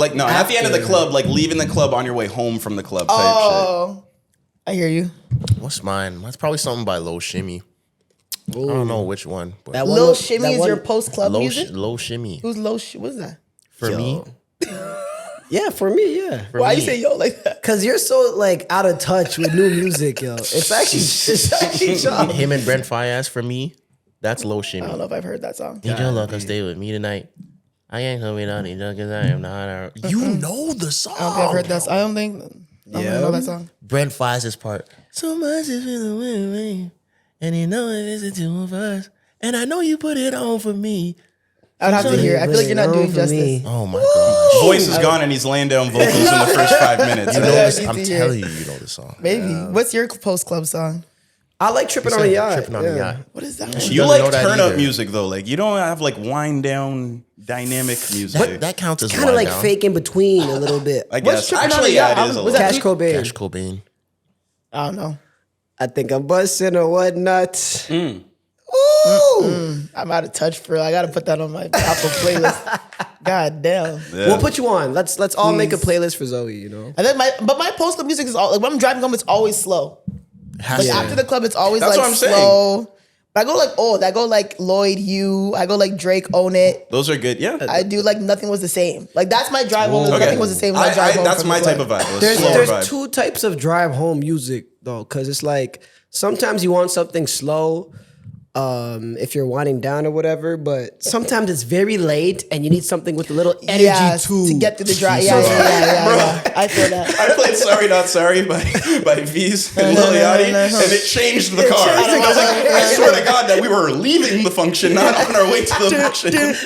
Like, no, at the end of the club, like leaving the club on your way home from the club type shit. I hear you. What's mine? That's probably something by Lil Shimmy. Ooh. I don't know which one. But That Lil Shimmy is your post-club music? Lil Shimmy. Who's What's that? For me? Yeah, for me, yeah. Why you say yo like that? Because you're so like out of touch with new music, yo. It's actually him and Brent Fayez for me. That's Lil Shimmy. I don't know if I've heard that song. Need your luck, stay with me tonight. I ain't coming on it because I am not. You know the song. I don't think I've heard that. I don't know that song. Brent Fayez's part. So much is in the way, and you know it is the two of us, and I know you put it on for me. I'd have to hear it. I feel like you're not doing justice. Oh my god. Voice is gone and he's laying down vocals in the first 5 minutes. You know this, I'm telling you, you know the song. Maybe. What's your post-club song? I like Tripping on a Yacht. Tripping on a Yacht. What is that? You like turn up music though. Like you don't have like wind down dynamic music. That counts as kind of like fake in between a little bit. I guess. Actually, yeah, it is a little. Cash Cobain. Cash Cobain. I don't know. I think I'm busting a what nut. Ooh. I'm out of touch for. I gotta put that on my Apple playlist. God damn. Yeah. We'll put you on. Let's all make a playlist for Zoe. You know. And then my post club music is all like when I'm driving home. It's always slow. Like after the club, it's always That's like what I'm slow. saying. But I go like old. I go like Lloyd Hugh. I go like Drake Own It. Those are good. Yeah. I do like Nothing Was the Same. Like that's my drive home. Nothing Was the Same. When I drive home. That's my type of vibe. There's two types of drive home music though, because it's like sometimes you want something slow. If you're winding down or whatever, but sometimes it's very late and you need something with a little energy to get through the drive. Yeah. I feel that. I played "Sorry Not Sorry" by V's and Lil Yachty, and it changed the car. I was like, I swear to God that we were leaving the function, not on our way to the function. That's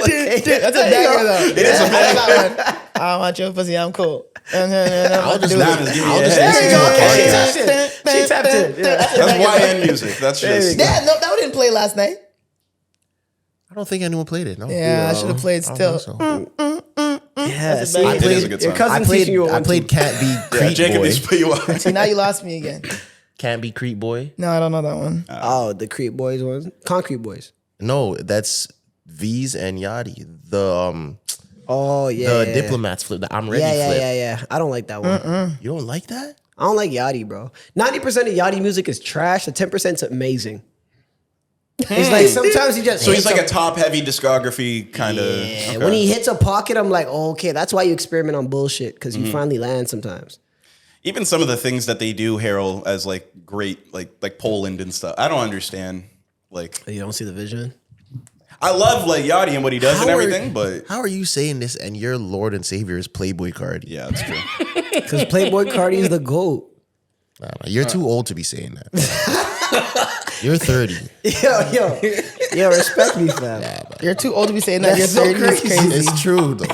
a banger though. It is a banger. I don't want your pussy. I'm cool. I'll just She tapped in. That's YN music. That's just. Yeah, no, that didn't play last night. I don't think anyone played it. No. Yeah, I should have played still. Yes, it is a good song. I played Can't Be Creep Jacob Boy. needs to put you on. See, now you lost me again. Can't Be Creep Boy. No, I don't know that one. Oh, the Creep Boys ones, Concrete Boys. No, that's V's and Yachty. The Diplomats flip. The I'm Ready flip. Yeah. I don't like that one. You don't like that? I don't like Yachty, bro. 90% of Yachty music is trash. The 10% is amazing. It's like sometimes he just. So he's like a top heavy discography kind of. Yeah. Okay. When he hits a pocket, I'm like, oh, okay, that's why you experiment on bullshit because you finally land sometimes. Even some of the things that they do, Harold, as like great, like Poland and stuff. I don't understand. Like you don't see the vision. I love like Yachty and what he does and everything, but how are you saying this and your Lord and Savior is Playboy Cardi? Yeah, that's true. Because Playboy Cardi is the GOAT. You're too old to be saying that. You're 30. Yo, respect me, fam. Yeah, you're too old to be saying that. You're 30. So crazy. It's true, though.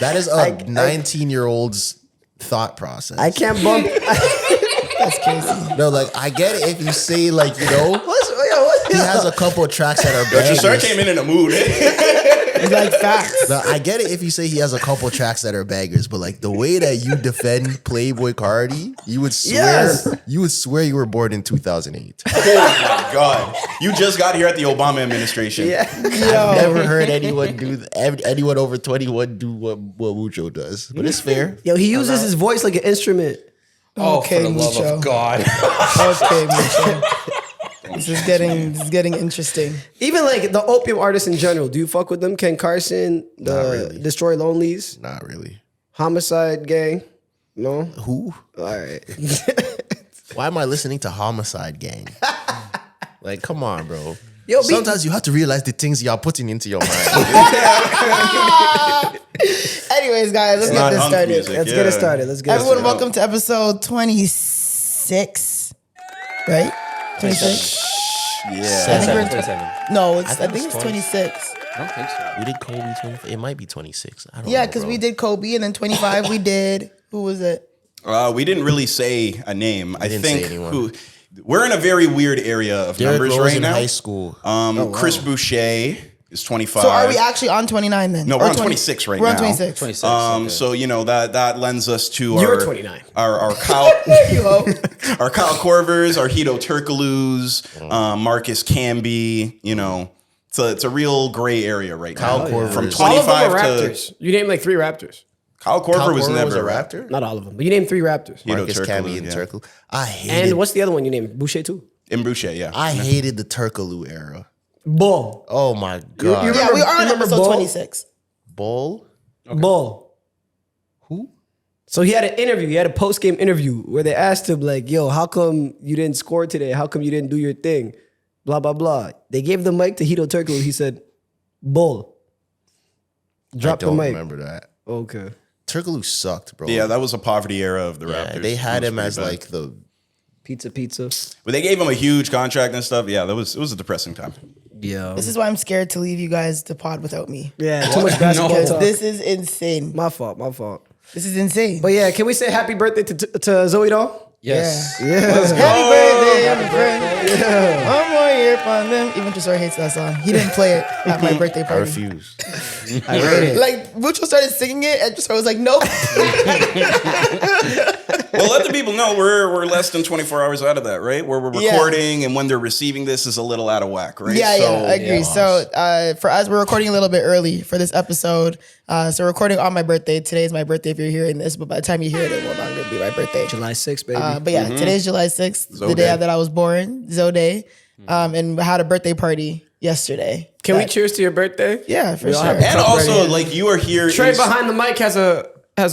That is a 19-year-old's thought process. I can't bump. That's crazy. No, like I get it if you say like he has a couple of tracks that are bangers. Your sir came in a mood. It's like facts. No, I get it if you say he has a couple of tracks that are bangers, but like the way that you defend Playboy Cardi, you would swear you were born in 2008. Oh my God! You just got here at the Obama administration. Yeah, I've never heard anyone over 21 do what Mucho does, but it's fair. Yo, he uses his voice like an instrument. Okay, for the love of God. Okay, Mucho. This is getting interesting. Even like the opium artists in general, do you fuck with them? Ken Carson, really. Destroy Lonelies, Not really. Homicide Gang, no. Who? All right. Why am I listening to Homicide Gang? Like, come on, bro. Yo, sometimes you have to realize the things y'all putting into your mind. Anyways, guys, let's get this started. Let's get it started. Everyone, welcome to episode 26. Right? 26? Yeah. I think we're in 27. No, I think it's 26. I don't think so. We did Kobe 25. It might be 26. I don't know. Yeah, because we did Kobe, and then 25 we did. Who was it? We didn't really say a name. I didn't think say anyone. We're in a very weird area of Derrick numbers Rose right in now. high school. Chris Boucher is 25. So are we actually on 29 then? No, we're on 26 right now. We're on 26. 26. Okay. So you know that lends us to You're 29. Our Kyle our Kyle Korvers, our Hito Turkoglu's, Marcus Camby. You know, it's a real gray area right now. Kyle Korver From is- 25 All of them are to Raptors. You named like 3 Raptors. Kyle Korver was never a Raptor. Not all of them, but you named 3 Raptors. Marcus Turkoglu, Camby and yeah. Turkoglu. I hated. And what's the other one you named? Boucher too. In Boucher, yeah. I hated the Turkoglu era. Bull. Oh my god. Yeah, we are on remember episode Bull? 26. Bull. Bull. Who? So he had an interview. He had a post game interview where they asked him like, "Yo, how come you didn't score today? How come you didn't do your thing?" Blah blah blah. They gave the mic to Hito Turkoglu. He said, "Bull." Drop I don't the mic. remember that. Okay. Turkoglu sucked, bro. Yeah, that was a poverty era of the Yeah, Raptors. they had It was him pretty as bad. like the. Pizza. But they gave him a huge contract and stuff. Yeah, it was a depressing time. Yeah. This is why I'm scared to leave you guys to pod without me. Yeah. Too much basketball Because talk. this is insane. My fault. This is insane. But yeah, can we say happy birthday to Zoe doll? Yes. Happy birthday, my friend. One more year upon them. Even Tresor hates that song. He didn't play it at my birthday I party. refuse. I read it. Like, Mucho started singing it, and Tresor was like, nope. Well, let the people know we're less than 24 hours out of that, right? Where we're Yeah. recording and when they're receiving this is a little out of whack, right? Yeah, So- I agree. So for us, we're recording a little bit early for this episode. So we're recording on my birthday. Today is my birthday if you're hearing this, but by the time you hear it, it will not be my birthday. July 6th, baby. But yeah, today's July 6th, the Zoe day Day. that I was born, Zoe Day. And we had a birthday party yesterday. Can we cheers to your birthday? Yeah, for We all sure. have a And cup also, ready. like, you are here. Trey in- behind the mic has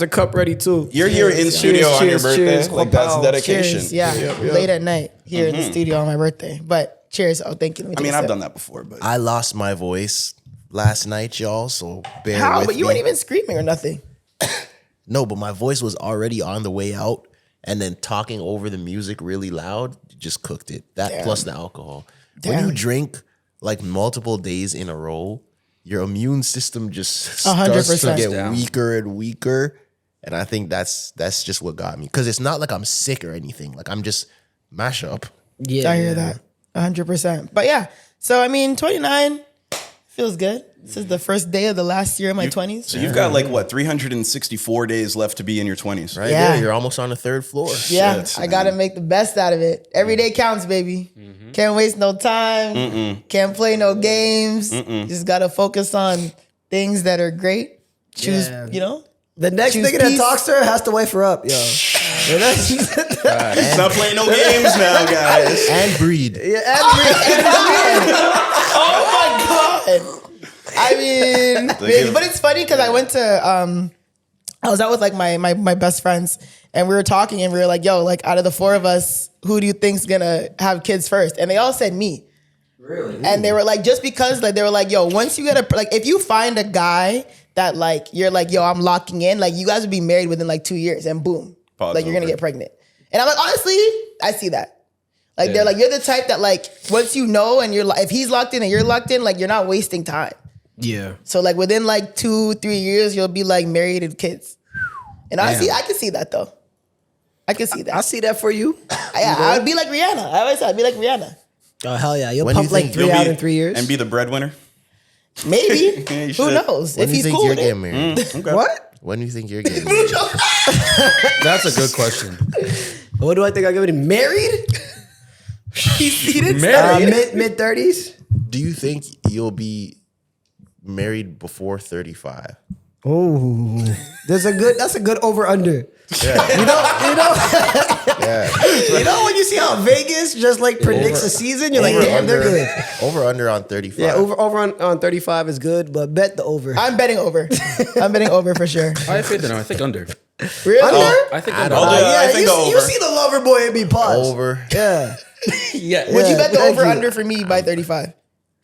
a cup ready too. You're here in studio on your cheers, birthday. cheers. Like, that's Wow. dedication. Cheers. Yeah, late at night here in the studio on my birthday. But cheers. Oh, thank you. Let me I take mean, a I've sip. done that before, but I lost my voice last night, y'all. So bear How? with But you me. weren't even screaming or nothing. No, but my voice was already on the way out, and then talking over the music really loud just cooked it. That Damn. plus the alcohol. When Damn. you drink like multiple days in a row, your immune system just starts 100%. to get Down. weaker and weaker. And I think that's just what got me. Because it's not like I'm sick or anything. Like I'm just mash up. Yeah, I hear that 100%. But yeah, so I mean, 29 feels good. This is the first day of the last year of my 20s. so you've got like what 364 days left to be in your 20s, Right Yeah. there, you're almost on the 3rd floor. Yeah, Shit, I gotta make the best out of it. Every day counts, baby. Can't waste no time. Can't play no games. Just gotta focus on things that are great. Choose, Yeah. you know. The next Choose nigga that peace. talks to her has to wife her up, yo. The next- It's not playing no games now, guys. And breed. Oh my god! I mean, maybe, but it's funny because I went to I was out with like my best friends and we were talking and we were like, yo, like out of the 4 of us, who do you think's gonna have kids first? And they all said me. Really? And they were like, just because like they were like, yo, once you get a like if you find a guy that like you're like, yo, I'm locking in, like you guys would be married within like 2 years and boom. Pause like you're gonna over. get pregnant. And I'm like, honestly, I see that. Like they're like, you're the type that like once you know and you're like if he's locked in and you're locked in, like you're not wasting time. Yeah. So like within like 2-3 years, you'll be like married and kids. And honestly, I can see that though. I can see that. I see that for you. Yeah, I would be like Rihanna. I always said I'd be like Rihanna. Oh hell yeah! You'll When do pump you like think 3 You'll out be- in 3 years. and be the breadwinner. Maybe. you Who should. knows? When If do you he's think cool you're with getting it. married? Okay. What? When do you think you're getting married? That's a good question. What do I think I'm gonna be married? He didn't Married? Mid 30s. Do you think you'll be married before 35? Oh, that's a good over under. Yeah. You know, Yeah. you know when you see how Vegas just like predicts a season, you're like, Over, damn, they're under, good. over under on 35. Yeah, over on 35 is good, but bet the over. I'm betting over. I'm betting over for sure. I have faith in him. I think under. Really? Under? I think I under. don't know. I think you over. see the lover boy and be paused. Over. Yeah. Yeah. Would you bet the thank over you. under for me by 35?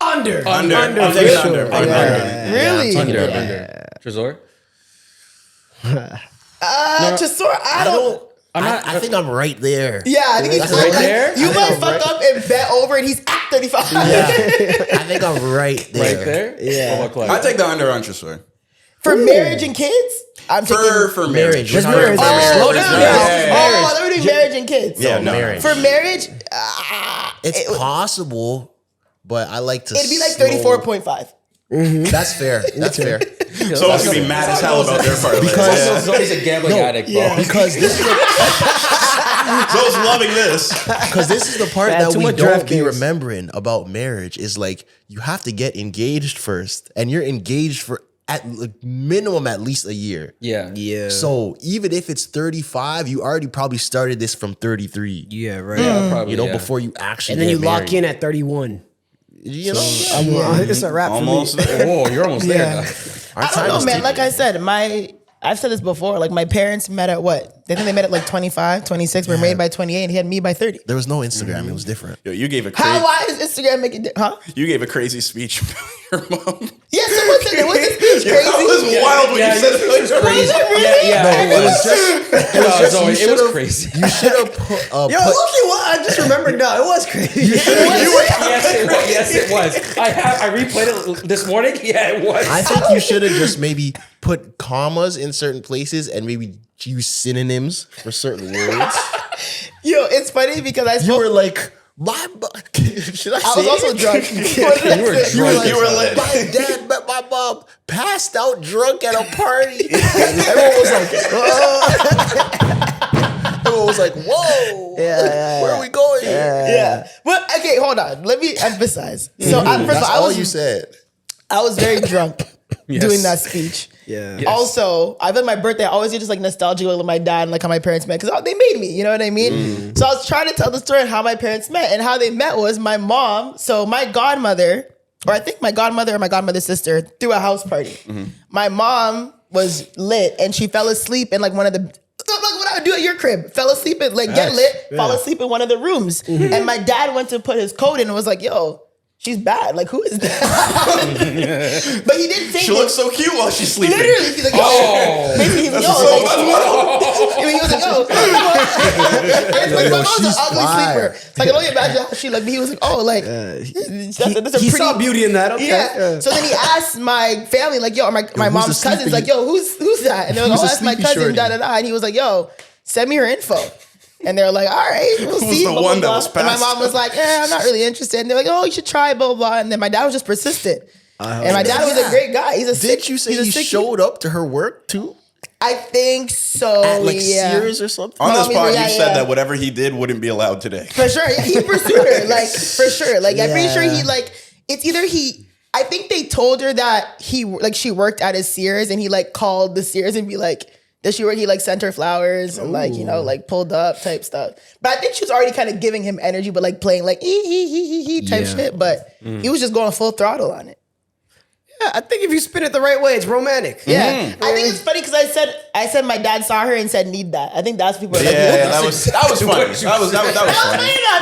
Under. Under. Under. I'm for taking sure. under. Under. Yeah. Really? Under. Under. Trezor? Tresor, I don't. I think I'm right there. Yeah, I think That's it's right like, there? you I might think I'm fuck up and bet over and he's at 35. I think I'm right there. Right there? Yeah. What I class? take the under on Tresor. For marriage and kids? I'm taking For marriage. Just marriage. Oh, Slow down. no. Yeah. Oh, they were doing marriage and kids. Yeah, no. marriage. For marriage, It's possible, but I like to. it'd be like slow- 34.5. That's fair. That's fair. Someone's gonna be mad as hell about their part. Because- Zoe's a gambling addict, bro. Because this is Zoe's loving this. because this is the part Yeah, that too we much don't be DraftKings. remembering about marriage is like you have to get engaged first, and you're engaged for at minimum at least a year. Yeah. Yeah. So even if it's 35, you already probably started this from 33. Yeah, right. Yeah, probably. You know, yeah. before you actually And then get you lock married. in at 31. You know, It's a wrap Almost for me. there. Whoa, you're almost there. Yeah. Now. I don't know, man. Like I said, I've said this before. Like my parents met at what? I think they met at like 25, 26. We're married by 28, and he had me by 30. there was no Instagram. It was different. Yo, you gave a Why is Instagram making? Huh? you gave a crazy speech about your mom. Yes, it was. It was this Yeah, that was crazy. wild when you said it. Was it really? Yeah, It was just Zoe, you it was should've- crazy. You should have put. Yo, Loki, what? I just remembered now. It was crazy. Yes, it was. I replayed it this morning. Yeah, it was. I think you should have just maybe put commas in certain places and maybe use synonyms for certain words. Yo, it's funny because I You spoke. were like, should I I say was also it? drunk. You were like, You were lit. my dad met my mom passed out drunk at a party. Everyone was like, everyone was like, whoa, where are we going? Yeah. But okay, hold on. Let me emphasize. So first of That's all, all you said. I was very drunk doing that speech. Yeah. Yes. Also, I feel my birthday, I always do just like nostalgia with my dad and like how my parents met because they made me, you know what I mean? So I was trying to tell the story of how my parents met, and how they met was my mom. So my godmother, or I think my godmother or my godmother's sister, threw a house party. My mom was lit and she fell asleep in like one of the, like what I would do at your crib, fell asleep and like get lit, fall asleep in one of the rooms. And my dad went to put his coat in and was like, yo, she's bad. Like, who is that? But he didn't say She looks so cute while she's sleeping. literally, he's like, yo. Basically, he's like, yo. So Like, I mean, he was like, yo. It's like, my mom's an she's ugly fire. sleeper. So I can only imagine how she, like, he was like, oh, like, that's a He pretty, saw beauty in that. Okay. yeah. So then he asked my family, like, yo, or my who's the mom's cousins, sleeping- like, yo, who's that? And they're like, Who's oh, the that's my sleepy cousin, shorty? da da da. And he was like, yo, send me her info. And they're like, all right, we'll Who's see. the blah, one blah, that was blah. And my passed? mom was like, I'm not really interested. And they're like, oh, you should try, blah, blah, blah. And then my dad was just persistent. And my dad was a great guy. He's a sick. Did you say he's a he sick- showed up to her work too? I think so. At like yeah. Sears or something? On this Mommy, pod, yeah, you said yeah. that whatever he did wouldn't be allowed today. For sure. He pursued her. Like, for sure. Like, I'm pretty sure he, like, it's either I think they told her that she worked at a Sears and he, like, called the Sears and be like, does she work? He, like, sent her flowers and, like, you know, like, pulled up type stuff. But I think she was already kind of giving him energy, but, like, playing, like, type shit. But he was just going full throttle on it. Yeah, I think if you spin it the right way, it's romantic. Yeah. I think it's funny because I said my dad saw her and said, need that. I think that's people are like, Yeah, that was funny. That was funny. That was funny.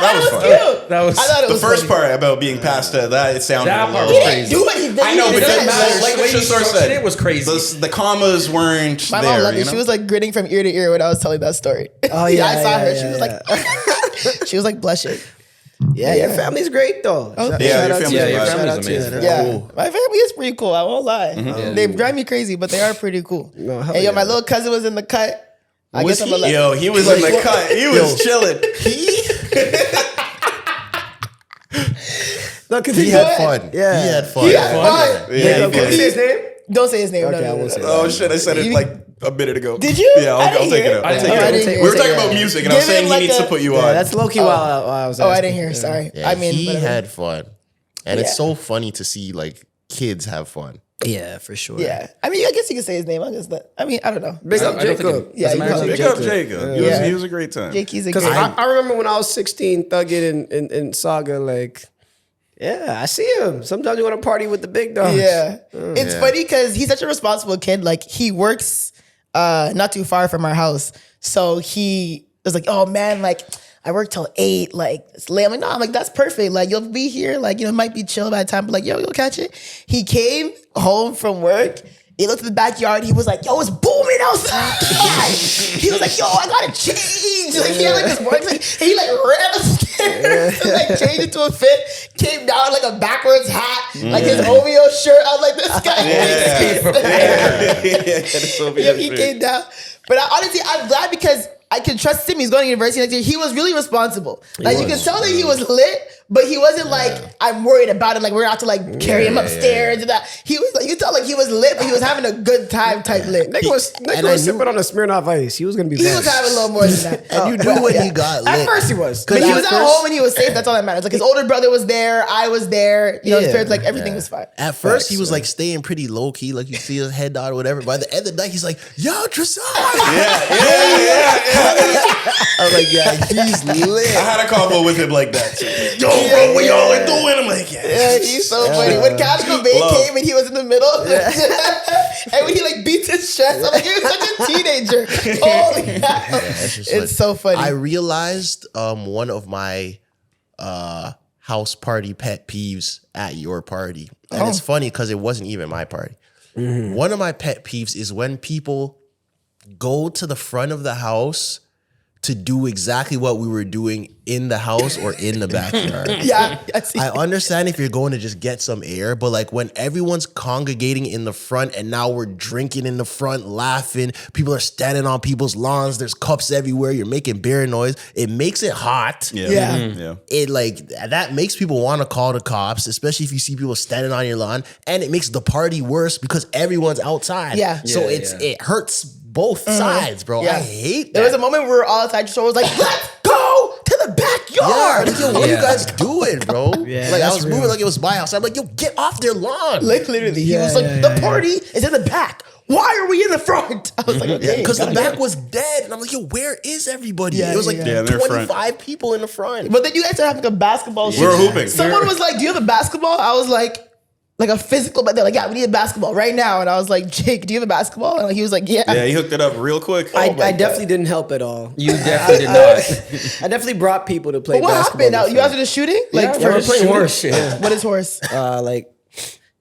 That was funny. cute. That was- I thought it The was first funny. part about being passed that, it sounded That a part little was He didn't do anything. I know, He but didn't then do anything. like, when you Shazor structured it was crazy. The commas weren't My there. mom loved you it. know? She was like grinning from ear to ear when I was telling that story. Oh, yeah, I saw yeah, her. yeah, She was like, she was like blushing. Yeah, your family's great though. Oh, Yeah, your out to family's you. great. your Shout family's out to you. amazing. Yeah, Cool. my family is pretty cool. I won't lie. They drive me crazy, but they are pretty cool. No, hell And yo, yeah. my little cousin was in the cut. I Was guess I'm he? a Yo, he was in the cut. He was chilling. No, 'cause He Go had ahead. fun. Yeah. He had fun. He had fun. Yeah, he Can you did. say his name? Don't say his name. Okay, no, I no, won't no, say no. Oh shit! I said it like a minute ago. Did you? Yeah, I I'll didn't take hear it it. out. I'll take Oh, I it didn't out. hear We were it. talking Yeah. about music, and I was Give him saying he like needs a- to put you Yeah, on. that's low key while I was Oh, I asking. didn't hear. Sorry. Yeah, I mean, he whatever. had fun. And it's Yeah. so funny to see like kids have fun. Yeah, for sure. Yeah, I mean, I guess you can say his name. I guess that. I mean, I don't know. Big up I don't think Jacob. it- Yeah, doesn't you matter. call Big him up Jacob. Yeah. He was a great time. Jakey's a Because great. I remember when I was 16, thugging in Saga, like, yeah, I see him. Sometimes you want to party with the big dogs. Yeah. It's funny because he's such a responsible kid. Like he works not too far from our house. So he was like, oh man, like I work till 8. Like it's late. I'm like, no, I'm like, that's perfect. Like you'll be here. Like, you know, it might be chill by the time, but like, yo, you'll catch it. He came home from work. He looked at the backyard. He was like, yo, it's booming outside. He was like, yo, I gotta change. Like he had like this work. Like, and he like ran upstairs and like changed into a fit. Came down like a backwards hat, like his OVO shirt. I was like, this guy. Yeah, he came down. But honestly, I'm glad because I can trust him. He's going to university next year. He was really responsible. Like you can tell that he was lit, but he wasn't like, I'm worried about him. Like, we're gonna have to like carry him upstairs and that. He was like, you tell like he was lit, but he was having a good time type lit. Nigga was sipping on a Smirnoff Ice. He was gonna be. He was having a little more than that. And you knew when he got lit. At first he was. But he was at home and he was safe. That's all that matters. Like his older brother was there. I was there. You know, his parents, like everything was fine. At first, he was like staying pretty low key, like you see his head nod or whatever. By the end of the night, he's like, "Yo, Tristan." I was like, "Yeah, he's lit." I had a combo with him like that. Yo, bro, what y'all are doing? I'm like, Yeah, he's so funny. When Cash Cobain came and he was in the middle, and when he like beats his chest, I'm like, you're such a teenager. Holy cow. It's so funny. I realized one of my house party pet peeves at your party. And it's funny because it wasn't even my party. One of my pet peeves is when people go to the front of the house to do exactly what we were doing in the house or in the backyard. Yeah, I see. I understand if you're going to just get some air, but like when everyone's congregating in the front and now we're drinking in the front, laughing, people are standing on people's lawns, there's cups everywhere, you're making beer noise, it makes it hot. Yeah. It like that makes people want to call the cops, especially if you see people standing on your lawn, and it makes the party worse because everyone's outside. Yeah. So it hurts both sides, bro. I hate that. There was a moment where we were all outside, so I was like, let's go to the backyard. Like, yo, what are you guys doing, bro? Yeah, like I that's was real. moving like it was my house. I'm like, yo, get off their lawn. Like literally, he was like, the party is in the back. Why are we in the front? I was like, okay. Because the back was dead. And I'm like, yo, where is everybody? Yeah, it was like yeah. They're 25 front. people in the front. But then you guys are having a basketball shoot. We were hooping. Someone was like, do you have a basketball? I was like a physical, but they're like, yeah, we need a basketball right now. And I was like, Jake, do you have a basketball? And he was like, yeah. Yeah, he hooked it up real quick. I definitely didn't help at all. You definitely did not. I definitely brought people to play But what basketball. happened? Now, you guys are just shooting? Like, Yeah, we're playing shooting. horse shit. what is horse? Like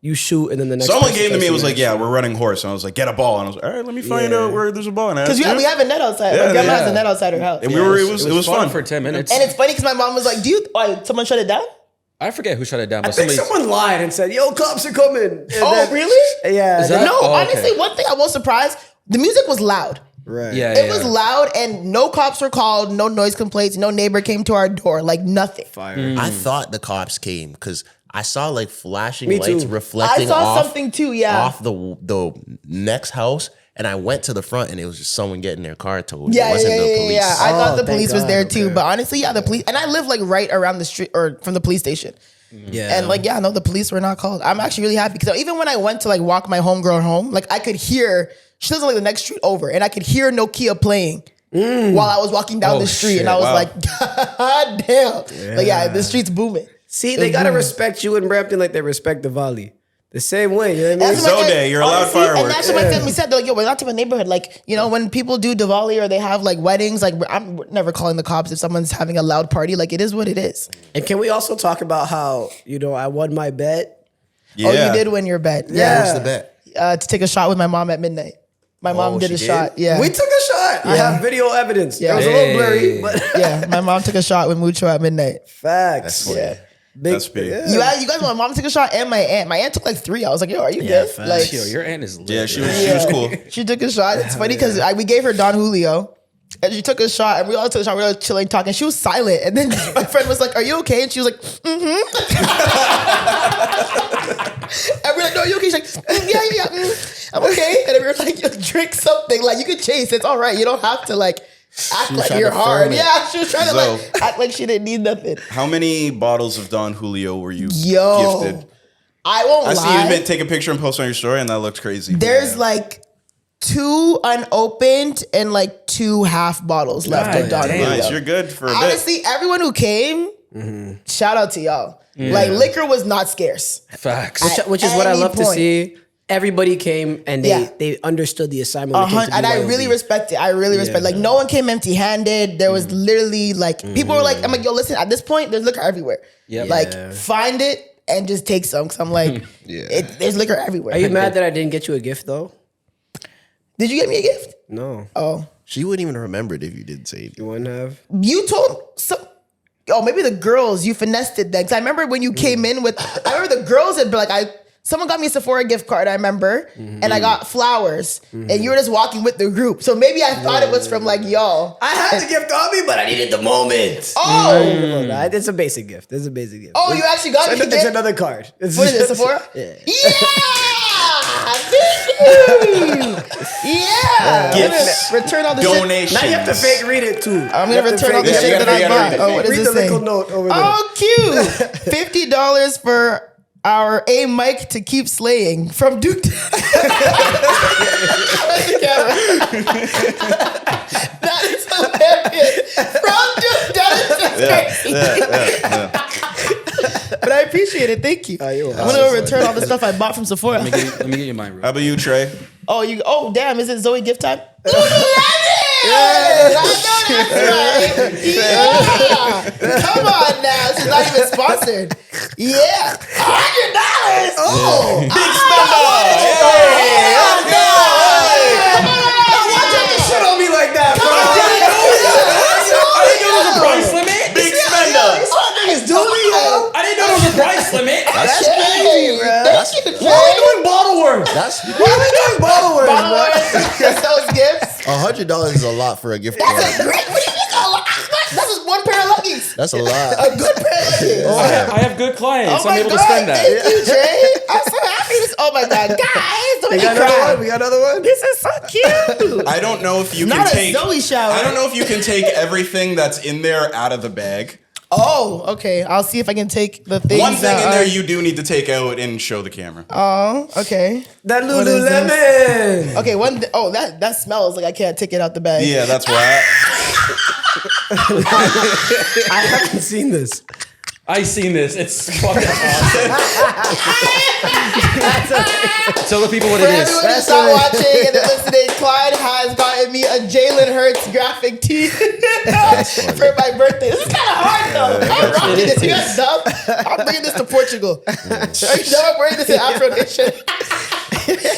you shoot and then the next. Someone person came to me and was plays like, yeah, we're running horse. And I was like, get a ball. And I was like, all right, let me find out where there's a ball. And Because we have a net outside. My grandma has a net outside her house. And we were, it was fun. for 10 minutes. And it's funny because my mom was like, someone shut it down? I forget who shut it down, but I think someone lied and said, "Yo, cops are coming." And Oh, really? Yeah. Is that- No, Oh, okay. honestly, one thing I was surprised, the music was loud. right. Yeah, It was loud and no cops were called, no noise complaints, no neighbor came to our door, like nothing. Fire. I thought the cops came because I saw like flashing Me lights too. reflecting I saw off, something too, yeah. off the next house. And I went to the front and it was just someone getting their car towed. Yeah, it wasn't the police. yeah. I thought the thank police was God, there too, okay. but honestly, yeah, the police, and I live like right around the street or from the police station. Yeah. And like, yeah, no, the police were not called. I'm actually really happy because even when I went to like walk my homegirl home, like I could hear, she lives on like the next street over, and I could hear Nokia playing while I was walking down the street. shit, And I was wow. like, God damn. Like, yeah, the street's booming. See, they gotta respect you in Brampton like they respect the Valley. The same way, you know what I mean? That's what my Zoe, dad- you're allowed honestly, fireworks. And that's what my family said. They're like, yo, we're not to a neighborhood. Like, you know, when people do Diwali or they have like weddings, like I'm never calling the cops if someone's having a loud party. Like, it is what it is. And can we also talk about how, I won my bet? Yeah. Oh, you did win your bet. Yeah, what's the bet? To take a shot with my mom at midnight. My mom did she a did? shot. Yeah. We took a shot. I have video evidence. Yeah. It was a little blurry, but yeah. My mom took a shot with Mucho at midnight. facts. Yeah. That's big. You guys, my mom took a shot and my aunt. My aunt took like 3. I was like, yo, are you good? facts. Like, Yo, your aunt is lit. Yeah, she was cool. she took a shot. It's funny because we gave her Don Julio. And she took a shot, and we all took a shot. We were all chilling, talking. She was silent, and then my friend was like, "Are you okay?" And she was like, "Mm-hmm." And we're like, "No, are you okay?" She's like, "Yeah, I'm okay." And then we were like, "Yo, drink something. Like you can chase. It's all right. You don't have to like act like trying you're to hard." firm it. Yeah, she was trying to like So- act like she didn't need nothing. How many bottles of Don Julio were you Yo, gifted? I won't I lie. see you take a picture and post on your story, and that looked crazy. There's like 2 unopened and like 2 half bottles left God of Don damn. Julio. nice. You're good for a bit. Honestly, everyone who came, shout out to y'all. Like liquor was not scarce. Facts. Which is what I any love to point. see. Everybody came and they understood the assignment. when it came to And I BYOB. really respect it. I really respect. Like no one came empty-handed. There was literally like people were like, I'm like, yo, listen. At this point, there's liquor everywhere. Yep. Like Yeah. find it and just take some. Cause I'm like, there's liquor everywhere. Are you mad that I didn't get you a gift though? Did you get me a gift? No, Oh, She wouldn't even remember it if you didn't say it. you wouldn't have. you told some. Oh, maybe the girls you finessed it then. Cause I remember when you came in with. I remember the girls had been like, Someone got me a Sephora gift card, I remember, and I got flowers, and you were just walking with the group. So maybe I thought it was from like y'all. I had the gift on me, but I needed the moment. Oh, It's a basic gift. It's a basic gift. oh, you actually got me a It's gift? another card. What is it, Sephora? Yeah. Yeah! Yeah! Gifts. Return all the Donations. Now you have to fake read it too. I'm gonna return all the Yeah, shit you that gotta I read bought. it. Oh, what does Read this the say? little note over there. Oh, cute! $50 for our A mic to keep slaying from Duke. That is hilarious. From Duke. That is crazy. But I appreciate it. Thank you. you're I'm gonna return all the stuff I bought from Sephora. Let me get you mine, How bro. about you, Trey? Oh, damn! Is it Zoe gift time? I know that's right. Yeah. Come on now. She's not even sponsored. Yeah. $100. Oh. Big spender! Why'd you have to shit on me like that, bro? I didn't know there was a price limit. Big spender! It's Julio. I didn't know there was a price limit. That's Crazy, bro. Thank you, Why are we doing bottle words? that's Why are we doing bottle words, bro? Those gifts. $100 is a lot for a gift card. That's a great. What do you think? That's just one pair of leggings. That's a lot. A good pair of leggings. I have good clients. Oh I'm my able God, to spend that. thank you, Trey. I'm so happy. Oh my God, guys, don't We make got me another cry. one. We got another one. This is so cute. I don't know if you Not can a take. Zoe shower. I don't know if you can take everything that's in there out of the bag. Oh, okay. I'll see if I can take the things. One thing that in there are- you do need to take out and show the camera. Oh, okay. That What is this? Lululemon. Okay, that smells like I can't take it out the bag. Yeah, that's why. I haven't seen this. I seen this. It's fucking awesome. Tell the people what For it is. everyone who's not watching and listening, Clyde has gotten me a Jalen Hurts graphic tee for my birthday. This is kind of hard though. I'm rocking this. You guys dumb? I'm bringing this to Portugal. Are you dumb? I'm bringing this to Afro Nation.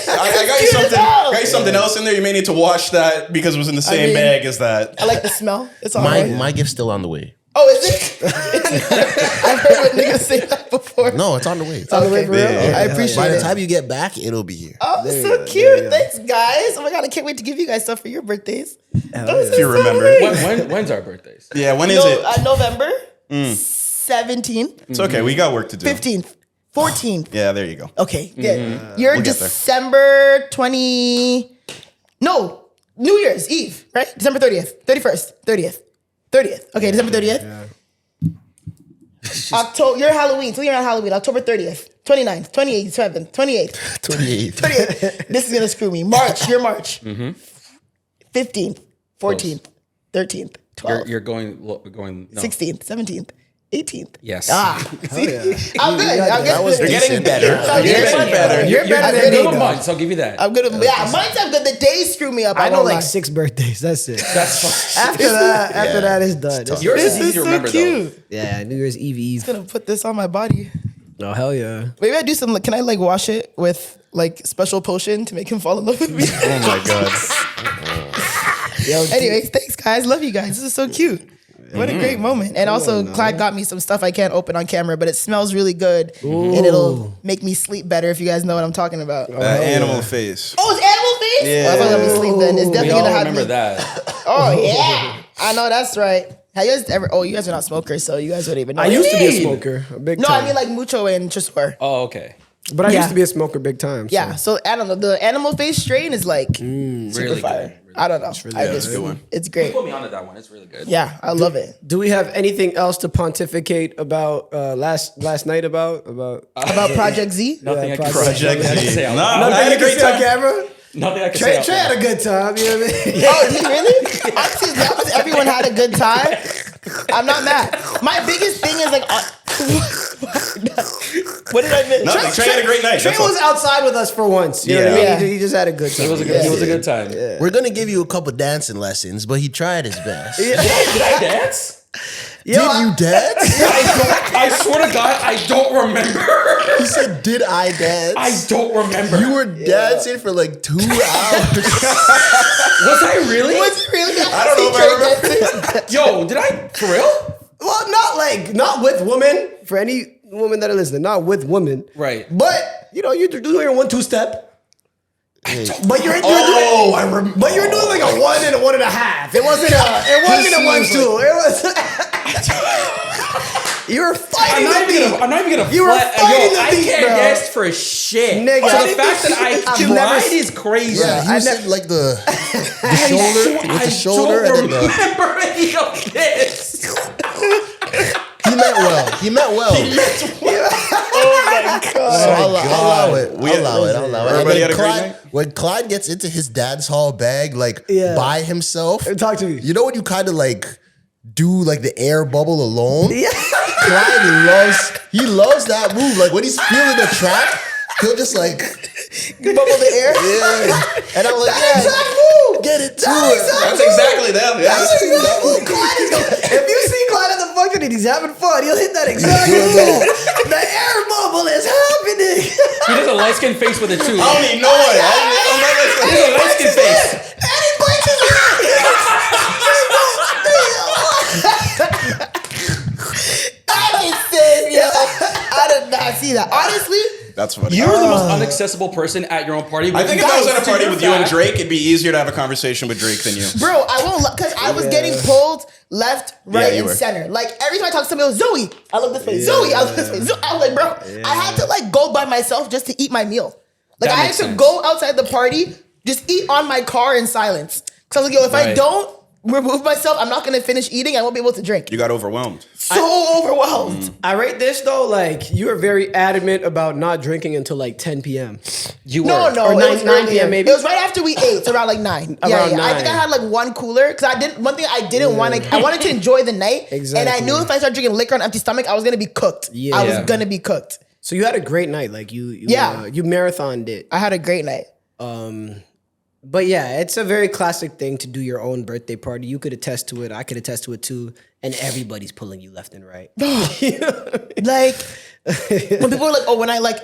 I got you something. Got you something else in there. You may need to wash that because it was in the same mean- bag as that. I like the smell. It's all My right. my gift's still on the way. Oh, is it? I've heard what niggas say that before. No, it's on the way. on the way for real? Yeah. I appreciate By the it. time you get back, it'll be here. Oh, so cute. Thanks, guys. Oh my God, I can't wait to give you guys stuff for your birthdays. If you remember. When's our birthdays? Yeah, when is it? November 17th, It's okay. We got work to do. 15th, 14th. Yeah, there you go. Okay, good. You're We'll get there. December 20. No, New Year's Eve, right? December 30th, 31st, 30th. Okay, December 30th. October. You're Halloween. So you're on Halloween. October 30th, 29th, 28th, 7th, 28th, 28. 28th. This is gonna screw me. March. You're March. 15th, 14th, 13th, 12th, You're going. No. 16th, 17th, 18th. Yes. See? I'm good. I'm good. They're getting better. I'm You're good. getting better. You're You're better good than me. with though. months. I'll give you that. I'm good. Yeah, mine's I'm good. The days screw me up. I know won't like lie. 6 birthdays. That's it. That's fine. After that, it's done. It's- Yours This is easy is to so remember cute. though. yeah, New Year's Eve. I'm gonna put this on my body. Oh hell yeah! Maybe I do some. Can I like wash it with like special potion to make him fall in love with me? Oh my god. Anyways, thanks guys. Love you guys. This is so cute. What a great moment. And also, Clyde got me some stuff I can't open on camera, but it smells really good. And it'll make me sleep better if you guys know what I'm talking about. Animal face. Oh, it's animal face? Yeah. Oh, it's not gonna be sleep then. It's We definitely all gonna have remember me. that. Oh, yeah. I know that's right. Have you guys ever, you guys are not smokers, so you guys wouldn't even know. I what used you to be a mean. smoker, a big No, time. I mean like Mucho and Tresor. Oh, okay. but I Yeah. used to be a smoker big time. So. Yeah, so I don't know. The animal face strain is like super Really fire. good. I don't know. that's a good one. It's great. Put me onto that one. It's really good. Yeah, I love it. Do we have anything else to pontificate about last night about? About Project Z? Nothing I can Project say. Nothing I can Z. say out No, loud. I had a great time. camera. Nothing I can say Trey, out Trey had loud. a good time. You know what I mean? Oh, did you really? Honestly, as long as everyone had a good time, I'm not mad. My biggest thing is like, what did I miss? Nothing. Trey had a great night. Trey That's all. was outside with us for once. You know what I Yeah. mean? He just had a good time. It was a good. It was a good time. We're gonna give you a couple dancing lessons, but he tried his best. Did I dance? Did you dance? I swear to God, I don't remember. He said, "Did I dance?" I don't remember. You were dancing for like 2 hours. Was I really? Was it really? I don't know if I remember. Yo, did I for real? Well, not with women for any women that are listening, not with women, Right. But you know, you're doing your 1-2 step. But you're doing like a 1 and a 1.5. It wasn't a 1-2. It was. You were fighting I'm not even gonna. You were fighting the I beat, can't bro. guess for shit. Nigga, so the fact that I tried is crazy. Yeah, you said like the shoulder with the shoulder. I And don't then remember any of this. he meant well. He meant well. Oh my god. So I'll allow it. I'll allow it. Everybody had a great Clyde, night? when Clyde gets into his dance hall bag, like by himself, Talk to me. you know when you kind of like do like the air bubble alone? Yeah. Clyde loves that move. Like when he's feeling the track, he'll just like Bubble the air. yeah. And I'm like, get it to it. That's exactly them. Yeah. If you see Clyde at the function and he's having fun, he'll hit that exact move. The air bubble is happening. He does a light skin face with it too. I don't even know it. He does a light skin face. And he bites his I did not see that. Honestly, That's funny. You're the most unaccessible person at your own party. I think if I was at a party To with your you and fact- Drake, it'd be easier to have a conversation with Drake than you. bro, I won't because I was getting pulled left, right, you and were. center. Like every time I talk to somebody, Zoe, I look this way. Zoe, I look this way. I was like, bro, I had to like go by myself just to eat my meal. Like That I had makes to sense. go outside the party, just eat on my car in silence. Cause I was like, yo, if I Right. don't remove myself, I'm not gonna finish eating. I won't be able to drink. You got overwhelmed. So overwhelmed. I rate this though, like you were very adamant about not drinking until like 10 p.m. You were. No, Or it 9 was 9 earlier. p.m. maybe? It was right after we ate, so around like 9. Around I think 9. I had like one cooler because I didn't. One thing I didn't want to. I wanted to enjoy the night, and I Exactly. knew if I started drinking liquor on empty stomach, I was gonna be cooked. Yeah. I was gonna be cooked. So you had a great night, like you Yeah. you marathoned it. I had a great night. But yeah, it's a very classic thing to do your own birthday party. You could attest to it. I could attest to it too. And everybody's pulling you left and right. Like when people were like, "Oh, when I like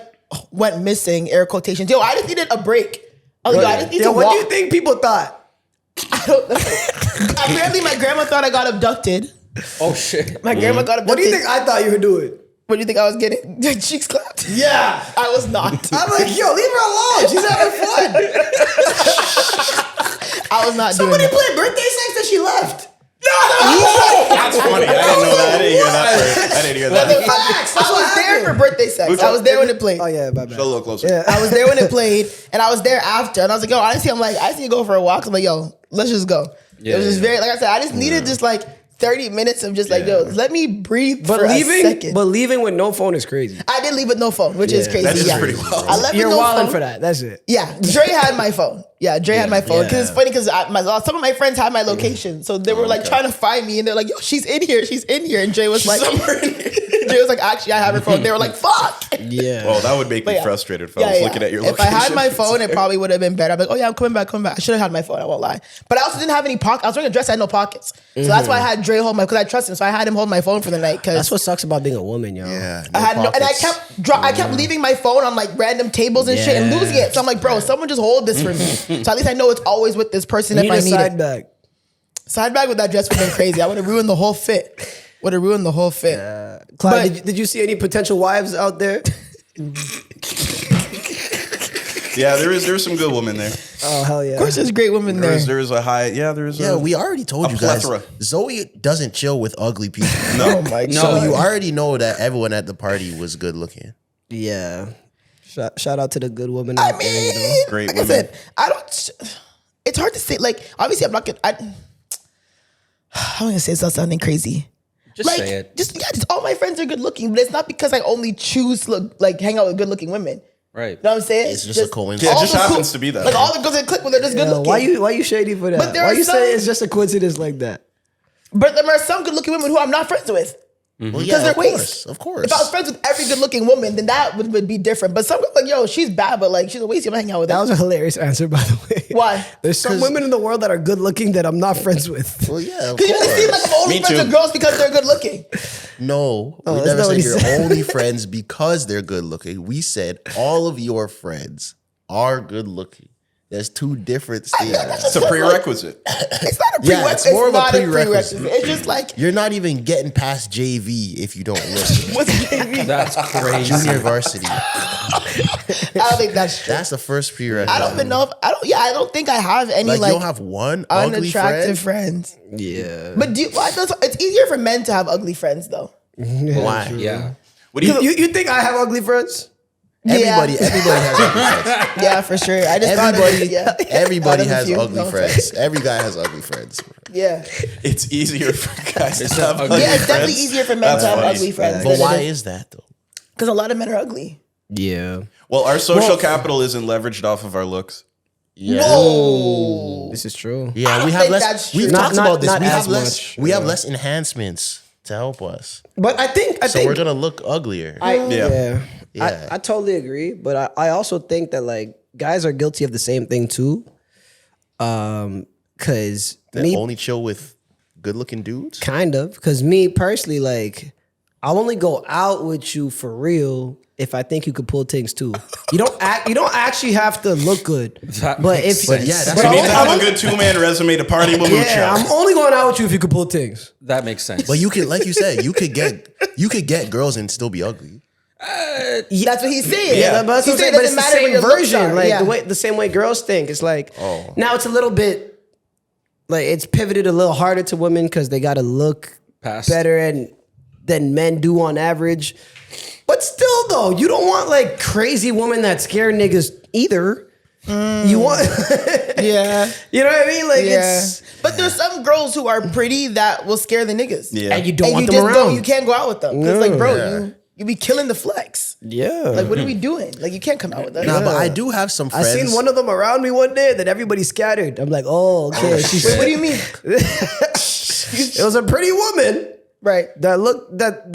went missing," air quotations. Yo, I just needed a break. I was like, yo, I just need to What walk. do you think people thought? I don't know. Apparently, my grandma thought I got abducted. Oh shit. My grandma got abducted. What do you think I thought you were doing? What do you think I was getting? Cheeks clapped. Yeah. I was not. I'm like, yo, leave her alone. She's having fun. I was not Somebody doing played birthday sex and she left. That's funny. I didn't know that. I didn't hear that. I didn't hear that. Facts. I was there for birthday sex. I was there when it played. Oh yeah, my bad. A little closer. Yeah. I was there when it played, and I was there after. And I was like, yo, honestly, I'm like, I just need to go for a walk. I'm like, yo, let's just go. It was just very, like I said, I just needed just like 30 minutes of just like, yo, let me breathe for a second. But leaving with no phone is crazy. I did leave with no phone, which is crazy. That is yeah. pretty wild. I left You're with no wilding phone. for that. That's it. Yeah, Dre had my phone. Yeah, Dre had my phone. Because it's funny because some of my friends had my location. So they were like trying to find me and they're like, yo, she's in here. She's in here. And Dre was like, somewhere in here. Dre was like, actually, I have her phone. They were like, fuck. Yeah. Well, that would make me yeah. frustrated if I was looking at your location. If I had my phone, it probably would have been better. I'm like, oh yeah, I'm coming back. I should have had my phone. I won't lie. But I also didn't have any pockets. I was wearing a dress. I had no pockets. So that's why I had Dre hold my, because I trust him. So I had him hold my phone for the night. That's Because what sucks about being a woman, yo. Yeah. I had no, and I pockets. kept leaving my phone on like random tables and shit and Yeah. losing it. So I'm like, bro, someone just hold this for me. So at least I know it's always with this person You if need I a need side it. bag. Side bag with that dress would have been crazy. I would have ruined the whole fit. Would have ruined the whole fit. Clyde, But- did you see any potential wives out there? Yeah, there's some good women there. Oh hell yeah! Of course, there's great women there. There's a high. Yeah, there's. Yeah, we already told a you guys. plethora. Zoe doesn't chill with ugly people. Oh my god. So you already know that everyone at the party was good looking. Yeah. Shout out to the good woman I out there. You know? mean, Great like I women. said, I don't. It's hard to say. Like, obviously, I'm not gonna. I'm gonna say it's not sounding crazy. Just Like, say it. just all my friends are good looking, but it's not because I only choose to look like hang out with good looking women. Right. You know what I'm saying? It's just a coincidence. Yeah, it all just the happens to be that. Like all the girls that click with, they're just good Yeah, looking. why you shady for that? But there Why are you some- say it's just a coincidence like that? But there are some good looking women who I'm not friends with. Well, Because yeah, they're of waste. course, of course. If I was friends with every good looking woman, then that would be different. But some girls like, yo, she's bad, but like she's a waste. I'm hanging out with That her. was a hilarious answer, by the way. Why? There's some women in the world that are good looking that I'm not friends with. Well, yeah, of Because you just seem like course. I'm only Me friends too. with girls because they're good looking. No, we that's never not what said he you're said. only friends because they're good looking. We said all of your friends are good looking. There's two different standards. It's a prerequisite. It's not a Yeah, prerequisite. it's more of a not prerequisite. It's just like You're not even getting past JV if you don't look. what's JV? That's crazy. Junior varsity. I don't think that's true. That's the first prerequisite. I don't even know if I don't think I have any Like, like you don't have one ugly unattractive friend? friends. Yeah. But it's easier for men to have ugly friends though. Why? Yeah. What do you? You think I have ugly friends? Everybody Yeah. has ugly friends. Yeah, for sure. I just thought of it, yeah. Everybody Thought of a has few. ugly No, friends. Every guy has ugly friends. Yeah. It's easier for guys to have ugly ugly Yeah, it's definitely friends. easier for men That's to have funny. ugly friends. But why is that though? Because a lot of men are ugly. Yeah. Well, our social capital isn't leveraged off of our looks. Yeah. Whoa. This is true. Yeah, I we don't have think less. that's We've true. talked Not- about this. not We have as less. much. We have less enhancements to help us. But I think So we're gonna look uglier. Yeah. Yeah. I totally agree, but I also think that like guys are guilty of the same thing too. Cause That me only chill with good-looking dudes. kind of, cause me personally, like I'll only go out with you for real if I think you could pull things too. You don't actually have to look good. That But makes if sense. yeah, that's You what need to I'm- have a good two-man resume to party with yeah, I'm only going out with you if you could pull things. That makes sense. But you could, like you said, you could get girls and still be ugly. That's what he's saying. Yeah. But that's He's what I'm saying, saying it but it's doesn't the matter what same your looks version, are. like Yeah. the same way girls think. It's like Oh. now it's a little bit like it's pivoted a little harder to women because they got to look Past. better than men do on average. But still, though, you don't want like crazy women that scare niggas either. You want, Yeah. you know what I mean? Like Yeah. it's But there's some girls who are pretty that will scare the niggas. Yeah. and you don't And want you them just around. don't, you can't go out with them. It's like, bro, you be killing the flex. Yeah, Like, what are we doing? Like, you can't come out with us. Nah, but I do have some I friends. seen one of them around me one day, then everybody scattered. I'm like, oh, okay. Wait, what do you mean? It was a pretty woman. Right. That look that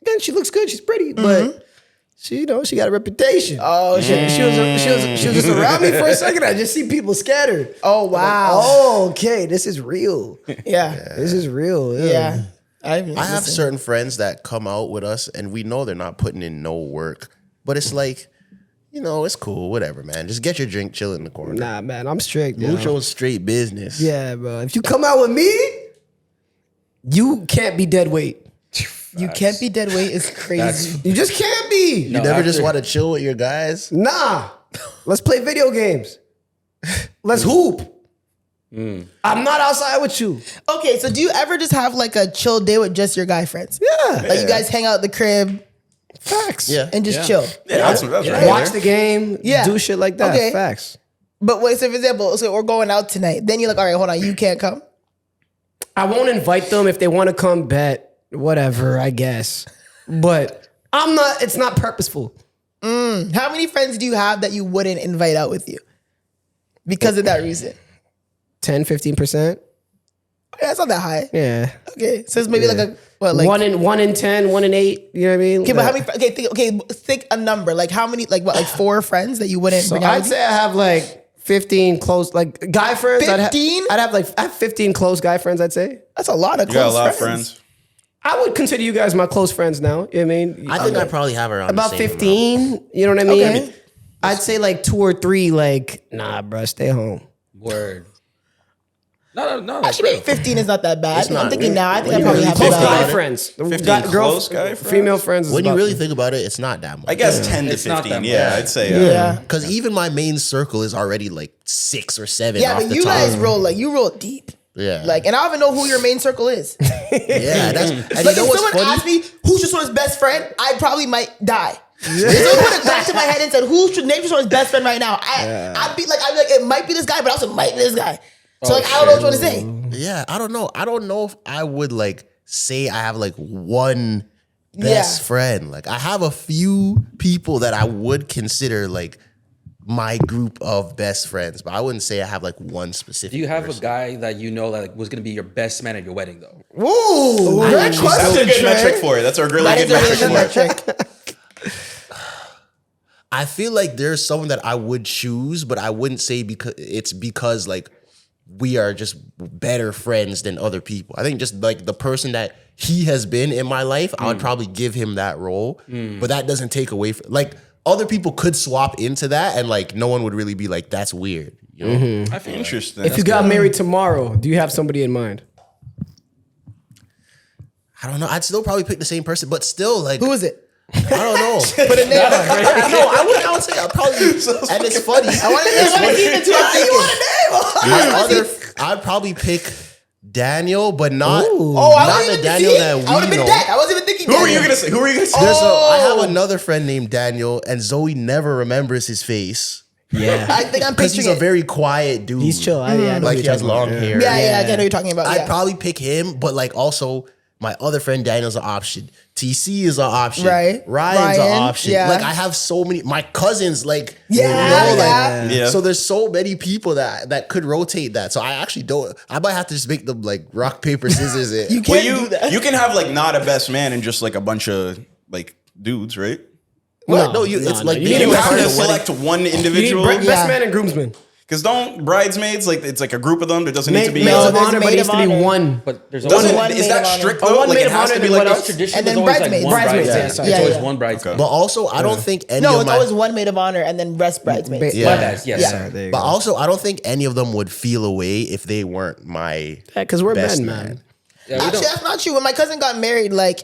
again, she looks good. She's pretty, but she she got a reputation. Oh, shit. She was just around me for a second. I just see people scattered. Oh, I'm like, wow. oh, okay. This is real. Yeah. This is real. Yeah. I have certain friends that come out with us, and we know they're not putting in no work. But it's like, it's cool, whatever, man. Just get your drink, chill in the corner. Nah, man, I'm strict. yo. Mucho's straight business. Yeah, bro. If you come out with me, you can't be dead weight. You can't be dead weight is crazy. You just can't be. You never just want to chill with your guys? Nah. Let's play video games. Let's hoop. I'm not outside with you. Okay, so do you ever just have like a chill day with just your guy friends? Yeah. Like you guys hang out at the crib Facts. Yeah. and just chill. Yeah, that's right. Watch the game. Yeah. Do shit like that. Okay. Facts. But wait, so for example, so we're going out tonight. Then you're like, all right, hold on, you can't come. I won't invite them if they want to come bet, whatever, I guess. But it's not purposeful. How many friends do you have that you wouldn't invite out with you because of that reason? 10, 15%. Okay, that's not that high. Yeah. Okay, so it's maybe like a what, like 1 in 10, 1 in 8. You know what I mean? okay, but how many? Think a number. Like how many? Like what? Like 4 friends that you wouldn't So bring out? I'd with say I have like 15 close, like guy friends. 15? I have 15 close guy friends, I'd say. you? That's a lot of You got a close lot of friends. friends. I would consider you guys my close friends now. You know what I mean? I think I probably have around About the same 15. You know what I mean? Okay. I'd say like 2 or 3, like, nah, bro, stay home. Word. No. Actually, maybe 15 is not that bad. I'm not. thinking now. I think When I you probably really have think about. about Guy it, friends. 15 close guy friends? Female friends. is When you about- really think about it, it's not that much. I guess 10 to It's not 15. that Yeah, much. I'd say. Yeah. Because even my main circle is already like 6 or 7 Yeah, off but the you top. guys roll deep. Yeah. Like, and I don't even know who your main circle is. Yeah, that's... And Like, you know if what's someone funny? asked me who's just someone's best friend, I probably might die. If someone put a gun to my head and said, "Who should name someone's best friend right now?" I'd be like, it might be this guy, but also might be this guy. So like, I don't know what to say. Yeah, I don't know. I don't know if I would like say I have like one best friend. Like I have a few people that I would consider like my group of best friends, but I wouldn't say I have like one specific. Do you have person. a guy that you know that was gonna be your best man at your wedding though? Ooh, great That's a question, good Trey. metric for it. That's a really That good is a really metric good for it. metric. I feel like there's someone that I would choose, but I wouldn't say because like we are just better friends than other people. I think just like the person that he has been in my life, I would probably give him that role. But that doesn't take away from like other people could swap into that, and like no one would really be like, "That's weird." You know? I feel interesting. If you got married tomorrow, do you have somebody in mind? I don't know. I'd still probably pick the same person, but still, like, Who is it? I don't know. Put a name on it. No, I would say I'd probably. And it's funny. I want to see the two. I'd probably pick Daniel, but not not the Daniel that we I would have been know. dead. I wasn't even thinking. Who are you gonna say? I have another friend named Daniel, and Zoe never remembers his face. Yeah. I think I'm Because picturing he's a very quiet dude. He's chill. I know Like what he has you're talking long about. hair. Yeah, I know what you're talking about. I'd probably pick him, but like also my other friend Daniel's an option. TC is an option. Right. Ryan's an Ryan, option. yeah. Like I have so many. My cousins, like Yeah. So there's so many people that could rotate that. So I actually don't. I might have to just make them like rock paper scissors. It. You can't do that. You can have like not a best man and just like a bunch of like dudes, right? What? No, it's like You they need do You it have part to of the wedding. select one You need individual. best man and groomsman. Because don't bridesmaids like it's like a group of them? There doesn't need to be. Maids of there's honor, maid but it needs of to be honor. one. But there's Doesn't, one is maid that of honor. strict Oh, though? one Like maid it of has honor to be and like what else? us? tradition. And There's then always like bridesmaids. one Bridesmaids, bridesmaid. yeah, It's sorry. always Yeah. one bridesmaid. But also, I don't think any No, of it's my. always one maid of honor and then rest bridesmaids. Yeah. My bad. Yes. Yeah. There you But go. also, I don't think any of them would feel away if they weren't my. Because we're best men, man. man. Yeah, we Actually, don't- that's not true. When my cousin got married, like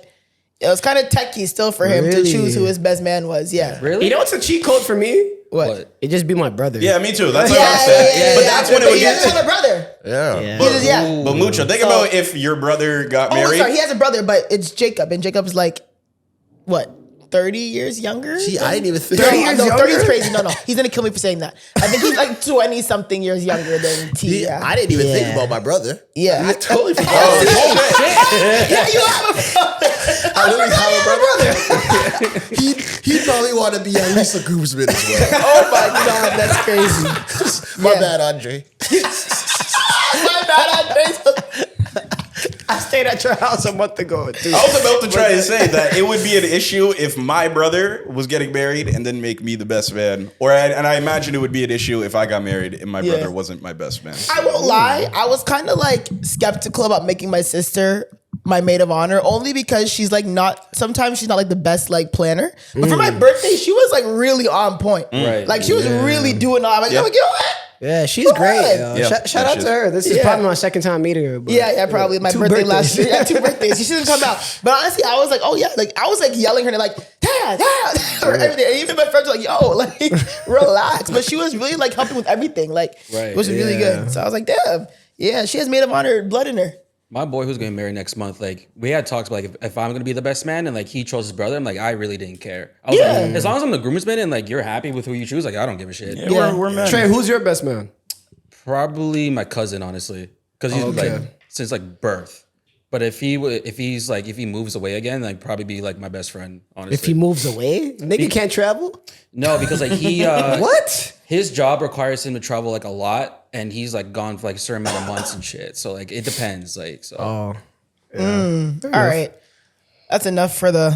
it was kind of techie still for him to Really? choose who his best man was. Yeah. Really? You know what's a cheat code for me? What? It just be my brother. Yeah, me too. That's Yeah, what I said. But that's when it but would he doesn't get. have a brother. Yeah. He just, yeah. But Mucho, think about if your brother got Oh, married. sorry, he has a brother, but it's Jacob, and Jacob's like, what, 30 years younger? See, I didn't even think. 30 years no, 30 is younger? crazy. No, he's gonna kill me for saying that. I think he's like 20 something years younger than T. Yeah, I didn't even think Yeah. about my brother. Yeah. I totally forgot. Yeah, you have a brother. I literally have a brother. He'd probably want to be at least a groomsman as well. Oh my god, that's crazy. My Yeah. bad, Andre. My bad, Andres. I stayed at your house a month ago. Dude. I was about to try to say that it would be an issue if my brother was getting married and then make me the best man. And I imagine it would be an issue if I got married and my Yeah. brother wasn't my best man. I won't lie. I was kind of like skeptical about making my sister my maid of honor only because she's like sometimes she's not like the best like planner. But for my birthday, she was like really on point. Right. Like she was really doing all. I'm like, Yeah. you know what? Yeah, she's great. ahead. Yo. Yeah, Shout out she's- to her. This is Yeah. probably my second time meeting her. But Yeah, probably my Two birthday birthdays. last year. Yeah, 2 birthdays. She didn't come out. But honestly, I was like, oh yeah, like I was like yelling her like, Dad, or everything. And even my friends were like, yo, like relax. But she was really like helping with everything. Like it was really good. So I was like, damn, yeah, she has maid of honor blood in her. My boy who's getting married next month, like we had talks about like if I'm gonna be the best man and like he chose his brother, I'm like I really didn't care. I was like, as long as I'm the groomsman and like you're happy with who you choose, like I don't give a shit. Yeah. We're men. Trey, who's your best man? Probably my cousin, honestly, because he's Okay. like since like birth. But if he moves away again, like probably be like my best friend. Honestly, If he moves away, nigga can't travel. no, because like he What? his job requires him to travel like a lot, and he's like gone for like a certain amount of months and shit. So like it depends, like so. Oh, All right. That's enough for the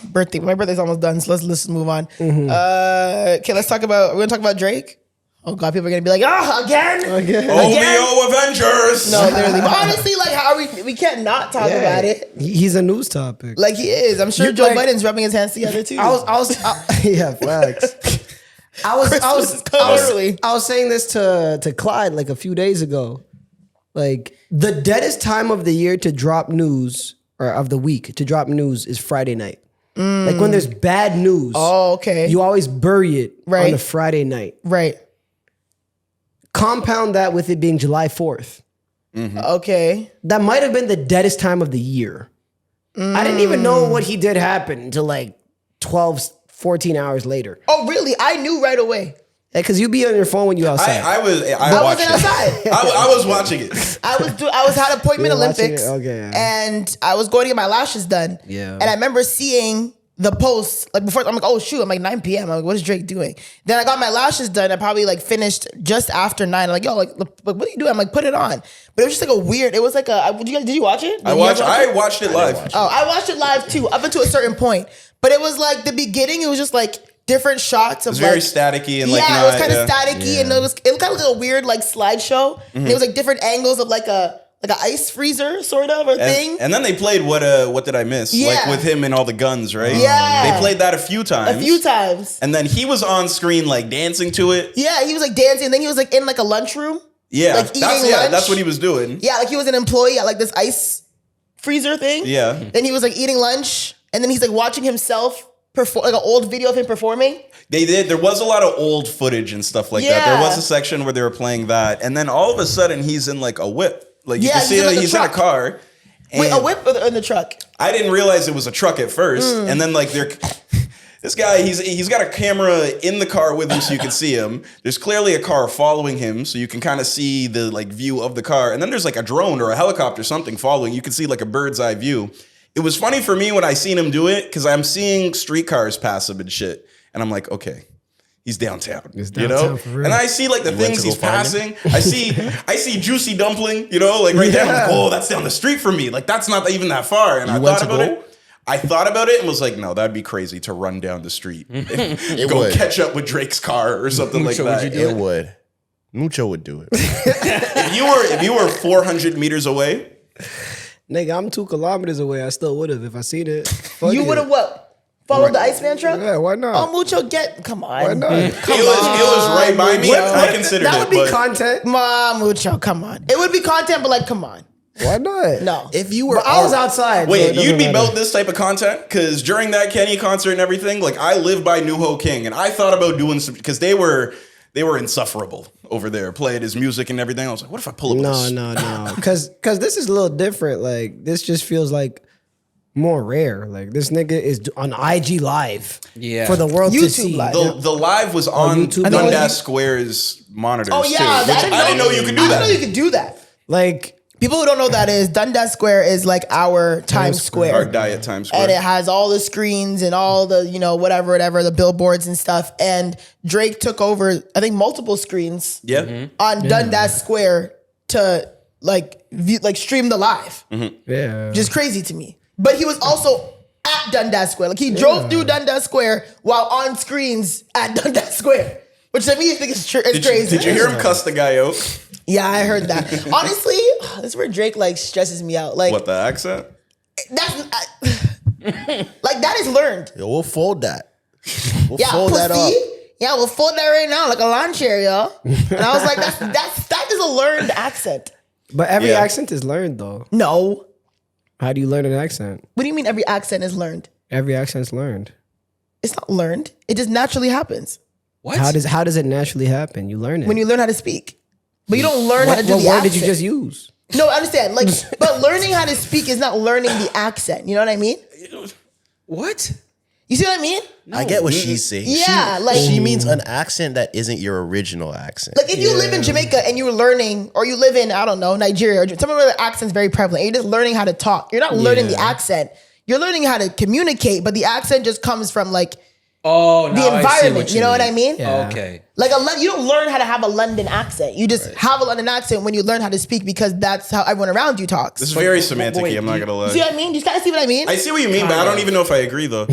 birthday. My birthday's almost done, so let's move on. Okay, we're gonna talk about Drake. Oh god, people are gonna be like, again? OVO Avengers. No, literally. But honestly, like how are we can't not talk about it. He's a news topic. Like he is. I'm sure You Joe like- Biden's rubbing his hands together too. Yeah, facts. I was saying this to Clyde like a few days ago. Like the deadest time of the year to drop news or of the week to drop news is Friday night. Like when there's bad news. Oh, okay. You always bury it on Right. a Friday night. Right. Compound that with it being July 4th. Okay. That might have been the deadest time of the year. I didn't even know what he did happen until like 12, 14 hours later. Oh, really? I knew right away. Because you be on your phone when you outside. I I watched wasn't it. outside. I was watching it. I was had appointment You were watching Olympics. it? Okay, yeah. And I was going to get my lashes done. Yeah. And I remember seeing the post like before. I'm like, oh shoot! I'm like 9 p.m. I'm like, what is Drake doing? Then I got my lashes done. I probably like finished just after 9. I'm like, yo, like what are you doing? I'm like, put it on. But it was just like a weird. It was like a. Did you watch it? I watched it live. Oh, I watched it live too, up until a certain point. But it was like the beginning. It was just like different shots of It's very like, staticky and like yeah, it was kind of yeah. staticky and it was kind of like a weird like slideshow. And it was like different angles of like a like an ice freezer sort of or thing. And then they played what did I miss? Yeah. Like with him and all the guns, right? Yeah. They played that a few times. And then he was on screen like dancing to it. Yeah, he was like dancing. And then he was like in like a lunchroom. Yeah, like eating lunch. That's what he was doing. Yeah, like he was an employee at like this ice freezer thing. Yeah. Then he was like eating lunch, and then he's like watching himself perform, like an old video of him performing. They did. There was a lot of old footage and stuff like that. There was a section where they were playing that, and then all of a sudden he's in like a whip. Like you can see he's in a car. Wait, a whip or in the truck? I didn't realize it was a truck at first, and then like this guy, he's got a camera in the car with him so you can see him. There's clearly a car following him so you can kind of see the like view of the car. And then there's like a drone or a helicopter, something following. You can see like a bird's eye view. It was funny for me when I seen him do it because I'm seeing streetcars pass him and shit. And I'm like, okay, he's downtown, you know? For real. And I see like the things he's passing. I see Juicy Dumpling, you know, like right there. I'm like, oh, that's down the street from me. Like that's not even that far. And I thought about it. I thought about it and was like, no, that'd be crazy to run down the street and go catch up with Drake's car or something like that. It would. Mucho would do it. If you were 400 meters away, Nigga, I'm 2 kilometers away. I still would have if I seen it. You would have what? Followed the Iceman truck? Yeah, why not? Oh, Mucho, come on. Why not? it was right by me. I considered That it. would be But content. Come on, Mucho, come on. It would be content, but like, come on. Why not? No. If you were, But I was outside. so it wait, doesn't you'd be matter. about this type of content? Because during that Kenny concert and everything, like I live by New Ho King, and I thought about doing some because they were insufferable over there, playing his music and everything. I was like, what if I pull up this? No. Because this is a little different. Like, this just feels like more rare. Like, this nigga is on IG Live for the world to YouTube see. Live. The live was on YouTube Dundas Live? Square's monitors Oh, yeah. too. Which I didn't know you could do I that. didn't know you could do that. Like, People who don't know what that is, Dundas Square is like our Times Square. Our diet Times Square. And it has all the screens and all the, whatever, the billboards and stuff. And Drake took over, I think, multiple screens on Dundas Square to stream the live. yeah. Which is crazy to me. But he was also at Dundas Square. Like he drove through Dundas Square while on screens at Dundas Square. Which to me, I think is crazy. Did you hear him cuss the guy out? Yeah, I heard that. Honestly, this is where Drake stresses me out. Like What, the accent? that's that is learned. Yo, we'll fold that. We'll Yeah, fold that pussy. up. Yeah, we'll fold that right now like a lawn chair, y'all. And I was like, that is a learned accent. But every Yeah. accent is learned, though. No. How do you learn an accent? What do you mean every accent is learned? Every accent's learned. It's not learned. It just naturally happens What? How does it naturally happen? You learn it. when you learn how to speak. But you don't learn how to do what the word accent. did you just use? No, I understand. But learning how to speak is not learning the accent. You know what I mean? What? You see what I mean? I get what she's saying. Yeah, she means an accent that isn't your original accent. Like if you live in Jamaica and you're learning, or you live in, I don't know, Nigeria, or somewhere where the accent's very prevalent, you're just learning how to talk. You're not learning the accent. You're learning how to communicate, but the accent just comes from Oh, now the environment. I see You know what I mean? Yeah. Okay. You don't learn how to have a London accent. You just have a London accent when you learn how to speak because that's how everyone around you talks. This is very semantic-y, I'm not gonna lie. See what I mean? You kind of see what I mean? I see what you mean, but I don't even know if I agree though.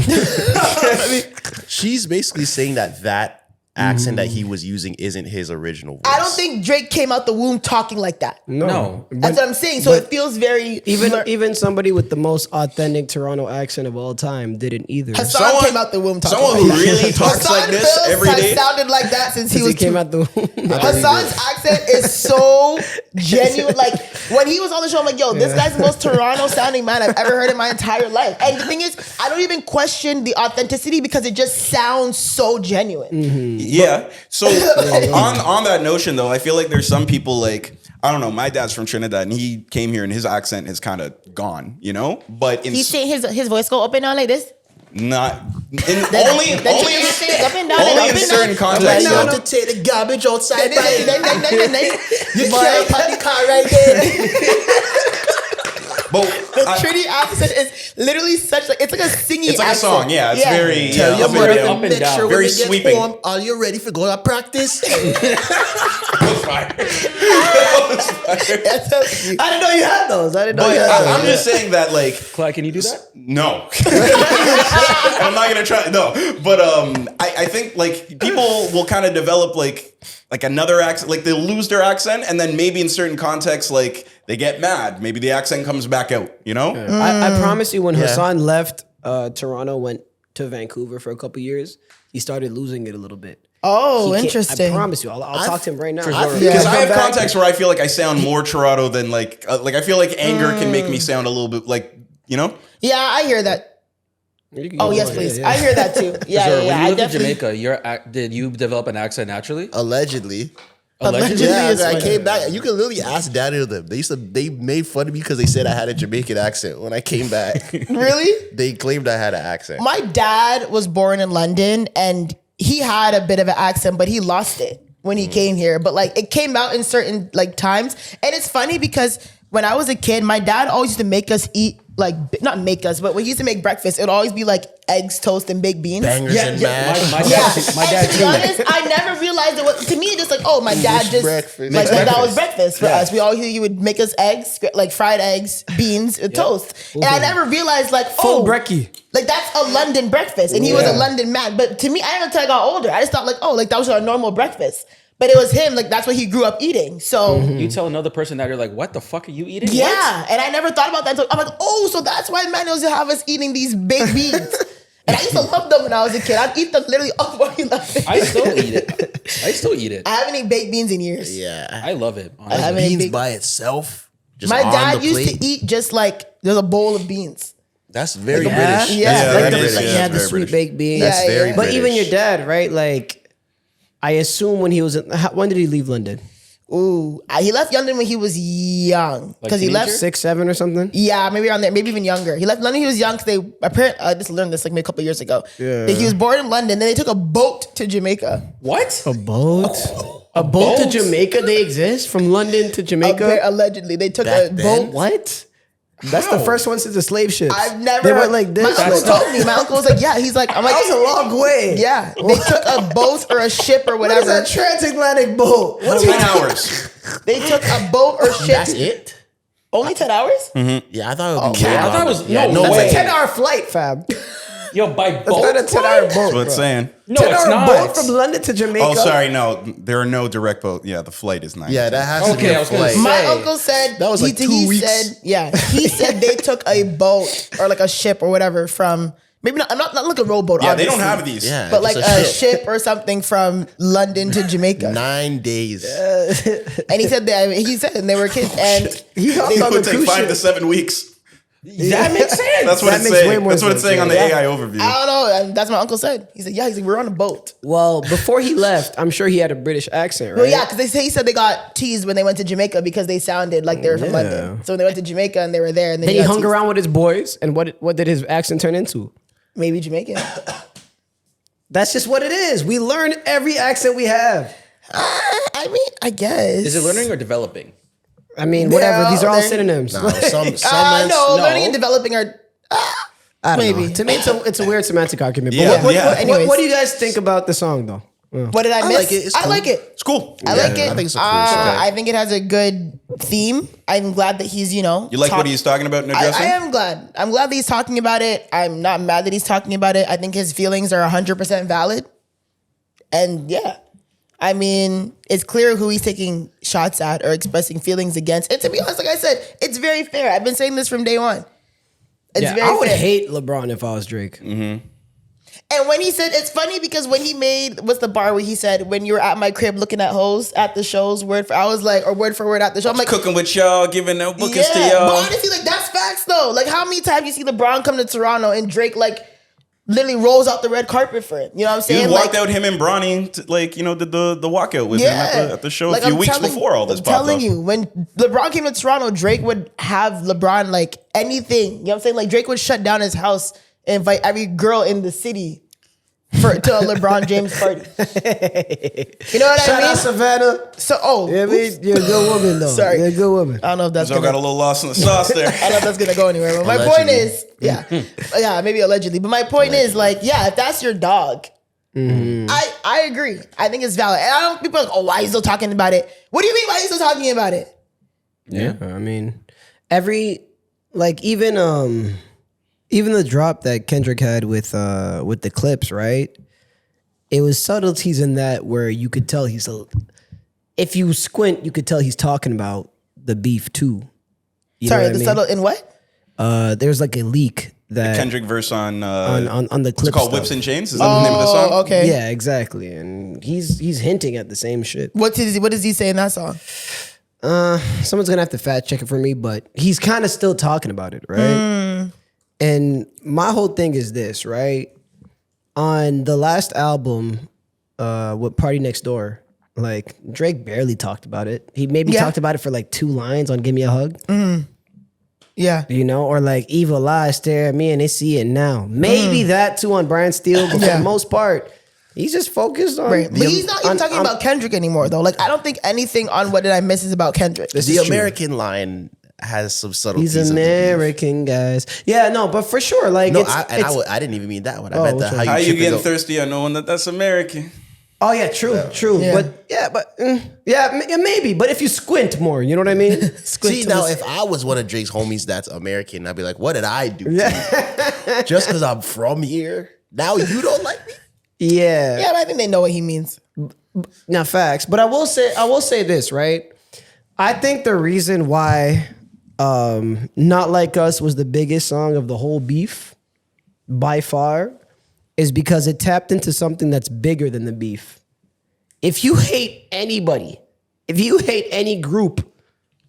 She's basically saying that accent that he was using isn't his original voice. I don't think Drake came out the womb talking like that. No. That's what I'm saying. So it feels very Even somebody with the most authentic Toronto accent of all time didn't either. Hassan came out the womb talking Someone like who that. really talks Hassan like this Bills every has day. sounded like that since he was came two. out the womb. Hassan's accent is so genuine. Like when he was on the show, I'm like, yo, this guy's the most Toronto sounding man I've ever heard in my entire life. And the thing is, I don't even question the authenticity because it just sounds so genuine. Yeah. So on that notion though, I feel like there's some people I don't know, my dad's from Trinidad and he came here and his accent is kind of gone, But in He's saying his voice go up and down like this. not in only Up and down, only up in and certain down. contexts Now though. to take the garbage outside. You can't park the car right there. But The Trinity accent is literally such it's like a singing it's like a accent. song, yeah. It's very Tell your up and mother down. up and make down. sure Very when you get sweeping. home, are you ready for go to practice? Fire. I didn't know you had those. I didn't know But you had those. I'm just saying that Clyde, can you do that? no. I'm not gonna try. No, but I think people will kind of develop like another accent, they'll lose their accent, and then maybe in certain contexts they get mad. Maybe the accent comes back out, you know? I promise you, when Hassan left Toronto, went to Vancouver for a couple years, he started losing it a little bit. Oh, He can't- interesting. I promise you, I'll talk to him right now. Because I have contexts where I feel like I sound more Toronto than like I feel like anger can make me sound a little bit like, you know? Yeah, I hear that. Oh, yes, please. I hear that too. Yeah, Sure, yeah, when I you lived in definitely. Jamaica, did you develop an accent naturally? Allegedly. Allegedly. Yeah, is I funny. came back. You can literally ask Daniel them. They made fun of me because they said I had a Jamaican accent when I came back. Really? They claimed I had an accent. My dad was born in London and he had a bit of an accent, but he lost it when he came here. But like it came out in certain like times. And it's funny because when I was a kid, my dad always used to make us eat like, not make us, but when he used to make breakfast, it would always be like eggs, toast, and baked beans. Bangers and mash. My Yeah, dad, my and dad to be too. honest, I never realized it was. To me, it's just like, oh, my dad just breakfast. like Makes that was breakfast for us. We always he would make us eggs, like fried eggs, beans, toast, and I never realized like Full oh, brekkie. like that's a London breakfast, and he was a London man. But to me, I didn't until I got older. I just thought like, oh, like that was our normal breakfast. But it was him, like that's what he grew up eating. So You tell another person that, you're like, what the fuck are you eating? yeah, What? and I never thought about that. Until, I'm like, oh, so that's why Manuel's have us eating these baked beans. And I used to love them when I was a kid. I'd eat them literally up while he left it. I still eat it. I haven't eaten baked beans in years. Yeah. I love it. I Honestly. haven't eaten Beans baked- by itself. Just My on dad the used plate. to eat just like there's a bowl of beans. That's very Like a British. Yeah. That's Yeah, very that is, British. yeah. He had the very sweet British. baked beans. That's Yeah, very yeah. But British. even your dad, right? Like, I assume when he was when did he leave London? Ooh, he left London when he was young because he left. teenager? 6, 7 or something? Yeah, maybe around there, maybe even younger. He left London. When he was young because they apparently I just learned this like maybe a couple of years ago. Yeah, he was born in London. Then they took a boat to Jamaica. What? A boat? A boat to Jamaica? They exist from London to Jamaica? Allegedly, they took Back a then? boat. What? That's the first one since the slave ships. I've never. They went like this. My uncle like, told me. My uncle was like, "Yeah." He's like, "I'm like, that was a long way. yeah." They took a boat or a ship or What is whatever. that transatlantic boat? What 10 hours. They took a boat or ship. That's it? Only 10 hours? Yeah, I thought it would be I way thought it longer. was Yeah, no no way. That's a 10-hour flight, fam. Yo, by That's boat. not a 10-hour boat. That's what it's saying. No, it's 10-hour not. boat from London to Jamaica. Oh, sorry. No, there are no direct boat. Yeah, the flight is 9. Yeah, that has to be Okay, I a was gonna flight. say- My uncle said That was like 2 weeks. Said, yeah, he said they took a boat or like a ship or whatever from maybe not. I'm not like a rowboat. Yeah, they obviously, don't have these. Yeah, but like just a ship or something from London to Jamaica. 9 days. And he said and they were kids, and He hopped It on would the take cruise 5 ship. to 7 weeks. That makes sense. That's what That it's makes way saying. more That's what it's sense, saying on the yeah. AI overview. I don't know. And that's what my uncle said. He said, "Yeah." He's like, "We're on a boat." Well, before he left, I'm sure he had a British accent, right? Well, yeah, because he said they got teased when they went to Jamaica because they sounded like they were from London. So when they went to Jamaica and they were there, and Then he got hung teased. around with his boys, and what did his accent turn into? Maybe Jamaican. That's just what it is. We learn every accent we have. I mean, I guess. Is it learning or developing? I mean, whatever. Yeah, These are all they're- synonyms. Nah, some No, No. learning and developing are. I don't maybe. know. To me, it's a weird semantic argument. But Yeah, yeah. Anyways. what do you guys think about the song, though? What did I miss? like it. It's I cool. like it. It's cool. I like it. I think it's a cool song. I think it has a good theme. I'm glad that he's, You like what he's talking about and I addressing? am glad. I'm glad that he's talking about it. I'm not mad that he's talking about it. I think his feelings are 100% valid. And yeah, I mean, it's clear who he's taking shots at or expressing feelings against. And to be honest, like I said, it's very fair. I've been saying this from day one. It's Yeah, very I would fair. hate LeBron if I was Drake. And when he said, it's funny because when he made, what's the bar where he said, when you were at my crib looking at hoes at the shows, I was like, or word for word at the show. I'm like, Cooking with y'all, giving no bookings to yeah, y'all. but honestly, like that's facts though. Like how many times you see LeBron come to Toronto and Drake like literally rolls out the red carpet for him? You know what I'm He saying? walked out him and Bronny, did the walkout with him at the show Like, a few I'm weeks telling- before all this I'm popped telling off. you, when LeBron came to Toronto, Drake would have LeBron like anything. You know what I'm saying? Like Drake would shut down his house and invite every girl in the city to a LeBron James party. You know what Shout I mean? out Savannah. So, Yeah, I mean, you're a good woman, though. Sorry. You're a good woman. I don't know if that's So got a little lost in the sauce there. I don't know if that's gonna go anywhere. But my point is, yeah, maybe allegedly. But my point is, like, yeah, if that's your dog, I agree. I think it's valid. And I don't people are like, oh, why are you still talking about it? What do you mean? Why are you still talking about it? Yeah, I mean, even the drop that Kendrick had with the clips, right? It was subtleties in that where you could tell if you squint, you could tell he's talking about the beef too. You Sorry, know what the I mean? subtle in what? There's like a leak that Kendrick verse on the clip. it's called stuff. Whips and Chains. Is that the name of the song? Okay. Yeah, exactly. And he's hinting at the same shit. What does he say in that song? Someone's gonna have to fact check it for me, but he's kind of still talking about it, right? And my whole thing is this, right? On the last album, with Party Next Door, like Drake barely talked about it. He maybe talked about it for like 2 lines on "Give Me a Hug." Yeah. You know, or like "Evil Eyes Stare at Me and They See It Now." Maybe that too on Brian Steele, but for the most part, he's just focused on. Right. But he's not even talking about Kendrick anymore, though. Like, I don't think anything on What Did I Miss is about Kendrick. The American line has some subtleties. He's American, guys. Yeah, no, but for sure, like No, it's, I didn't even mean that one. I meant which the one? How you tripping getting up. thirsty on knowing that that's American? oh yeah, true, Yeah. but maybe. But if you squint more, you know what I mean? See, now if I was one of Drake's homies that's American, I'd be like, what did I do to you? Just because I'm from here? Now you don't like me? Yeah. Yeah, but I think they know what he means. Now facts. But I will say this, right? I think the reason why Not Like Us was the biggest song of the whole beef by far is because it tapped into something that's bigger than the beef. If you hate anybody, if you hate any group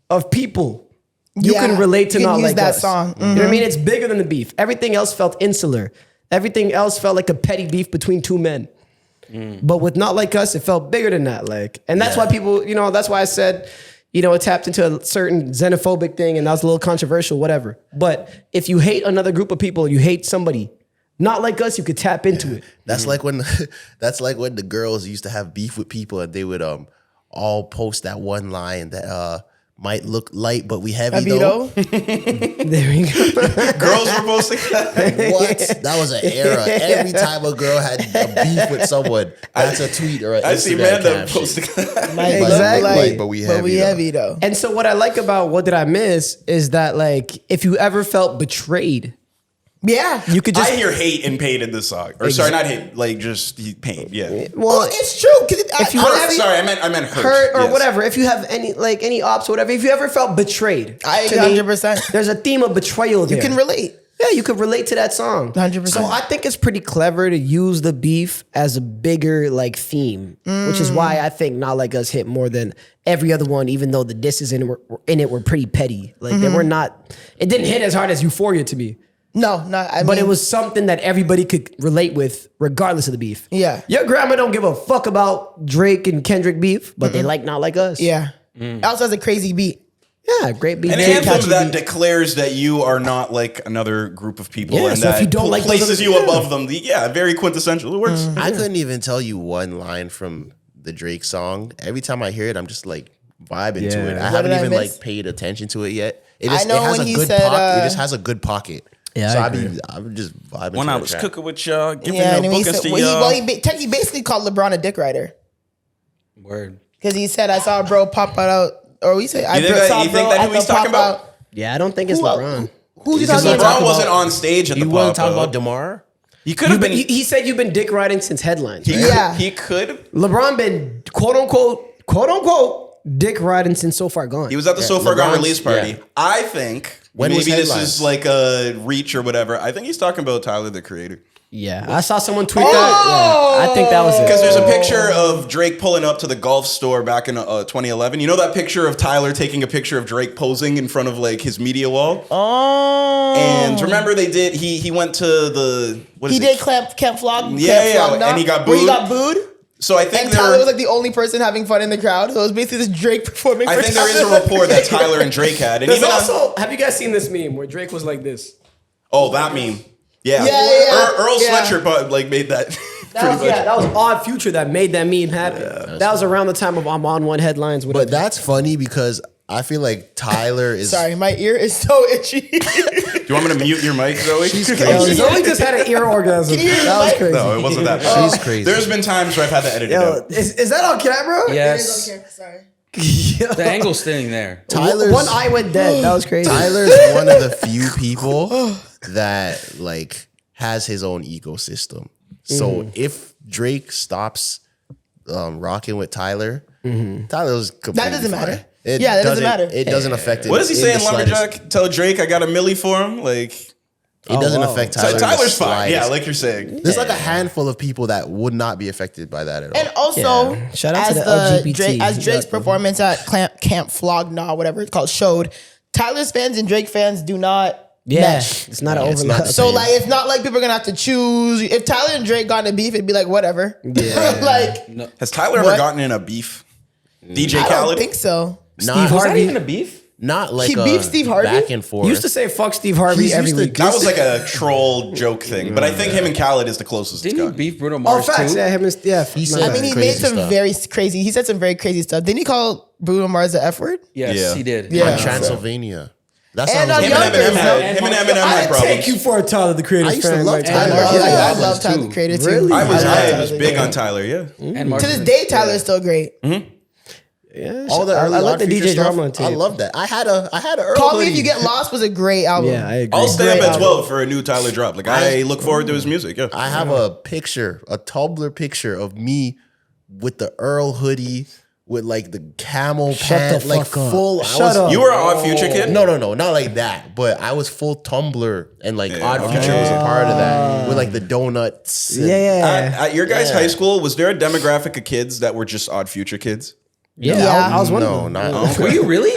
of people, you Yeah, can relate to you can Not use Like that Us. song. You know what I mean? It's bigger than the beef. Everything else felt insular. Everything else felt like a petty beef between 2 men. But with Not Like Us, it felt bigger than that. Like, and that's why people, you know, that's why I said, you know, it tapped into a certain xenophobic thing and that was a little controversial, whatever. But if you hate another group of people, you hate somebody, Not Like Us, you could tap into it. That's like when the girls used to have beef with people and they would all post that one line that might look light, but we heavy though. There we go. Girls were posting that. What? That was an era. Every time a girl had a beef with someone, that's a tweet or an I see Instagram Amanda caption. posting that. Like, Exactly. like, But we heavy, though. And so what I like about What Did I Miss is that, like, if you ever felt betrayed, Yeah. you could just I hear hate and pain in this song. Or sorry, not hate, like just pain. Yeah. Well, it's true. If you Hurt, sorry, I meant hurt. hurt or Yes. whatever. If you have any ops or whatever, if you ever felt betrayed, I to me, 100%. there's a theme of betrayal there. You can relate. Yeah, you could relate to that song. 100%. So I think it's pretty clever to use the beef as a bigger like theme, which is why I think Not Like Us hit more than every other one, even though the disses in it were pretty petty. Like they were not. It didn't hit as hard as Euphoria to me. No, I But mean, it was something that everybody could relate with, regardless of the beef. Yeah. Your grandma don't give a fuck about Drake and Kendrick beef, but they like Not Like Us. Yeah. It also has a crazy beat. Yeah, great beat. An Very anthem catchy that beat. declares that you are not like another group of people, Yeah, and so if that you don't like those places other- you yeah. above them. Very quintessential. It works. I couldn't even tell you one line from the Drake song. Every time I hear it, I'm just like vibing to it. I What haven't did I even miss? like paid attention to it yet. It I just know it has when a he good said, pocket. It just has a good pocket. Yeah, so I I'm just vibing. When to I the was track. cooking with y'all, giving Yeah, no and he bookings said, to well, y'all. he basically called LeBron a dick rider Word. because he said, "I saw a bro pop out," or we say, "I You think saw you a bro think that at who he's the talking pop about? out." Yeah, I don't think it's Who- LeBron. Who's he Because talking about? LeBron wasn't on stage at the You pop wasn't talking up. about DeMar? He could have been. He said you've been dick riding since headlines. He right? could, Yeah. he could. LeBron been quote unquote dick riding since So Far Gone. He was at the So Far Gone LeBron's- release party. yeah. I think When was maybe this headlines? is like a reach or whatever. I think he's talking about Tyler the Creator. Yeah, I saw someone tweet that. Yeah, I think that was it. Because there's a picture of Drake pulling up to the golf store back in 2011. You know that picture of Tyler taking a picture of Drake posing in front of like his media wall? Oh, And remember they did, he went to the, what is he it? did Camp Flog. Yeah, Camp Flog and he got Where he booed. got booed. So I think And Tyler was like the only person having fun in the crowd. So it was basically this Drake performing. I for think there is Tyler. a rapport that Tyler and Drake had. And There's even also, have you guys seen this meme where Drake was like this? oh, that meme. Yeah. Yeah. Earl Yeah. Sweatshirt like made that. That was Odd Future that made that meme happen. That was around the time of I'm on one headlines. Whatever. But that's funny because I feel like Tyler is. Sorry, my ear is so itchy. Do you want me to mute your mic, Zoe? She's Yo, crazy. Zoe just had an ear orgasm. Can you hear That was the mic? crazy. No, it wasn't that bad. She's crazy. There's been times where I've had to edit it Yo, out. is that on camera? Yes. Sorry. The angle's staying there. Tyler's One eye went dead. That was crazy. Tyler's one of the few people that like has his own ecosystem. So if Drake stops rocking with Tyler, Tyler's completely That doesn't matter. fine. It Yeah, that doesn't matter. It doesn't affect it. What does he in say the in Lumberjack? slightest. Tell Drake I got a milli for him. Like It doesn't affect Tyler. in the Tyler's fine. slightest. Yeah, like you're saying. There's like a handful of people that would not be affected by that at all. And also, Yeah. Shout out to as the LGBT. Drake's Exactly. performance at Camp Flog-Gnaw, whatever it's called, showed Tyler's fans and Drake fans do not mesh. It's not an It's not overlap. the So same. like, it's not like people are gonna have to choose. If Tyler and Drake got in a beef, it'd be like whatever. Yeah. like Has Tyler ever What? gotten in a beef? DJ I don't Khaled? think so. Not, Steve Was that Harvey. even a beef? not like He beefed Steve Harvey? back and forth. Used to say fuck Steve Harvey He's every used to- week. That was like a troll joke thing. But I think him and Khaled is the closest it's Didn't he gotten. beef Bruno Oh, Mars facts. too? Yeah, him and He said- I mean, he made Crazy some stuff. very crazy. He said some very crazy stuff. Didn't he call Bruno Mars the F word? Yes, Yeah. he did. Yeah. on Transylvania. That's And how on Him and Yonkers, Eminem had, and him and Mark- Eminem had I'd problems. take you for a Tyler the Creator I used to fan. love like, Tyler. I Yeah, love Albums Tyler the too. Creator too. Really? I was Tyler, big yeah. on Tyler, yeah. And Mark To this day, Tyler's still great. Yeah, all the I early like the Odd Future DJ stuff. drama tape. I love that. I had a Earl Call Me hoodie. If You Get Lost was a great album. Yeah, I agree. I'll stay up Great at album. 12 for a new Tyler drop. Like, I look forward to his music, yeah. I have a picture, a Tumblr picture of me with the Earl hoodie, with like the camel Shut pants, the like fuck up. full. Shut up. You were an Odd Future kid? No, not like that. But I was full Tumblr, and like Odd Future was a part of that with like the donuts. and- Yeah. At your guys' high school, was there a demographic of kids that were just Odd Future kids? Yeah. I was one of No, them. not. Were you really?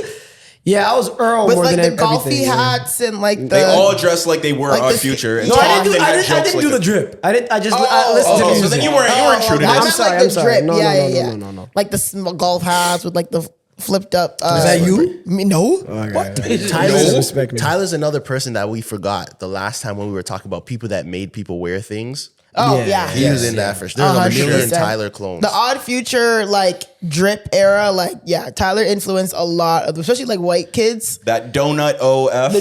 Yeah, I was Earl With more like than the golfy everything, yeah. hats and like the. They all dressed like they were Like Odd the- Future. And No, No, I talked didn't do. and I had didn't, I jokes didn't like do the that. drip. I just Oh, listened to so music. then you weren't true to I this. meant sorry, like I'm the sorry. drip. No, yeah, no, yeah. no. Like the golf hats with like the flipped up. Is that you? Me, no. What? Tyler's another person that we forgot the last time when we were talking about people that made people wear things. Oh Yeah. yeah. He was in that for sure. There's a million 100%. Tyler clones. The Odd Future like drip era, like yeah, Tyler influenced a lot of, especially like white kids. That donut OF.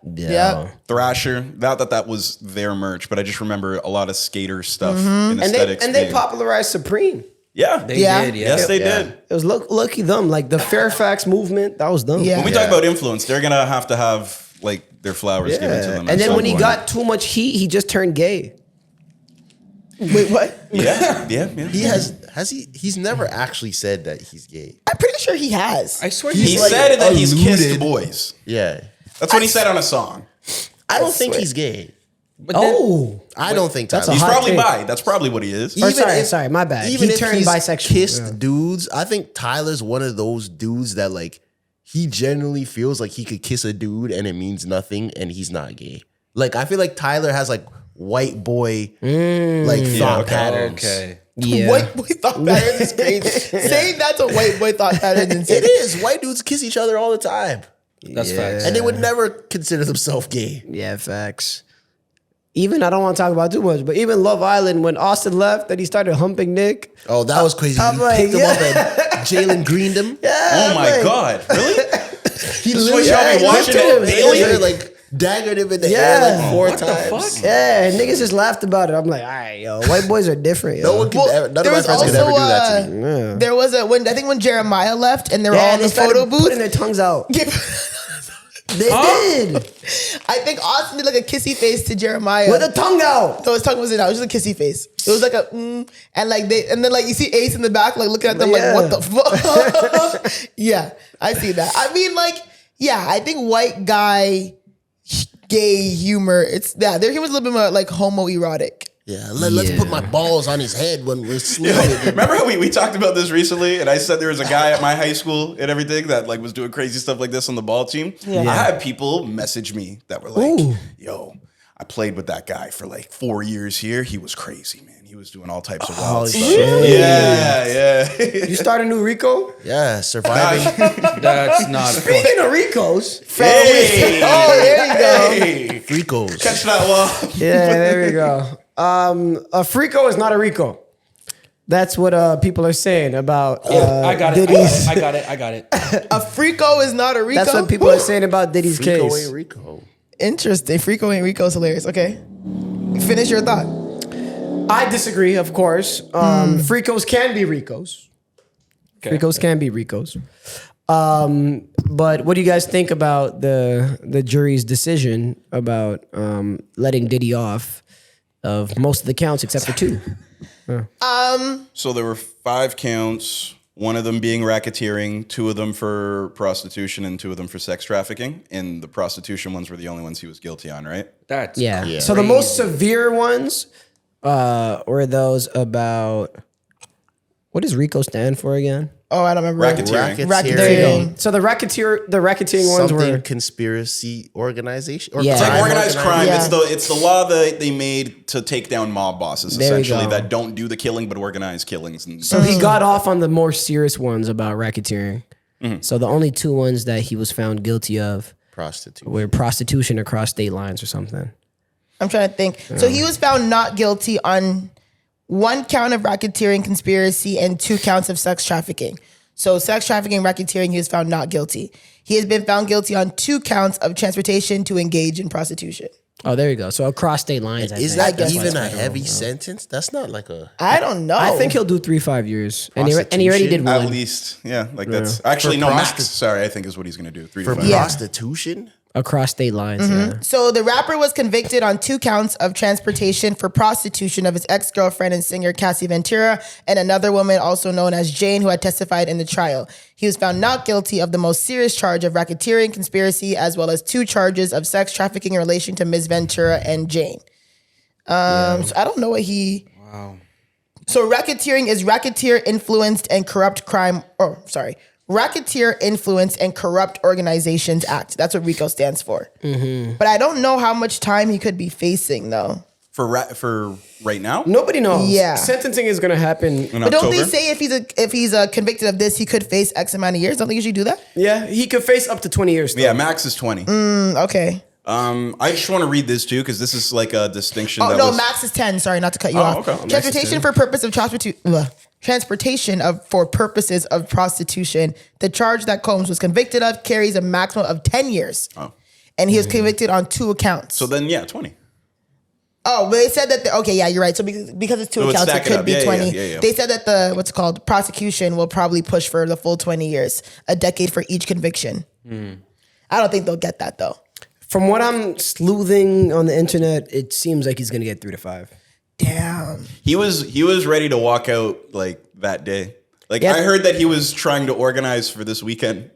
Yeah. Thrasher. Not that was their merch, but I just remember a lot of skater stuff and And aesthetics. they being- popularized Supreme. Yeah. They Yeah. did, yeah. Yes, they Yeah. did. It was lucky them. Like the Fairfax movement, that was them. Yeah. When we talk about influence, they're going to have like their flowers given to Yeah. them. And at then some when he point. got too much heat, he just turned gay. Wait, what? Yeah. He's never actually said that he's gay. I'm pretty sure he has. I swear He like said that he's kissed alluded- boys. Yeah. That's what he said on a song. I don't think he's gay. But then- I don't think That's Tyler. He's hot probably take. bi. That's probably what he is. Or sorry, my bad. Even He if turned he's bisexual. kissed Yeah. dudes, I think Tyler's one of those dudes that like he genuinely feels like he could kiss a dude and it means nothing and he's not gay. Like I feel like Tyler has like white boy like thought okay. patterns. Okay. Yeah. White boy thought patterns is crazy. Saying that's a white boy thought pattern is insane. It is. White dudes kiss each other all the time. That's facts. And they would never consider themselves gay. Yeah, facts. Even I don't want to talk about too much, but even Love Island, when Austin left and he started humping Nick. Oh, that was crazy. I'm He like, picked him yeah. up and Jalen greened him. Oh my God. Really? He This is what y'all be watching lifted it him daily? and, like daggered him in the Yeah. air like 4 What the times. fuck? Yeah, and niggas just laughed about it. I'm like, all right, yo, white boys are different. Yo. No one could Well, ever, none of there my was friends could ever also, do that to me. Yeah. There was when Jeremiah left and they were all in they the photo started putting their booth. tongues out. They I did. think Austin did like a kissy face to Jeremiah. With a tongue out. No, his tongue wasn't out. It was just a kissy face. It was like a and like and then like you see Ace in the back like looking at them Yeah. like what the fuck. Yeah, I see that. I mean like I think white guy gay humor. It's their humor's a little bit more like homoerotic. Yeah, let's put my balls on his head when we're sleeping. Remember how we talked about this recently, and I said there was a guy at my high school and everything that like was doing crazy stuff like this on the ball team. I had people message me that were like, "Yo, I played with that guy for like 4 years here. He was crazy, man. He was doing all types of wild stuff." Yeah. You start a new Rico? Yeah, surviving. That's not funny. Speaking of Ricos. Hey, Oh, there you go. hey. Fricos. Catch that wall. Yeah, there we go. A Frico is not a Rico. That's what people are saying about I got it. Diddy's. I got it. A Frico is not a Rico. That's what people are saying about Diddy's Rico case. ain't Rico. Interesting. Frico ain't Rico's hilarious. Okay, finish your thought. I disagree, of course. Fricos can be Ricos. Okay. Fricos can be Ricos. But what do you guys think about the jury's decision about letting Diddy off of most of the counts except for 2? So there were 5 counts. One of them being racketeering, 2 of them for prostitution, and 2 of them for sex trafficking. And the prostitution ones were the only ones he was guilty on, right? That's Yeah. So the most severe ones were those about, what does Rico stand for again? Oh, I don't remember. Racketeering. There you go. So the racketeering ones Something were conspiracy organization. Or Yeah. It's like Crime organized crime. Yeah. It's the law that they made to take down mob bosses, There you essentially, go. that don't do the killing but organize killings. And So he got off on the more serious ones about racketeering. So the only 2 ones that he was found guilty of prostitute. were prostitution across state lines or something. I'm trying to think. So he was found not guilty on 1 count of racketeering conspiracy and 2 counts of sex trafficking. So sex trafficking, racketeering, he was found not guilty. He has been found guilty on 2 counts of transportation to engage in prostitution. Oh, there you go. So across state lines. Is I think. that even a heavy sentence? That's not like a. I don't know. I think he'll do 3-5 years. And he already did Prostitution? at one. least, yeah, like that's actually For no max. prosti- Sorry, I think is what he's gonna do. 3 to For 5. Yeah. prostitution? Across state lines, yeah. So the rapper was convicted on 2 counts of transportation for prostitution of his ex-girlfriend and singer Cassie Ventura and another woman also known as Jane who had testified in the trial. He was found not guilty of the most serious charge of racketeering conspiracy as well as 2 charges of sex trafficking in relation to Ms. Ventura and Jane. So I don't know what he... wow. So racketeering is racketeer influenced and corrupt crime... Oh, sorry. Racketeer Influence and Corrupt Organizations Act. That's what RICO stands for. But I don't know how much time he could be facing, though. For right now. Nobody knows. Yeah. Sentencing is going to happen. In But don't they October? say if he's convicted of this, he could face X amount of years? Don't they usually do that? Yeah, he could face up to 20 years. Still. Yeah, max is 20. Okay. I just want to read this too because this is like a distinction. Oh that no, was, max is 10. Sorry, not to cut you off. okay. Transportation for purpose of for purposes of prostitution. The charge that Combs was convicted of carries a maximum of 10 years. Oh. And he was convicted on 2 accounts. So then, yeah, 20. Oh, but they said that okay, yeah, you're right. So because it's 2 So it's accounts, it stack it could up. be Yeah, 20. yeah. They said that the prosecution will probably push for the full 20 years, a decade for each conviction. I don't think they'll get that though. From what I'm sleuthing on the internet, it seems like he's going to get 3 to 5. Damn. He was ready to walk out like that day. Like Yeah. I heard that he was trying to organize for this weekend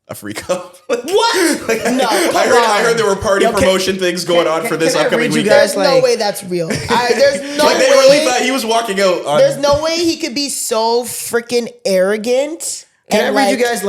a Frico. What? No, I heard there were party promotion things going on for this can I upcoming read you weekend. guys, There's no like- way that's real. There's no Like they really way. thought he was walking out. There's no way he could be so freaking arrogant. Can and I read you guys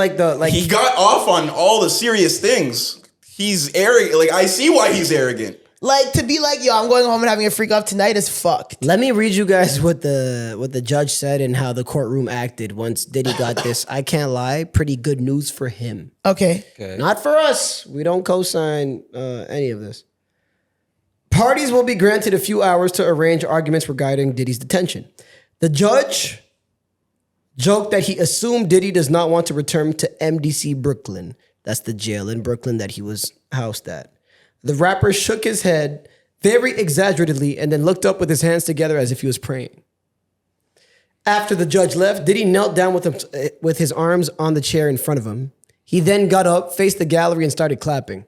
He got off on all the serious things. He's arrogant. Like I see why he's arrogant. Like to be like, yo, I'm going home and having a freak off tonight is fucked. Let me read you guys what the judge said and how the courtroom acted once Diddy got this. I can't lie, pretty good news for him. Okay. Not for us. We don't co-sign any of this. Parties will be granted a few hours to arrange arguments regarding Diddy's detention. The judge joked that he assumed Diddy does not want to return to MDC Brooklyn. That's the jail in Brooklyn that he was housed at. The rapper shook his head very exaggeratedly and then looked up with his hands together as if he was praying. After the judge left, Diddy knelt down with his arms on the chair in front of him. He then got up, faced the gallery, and started clapping.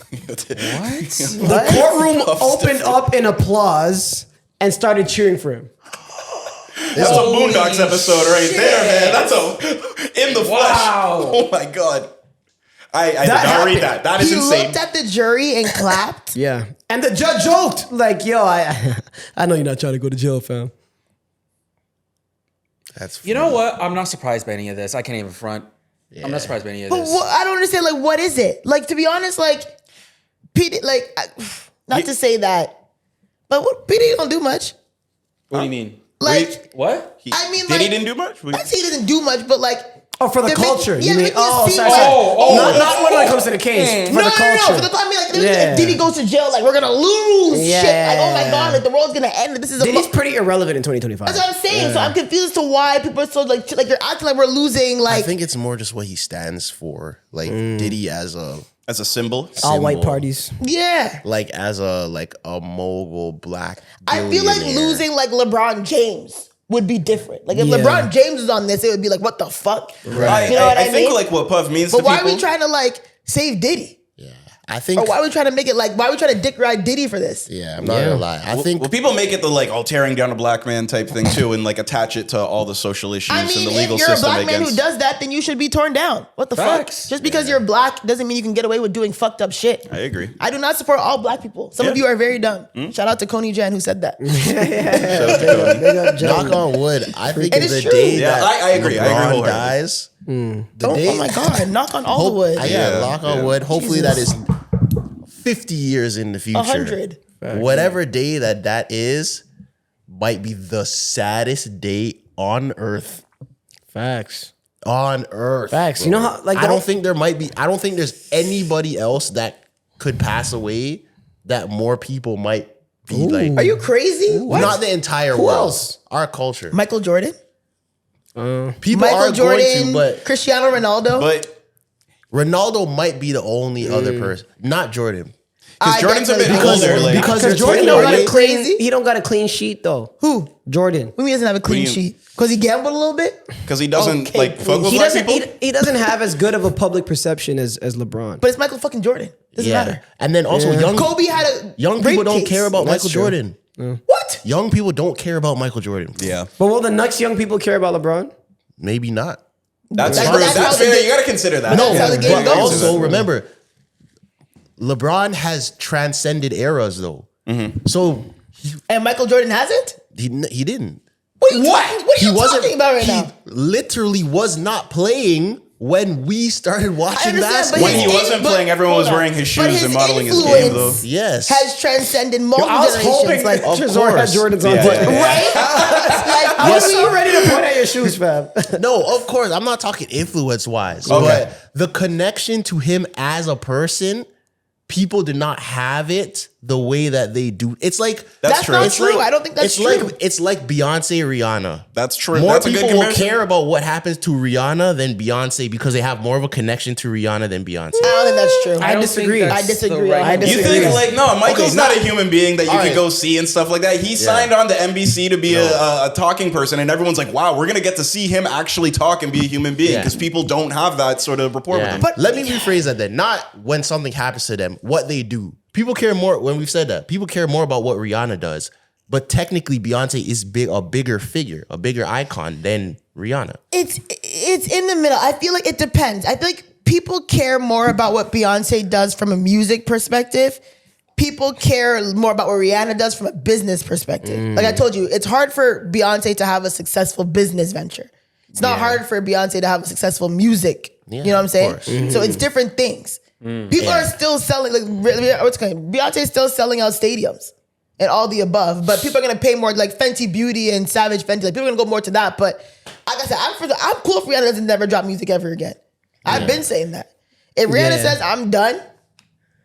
The courtroom opened up in applause and started cheering for him. That's a Boondocks episode right there, man. That's in the flesh. Wow. Oh my god. I did not read that. That is he insane. looked at the jury and clapped. Yeah. And the judge joked, like, yo, I know you're not trying to go to jail, fam. That's You know what? I'm not surprised by any of this. I can't even front. I'm not surprised by any of But this. I don't understand. Like, what is it? Like, to be honest, like, Pete, like, not to say that, but Pete don't do much. What do you mean? Like, What? I mean, Diddy like, didn't do much? I'd say he doesn't do much, but like, Oh, for the they're culture. making- yeah, You mean, making it oh, seem sorry, like- sorry. Not when it comes to the case. For no, the culture. for the time, like, Yeah. if Diddy goes to jail, like, we're gonna lose shit. Like, oh my Yeah. god, like the world's gonna end. This is a Diddy's pretty irrelevant in 2025. That's what I'm saying. So I'm confused as to why people are so like you're acting like we're losing. I Like, think it's more just what he stands for. Like Diddy as a As a symbol. All white symbol. parties. yeah, like as a mogul black. I feel like billionaire. losing like LeBron James would be different. Like if Yeah. LeBron James was on this, it would be like, what the fuck? I You know what I think mean? like what Puff means But to why people. are we trying to like save Diddy? Yeah, I think. Or why are we trying to make it like? Why are we trying to dick ride Diddy for this? Yeah, I'm not gonna lie. I think. Well, people make it the like, tearing down a black man type thing too, and like attach it to all the social issues I and mean, the legal if you're a system black man against. who does that, then you should be torn down. What the Facts. fuck? Just because you're black doesn't mean you can get away with doing fucked up shit. I agree. I do not support all black people. Some of you are very dumb. Shout out to Coney Jan who said that. Big up, Joe. Knock on wood. I think It if is the true. day Yeah, that I agree. I agree LeBron wholeheartedly. dies, Oh my God, knock on all the wood. knock on wood. Hopefully that is 50 years in the future. 100. Whatever day that is, might be the saddest day on earth. Facts. On earth. Facts. Bro. You know how, like, I don't think there's anybody else that could pass away that more people might be like. Are you crazy? What? Not the entire Who world. else? Our culture. Michael Jordan? People Michael are Jordan, going to, but Cristiano Ronaldo? But Ronaldo might be the only other person. Not Jordan. because Jordan's a bit definitely- older, like, because Because you're Jordan taking don't got away- a clean. He don't got a clean sheet though. Who? Jordan. Who he doesn't have a clean do you- sheet? Because he gambled a little bit? because he doesn't Okay, like fuck with He black doesn't. people. He doesn't have as good of a public perception as LeBron. But it's Michael fucking Jordan. Doesn't matter. And then also Kobe had a young rape people don't case. care about That's Michael true. Jordan. What? Young people don't care about Michael Jordan. Yeah, But will the next young people care about LeBron? Maybe not. that's That's- true. that's That's how the fair. game- You got to consider that. No, that's how the game But goes. also remember, LeBron has transcended eras though. So And Michael Jordan hasn't? he didn't. What are you talking about right he now? literally was not playing when we started watching understand, basketball. but When he his wasn't playing, everyone was wearing his But shoes his and modeling his game, influence though. Yes. has transcended multiple I was generations. hoping Like, Of Trezor had course. Jordans on. Yeah, but- yeah, yeah. right? Like, I was what do so we- ready to point at your shoes, fam. No, of course. I'm not talking influence wise. Okay. But the connection to him as a person, people did not have it the way that they do. It's like That's true. not It's true. I don't think that's it's true. like it's like Beyonce, Rihanna. That's true. More That's a good people will comparison. care about what happens to Rihanna than Beyonce because they have more of a connection to Rihanna than Beyonce. I don't think that's true. I don't disagree. think I that's disagree. the right I number. You disagree. think like no, Michael's Okay, not not- a human being that you All could right. go see and stuff like that. He signed on to NBC to be a talking person, and everyone's like, "Wow, we're gonna get to see him actually talk and be a human being," Yeah. because people don't have that sort of rapport with Yeah. him. But let me rephrase that then. Not when something happens to them, what they do. People care more when we've said that. People care more about what Rihanna does. But technically Beyonce is a bigger figure, a bigger icon than Rihanna. It's in the middle. I feel like it depends. I feel like people care more about what Beyonce does from a music perspective. People care more about what Rihanna does from a business perspective. Like I told you, it's hard for Beyonce to have a successful business venture. It's not hard for Beyonce to have a successful music. You know what I'm saying? course. So it's different things. People are still selling, what's going Beyonce's still selling out stadiums and all the above, but people are gonna pay more, like Fenty Beauty and Savage Fenty. Like people are gonna go more to that. But like I said, I'm cool if Rihanna doesn't never drop music ever again. I've been saying that. If Rihanna says I'm done,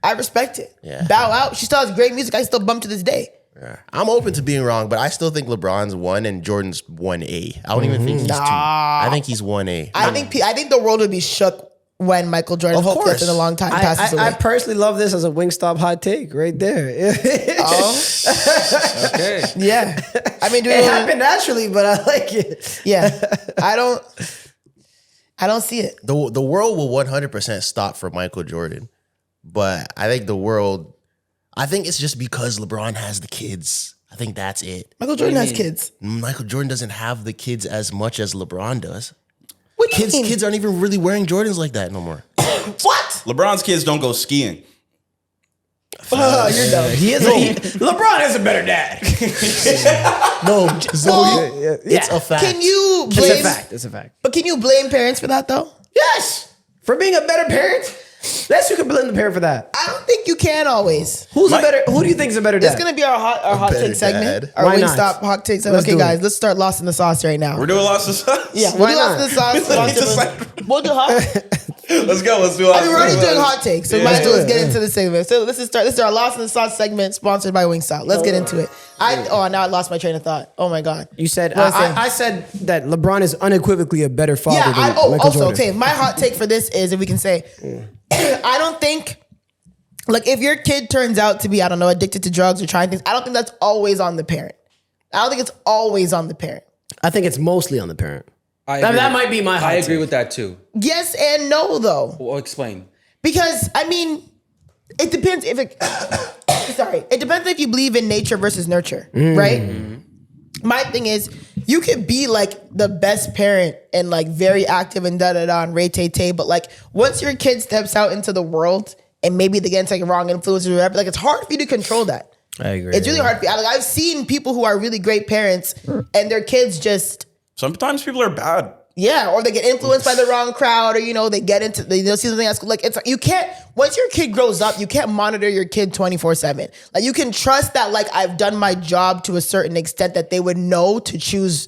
I respect it. Yeah. Bow out. She still has great music. I still bump to this day. Yeah. I'm open to being wrong, but I still think LeBron's 1 and Jordan's 1A. I don't even think he's 2. I think he's 1A. I think the world would be shook when Michael Jordan, Of hopefully course. after a long time, passes away. I personally love this as a Wingstop hot take right there. Okay. Yeah. I mean, It happened naturally, but I like it. Yeah. I don't see it. The world will 100% stop for Michael Jordan. But I think it's just because LeBron has the kids. I think that's it. Michael Jordan has kids. Michael Jordan doesn't have the kids as much as LeBron does. What do you mean? Kids aren't even really wearing Jordans like that no more. What? LeBron's kids don't go skiing. Oh, you're dumb. LeBron is a better dad. No, Well, it's a fact. Can you It's blame? a fact. It's a fact. But can you blame parents for that though? Yes. For being a better parent, yes, you can blame the parent for that. I don't think you can always. Who do you think is a better dad? It's gonna be our hot better take segment. dad. Our Why not? Wingstop hot take segment. Let's Okay, do guys, it. let's start Lost in the Sauce right now. We're doing lots of stuff. Yeah, we'll Why do Lost in the Sauce. Let me sponsored by- We'll do hot. Let's go. Let's do. I mean, we're already doing hot takes, so we might as well Yeah. get into the segment. So this is our Lost in the Sauce segment, sponsored by Wingstop. Let's get into it. Now I lost my train of thought. Oh my god. You said What was I saying? I said that LeBron is unequivocally a better father Yeah. than Michael Also, Jordan. okay. My hot take for this is, if we can say, I don't think, like, if your kid turns out to be, I don't know, addicted to drugs or trying things, I don't think that's always on the parent. I don't think it's always on the parent. I think it's mostly on the parent. I That- agree that with- might be my hot I agree take. with that too. Yes and no, though, Well, explain. because I mean, it depends if it. Sorry, it depends if you believe in nature versus nurture, right? My thing is, you could be like the best parent and like very active and and ray-tay-tay, but like once your kid steps out into the world and maybe they get into like wrong influences or whatever, like it's hard for you to control that. I agree. It's really hard for you. Like I've seen people who are really great parents and their kids just Sometimes people are bad. or they get influenced by the wrong crowd, or they get into they see something at school. Like it's you can't once your kid grows up, you can't monitor your kid 24/7. Like you can trust that like I've done my job to a certain extent that they would know to choose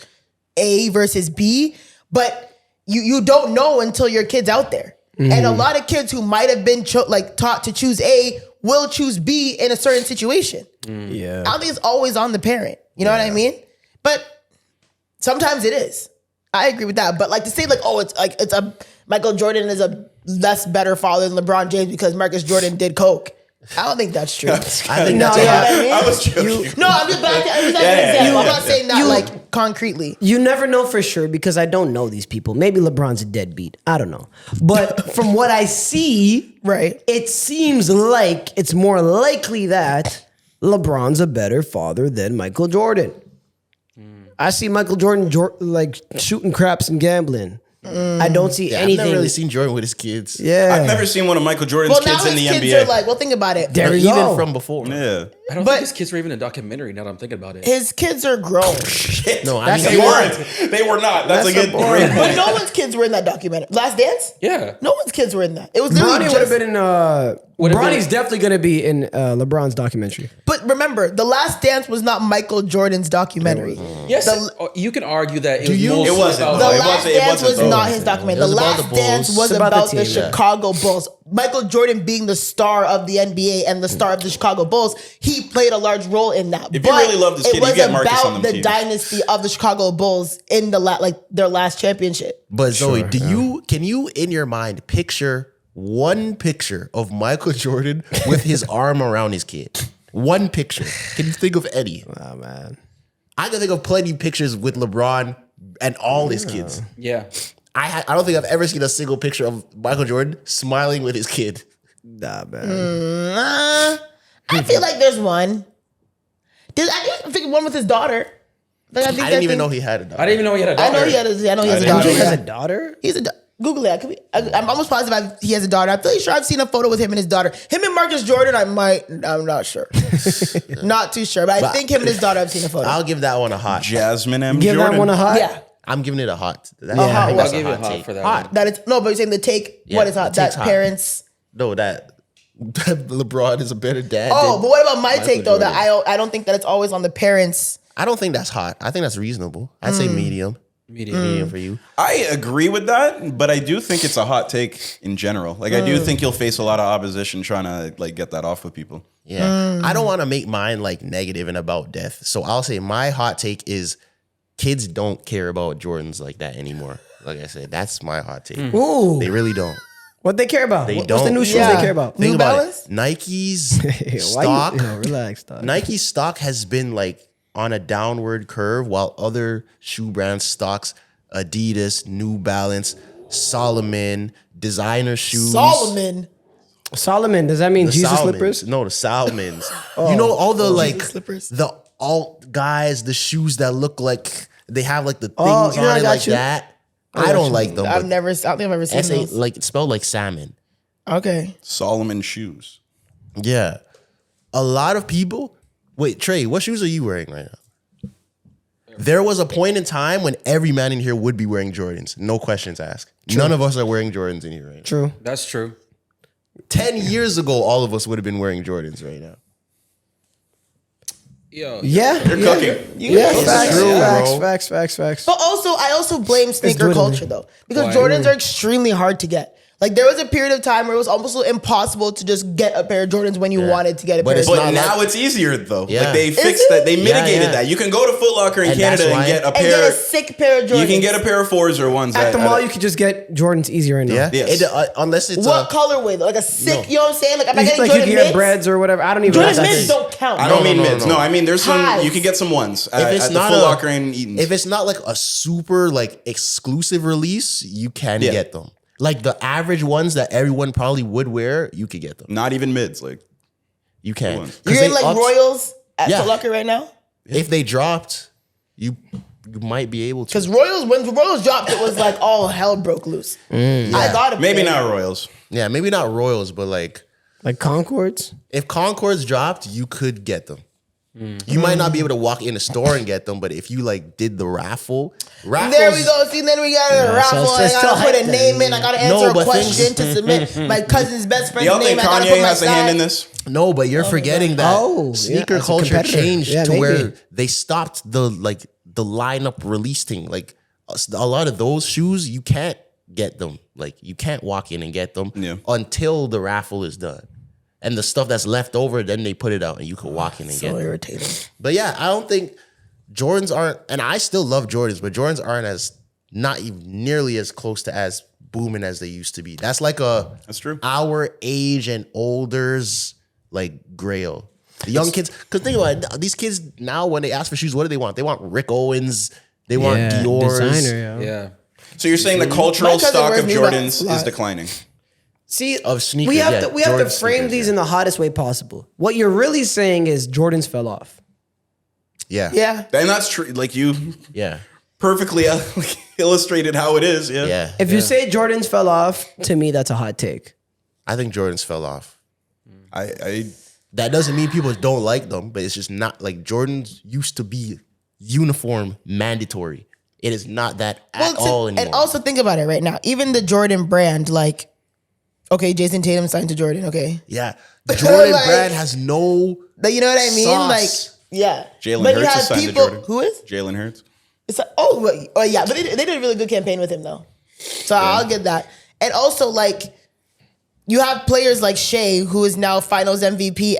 A versus B, but you don't know until your kid's out there. And a lot of kids who might have been taught to choose A will choose B in a certain situation. Yeah. I don't think it's always on the parent. You know what I mean? But sometimes it is. I agree with that. But like to say like, oh, it's a Michael Jordan is a less better father than LeBron James because Marcus Jordan did coke. I don't think that's true. I think No, that's you know what I mean? I was joking. No, I'm just an example. I'm not saying that like concretely. You never know for sure because I don't know these people. Maybe LeBron's a deadbeat. I don't know. But from what I see, Right. it seems like it's more likely that LeBron's a better father than Michael Jordan. I see Michael Jordan like shooting craps and gambling. I don't see I've anything. never really seen Jordan with his kids. Yeah. I've never seen one of Michael Jordan's Well, now kids in his the kids NBA. are like, well, think about it. There Or you even go. from before. Yeah. I don't But- think his kids were even a documentary. Now that I'm thinking about it. His kids are grown. No, I mean, They weren't. They were not. That's, That's a a good bar. great But point. no one's kids were in that documentary. Last Dance? Yeah. No one's kids were in that. It was literally Bronny would have just... been in. Would've Bronny's been- definitely going to be in LeBron's documentary. But remember, The Last Dance was not Michael Jordan's documentary. Yes, The- you can argue that it was you? mostly It wasn't. about- The No, it Last wasn't- it Dance wasn't was though. not his documentary. It was The about Last the Dance Bulls. was It's about about the the team, yeah. Chicago Bulls. Michael Jordan being the star of the NBA and the star of the Chicago Bulls, he played a large role in that. If you really love this kid, you get Marcus on them the teams. dynasty of the Chicago Bulls in their last championship. But Zoe, can you in your mind picture one picture of Michael Jordan with his arm around his kid? One picture. Can you think of any? Oh, man. I can think of plenty of pictures with LeBron and all his kids. Yeah. I don't think I've ever seen a single picture of Michael Jordan smiling with his kid. Nah, man. I feel like there's one. I think one with his daughter. Like, I didn't even know he had it. I didn't even know he had a I daughter. know he has a I daughter. didn't know He he has yeah. a daughter? He's a Google it. I'm almost positive he has a daughter. I'm pretty sure I've seen a photo with him and his daughter. Him and Marcus Jordan, I'm not sure. Not too sure, but I think him and his daughter, I've seen a photo. I'll give that one a hot. Jasmine M. Give Jordan. that one a hot? Yeah. I'm giving it a hot. That's, hot I think one. that's I'll give it a hot take. for that Hot. one. That is no, but you're saying the take. Yeah, What is hot? the take's That hot. parents. No, that LeBron is a better dad. Oh, than but what about my Michael take though? Jordan. That I don't think that it's always on the parents. I don't think that's hot. I think that's reasonable. I'd say medium. Medium for you. I agree with that, but I do think it's a hot take in general. Like I do think you'll face a lot of opposition trying to like get that off with people. Yeah. I don't want to make mine like negative and about death. So I'll say my hot take is kids don't care about Jordans like that anymore. Like I said, that's my hot take. Ooh. They really don't. What they care about? They What's the don't. new shoes Yeah. they care about? New Think about Balance? it. Nike's Why stock. relax, dog. Nike's stock has been like on a downward curve while other shoe brand stocks, Adidas, New Balance, Solomon, designer shoes. Solomon. Solomon, does that mean The Jesus Salmons. slippers? No, the Salmons. You know all the like slippers. the alt guys, the shoes that look like they have like the things Oh, you know, on I it got like you. that. I don't like them. I But don't think I've ever seen SA, those. like it's spelled like salmon. Okay. Solomon shoes. Yeah. A lot of people. Wait, Trey, what shoes are you wearing right now? There was a point in time when every man in here would be wearing Jordans. No questions asked. None of us are wearing Jordans in here right now. True. That's true. 10 years ago, all of us would have been wearing Jordans right now. Yo. Yeah. You're cooking. Yeah, It's facts, true, bro. facts. But also, I also blame sneaker doing it. culture though, because Why? Jordans are extremely hard to get. Like there was a period of time where it was almost impossible to just get a pair of Jordans when you wanted to get a But pair of it's Jordans. But not now like- it's easier though. Yeah. Like they Is fixed it? that. They Yeah, mitigated yeah. that. You can go to Foot Locker in And Canada that's and why- get a And pair. get a sick pair of Jordans. You can get a pair of fours or ones At the mall, you could just get Jordans easier right now. Yeah. Yes. Unless it's What colorway though? Like a sick, No. you know what I'm saying? Like am I Like getting you Jordan can get mids? breads or whatever. I don't even know. Jordan what that mids is. don't count. I don't No, mean no, no, mids. no. No, I mean there's some. Highs. You can get some ones If it's at the not Foot a- Locker in Eaton's. If it's not like a super like exclusive release, you can Yeah. get them. Like the average ones that everyone probably would wear, you could get them. Not even mids. Like You can. You're You're in like Royals at Yeah. Foot Locker right now? If they dropped, you might be able to. Because when the Royals dropped, it was like all hell broke loose. I got a maybe pair. not Royals. Yeah, maybe not Royals, but like Concords. if Concords dropped, you could get them. You might not be able to walk in a store and get them, but if you like did the raffles, There we go. See, then we got a raffle. so it's I still gotta put a hype name then. in. I gotta No, answer a but question to submit my cousin's best friend's Y'all name. think I gotta Kanye put my has a hand in side. this? No, but you're forgetting that Oh, yeah, sneaker as a culture competitor. changed Yeah, to maybe. where they stopped the lineup release thing. Like a lot of those shoes, you can't get them. Like you can't walk in and get them until the raffle is done. And the stuff that's left over, then they put it out and you can walk in and get So them. irritating. But yeah, I don't think Jordans aren't, and I still love Jordans, but Jordans aren't as not even nearly as close to as booming as they used to be. That's like That's true. our age and older's like grail. The young kids, because think about it, these kids now when they ask for shoes, what do they want? They want Rick Owens, they want Dior's. Designer, Yeah. So you're saying the My cultural cousin stock wears of New Jordans Balance a is lot. declining. See, Of sneakers, we have yeah, to Jordan frame sneakers, these yeah. in the hottest way possible. What you're really saying is Jordans fell off. Yeah. Yeah. And that's true. Like you Yeah. perfectly illustrated how it is. Yeah. Yeah. If you say Jordans fell off, to me that's a hot take. I think Jordans fell off. I That doesn't mean people don't like them, but it's just not like Jordans used to be uniform mandatory. It is not that at all anymore. And also think about it right now. Even the Jordan brand, like, okay, Jason Tatum signed to Jordan. Okay, yeah. Jordan Like- brand has no like, you know what I mean? Sauce. Like, yeah. Jalen But you Hurts have is signed to people Jordan. who is. Jalen Hurts. It's like, oh yeah, but they did a really good campaign with him though. So I'll get that. And also like you have players like Shea, who is now Finals MVP,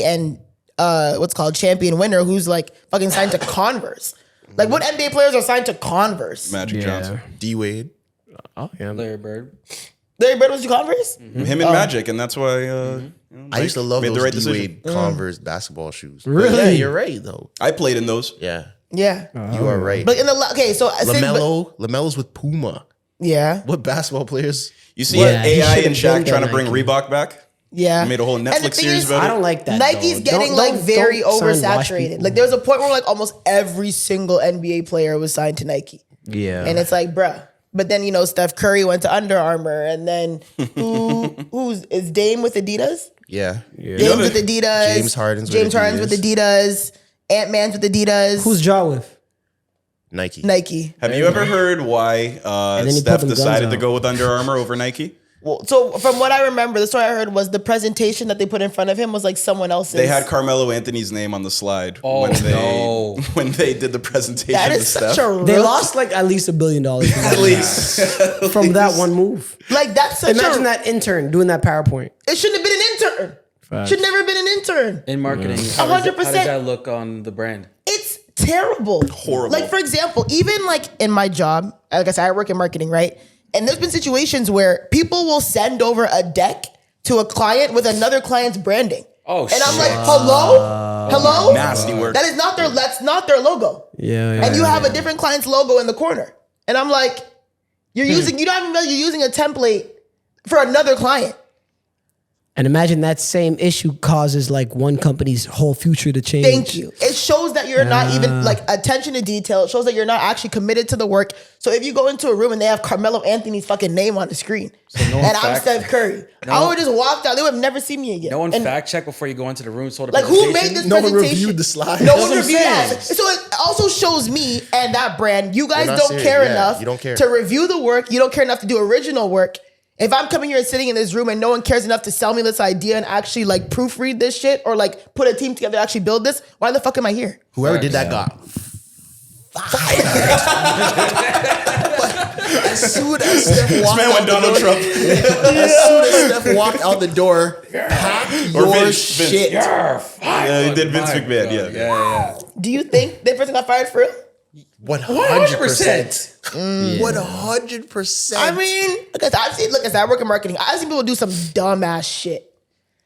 and what's called champion winner, who's like fucking signed to Converse. Like what NBA players are signed to Converse? Magic Johnson. D Wade. Oh yeah. Larry Bird. Larry Bird was to Converse? Him and Magic, and that's why I used to love made the those right D decision. Wade Converse basketball shoes. Really? Yeah, you're right though. I played in those. Yeah. Yeah. You are right. But in the okay, so LaMelo's with Puma. yeah. What basketball players? You see Yeah, he AI should've and Shaq been trying to there, bring Nike. Reebok back. Yeah. They made a whole And the Netflix thing series is, about I it. don't like that. Nike's though. getting Don't- like don't- very don't sign wash oversaturated. people. Like there was a point where like almost every single NBA player was signed to Nike. Yeah. And it's like, bruh. But then, Steph Curry went to Under Armour. And then is Dame with Adidas? Yeah. Dame's with Adidas. James Harden's with James Harden's with Adidas. Ant-Man's with Adidas. Who's Ja with? Nike. Nike? Have you ever heard why then he Steph put them guns decided to out. go with Under Armour over Nike? Well, so from what I remember, the story I heard was the presentation that they put in front of him was like someone else's. They had Carmelo Anthony's name on the slide Oh, no. when they did the presentation That to is Steph. such a They real- lost like at least $1 billion from At that, least. from that one move. like that's such Imagine a. that intern doing that PowerPoint. It shouldn't have been an intern. Should never have been an intern. In marketing, Mm. how does 100%. that look on the brand? It's terrible. Horrible. Like, for example, even like in my job, like I said, I work in marketing, right? And there's been situations where people will send over a deck to a client with another client's branding. Oh, And I'm shit. like, hello? Nasty work. That's not their logo. Yeah. And you have a different client's logo in the corner. And I'm like, you don't even know you're using a template for another client. And imagine that same issue causes like one company's whole future to change. Thank you. It shows that you're not even like attention to detail. It shows that you're not actually committed to the work. So if you go into a room and they have Carmelo Anthony's fucking name on the screen, no and I'm fact- Steph Curry, I would just walk out. They would have never seen me again. No one And, fact check before you go into the room. Sort of like who made this No one presentation? reviewed the slide. No one That's what I'm reviewed saying. that. So it also shows me and that brand, you guys You're not don't serious. care Yeah, enough you don't care. to review the work. You don't care enough to do original work. If I'm coming here and sitting in this room and no one cares enough to sell me this idea and actually like proofread this shit or like put a team together to actually build this, why the fuck am I here? Whoever did that got fired. As soon as Steph walked Man out went the Donald door, Trump. as soon as Steph walked out the door, pack Or your Vince. shit. Yeah, he did Vince McMahon. Yeah. Yeah. Do you think that person got fired for real? 100%. 100%. I mean, because I work in marketing. I've seen people do some dumbass shit.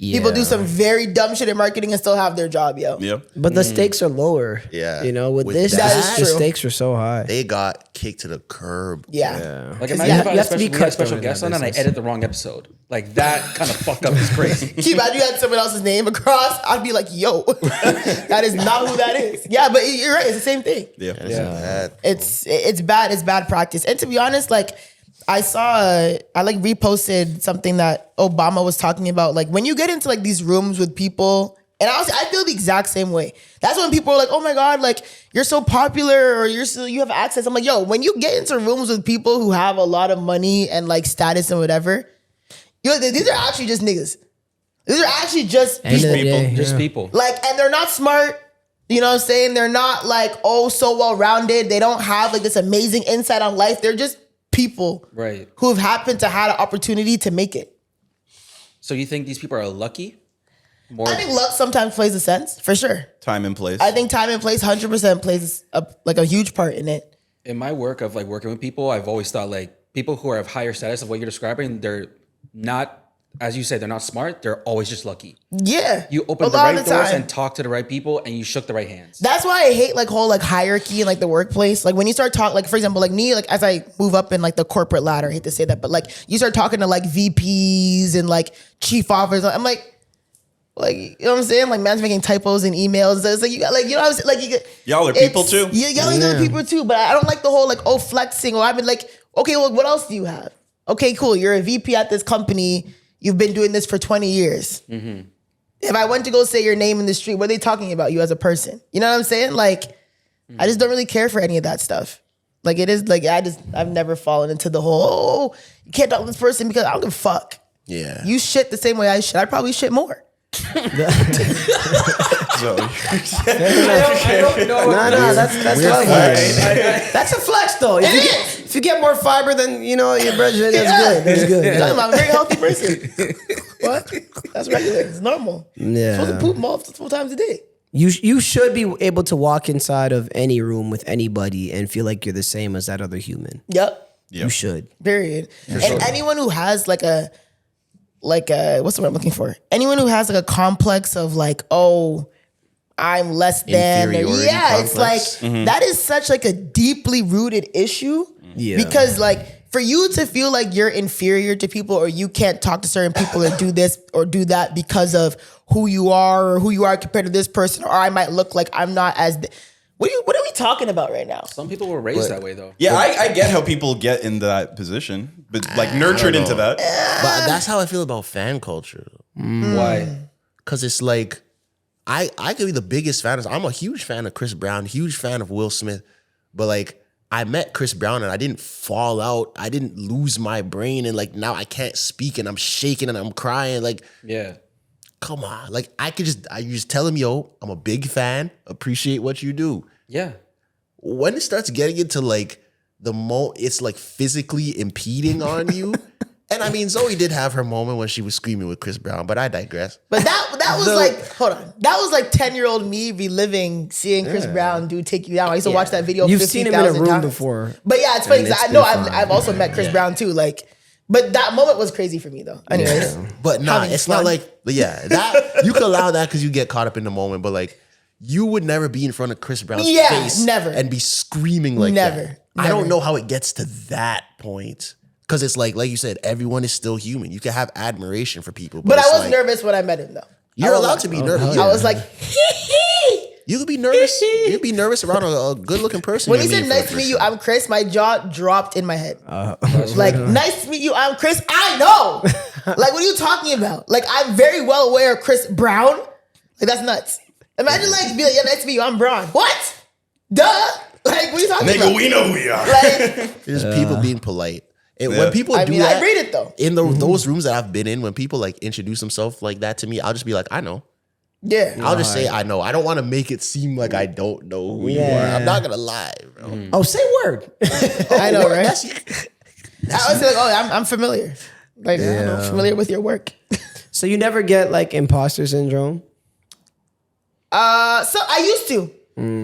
People do some very dumb shit in marketing and still have their job, yo. Yep. But the stakes are lower. Yeah. You know, with With this, that, the stakes are so high. They got kicked to the curb. Yeah. Like Yeah, imagine if you I have to be we had a custom special in guest that on and I business. edit the wrong episode. Like that kind of fucked up is crazy. Can you imagine you had someone else's name across? I'd be like, yo, that is not who that is. Yeah, but you're right. It's the same thing. Yeah. Bad. It's bad. It's bad practice. And to be honest, like I like reposted something that Obama was talking about. Like when you get into like these rooms with people, and honestly, I feel the exact same way. That's when people are like, "Oh my god, like you're so popular or you have access." I'm like, "Yo, when you get into rooms with people who have a lot of money and like status and whatever, these are actually just niggas. These are actually just people. Just people. Like, and they're not smart. You know what I'm saying? They're not like, oh, so well-rounded. They don't have like this amazing insight on life. They're just people Right. who have happened to have an opportunity to make it. So you think these people are lucky? More I think luck sometimes plays a sense, for sure. Time and place. I think time and place 100% plays a huge part in it. in my work of like working with people, I've always thought like people who are of higher status of what you're describing, they're not, as you say, they're not smart. They're always just lucky. Yeah. You open a the lot right of the doors time. and talk to the right people and you shook the right hands. That's why I hate like whole like hierarchy in like the workplace. Like when you start talking, like for example, like me, like as I move up in like the corporate ladder, I hate to say that, but like you start talking to like VPs and like chief officers. I'm like, you know what I'm saying? Like man's making typos in emails. It's like you got like, you know what I'm saying? Like you Y'all are people too. Yeah, y'all are people too. But I don't like the whole like flexing. Or I've been like, okay, well, what else do you have? Okay, cool. You're a VP at this company. You've been doing this for 20 years. Mm-hmm. If I went to go say your name in the street, what are they talking about you as a person? You know what I'm saying? Like, I just don't really care for any of that stuff. Like it is like I've never fallen into the whole, you can't talk to this person because I don't give a fuck. Yeah. You shit the same way I shit. I'd probably shit more. So, No, that's love. That's a flex though. If you get more fiber than you know your brethren, that's good. That's good. I'm a very healthy person. What? That's regular. It's normal. Yeah. Supposed to poop multiple times a day. You should be able to walk inside of any room with anybody and feel like you're the same as that other human. Yep. You should. Period. And anyone who has like a what's the word I'm looking for? Anyone who has like a complex of like, oh, I'm less than. Inferiority It's like complex. that is such like a deeply rooted issue. Yeah. Because like for you to feel like you're inferior to people or you can't talk to certain people or do this or do that because of who you are compared to this person, or I might look like I'm not as. What are we talking about right now? Some people were raised that way though. yeah, I get how people get in that position, but like nurtured into that. But that's how I feel about fan culture. Why? Cause it's like I could be the biggest fan. I'm a huge fan of Chris Brown, huge fan of Will Smith. But like I met Chris Brown and I didn't fall out. I didn't lose my brain and like now I can't speak and I'm shaking and I'm crying. Like, Yeah. come on. Like you just tell him, yo, I'm a big fan. Appreciate what you do. Yeah. When it starts getting into like it's like physically impeding on you. And I mean, Zoe did have her moment when she was screaming with Chris Brown, but I digress. But that was hold on. That was like 10-year-old me reliving seeing Chris Brown take you down. I used to watch that video. You've seen him in a 50,000 room times. before. But yeah, it's funny And because it's I know been fine. I've also met Chris Brown too. Like, but that moment was crazy for me though. Anyways, But nah, Having it's fun. not like, that you can allow that because you get caught up in the moment, but like you would never be in front of Chris Brown's face never. and be screaming like Never, that. I never. don't know how it gets to that point. Because it's like you said, everyone is still human. You can have admiration for people. but I it's was like, nervous when I met him though. You're allowed to be nervous. I was like, You could be nervous. You could be nervous around a good-looking person. when he you're said meeting for nice the to meet first you, time. I'm Chris, my jaw dropped in my head. Like, nice to meet you, I'm Chris. I know. Like, what are you talking about? Like, I'm very well aware of Chris Brown. Like, that's nuts. Imagine like be like, yeah, nice to meet you, I'm Braun. What? Duh. Like, what are you talking about? Nigga, we know who you are. Like, It's people being polite. And when people I do mean, that, I read it though. in those rooms that I've been in, when people like introduce themselves like that to me, I'll just be like, I know. Yeah. I'll just say I know. I don't want to make it seem like I don't know who you are. I'm not gonna lie, bro. Oh, say word. I know, right? That's- I was like, oh, I'm familiar. Like, I'm familiar with your work. So you never get like imposter syndrome? So I used to.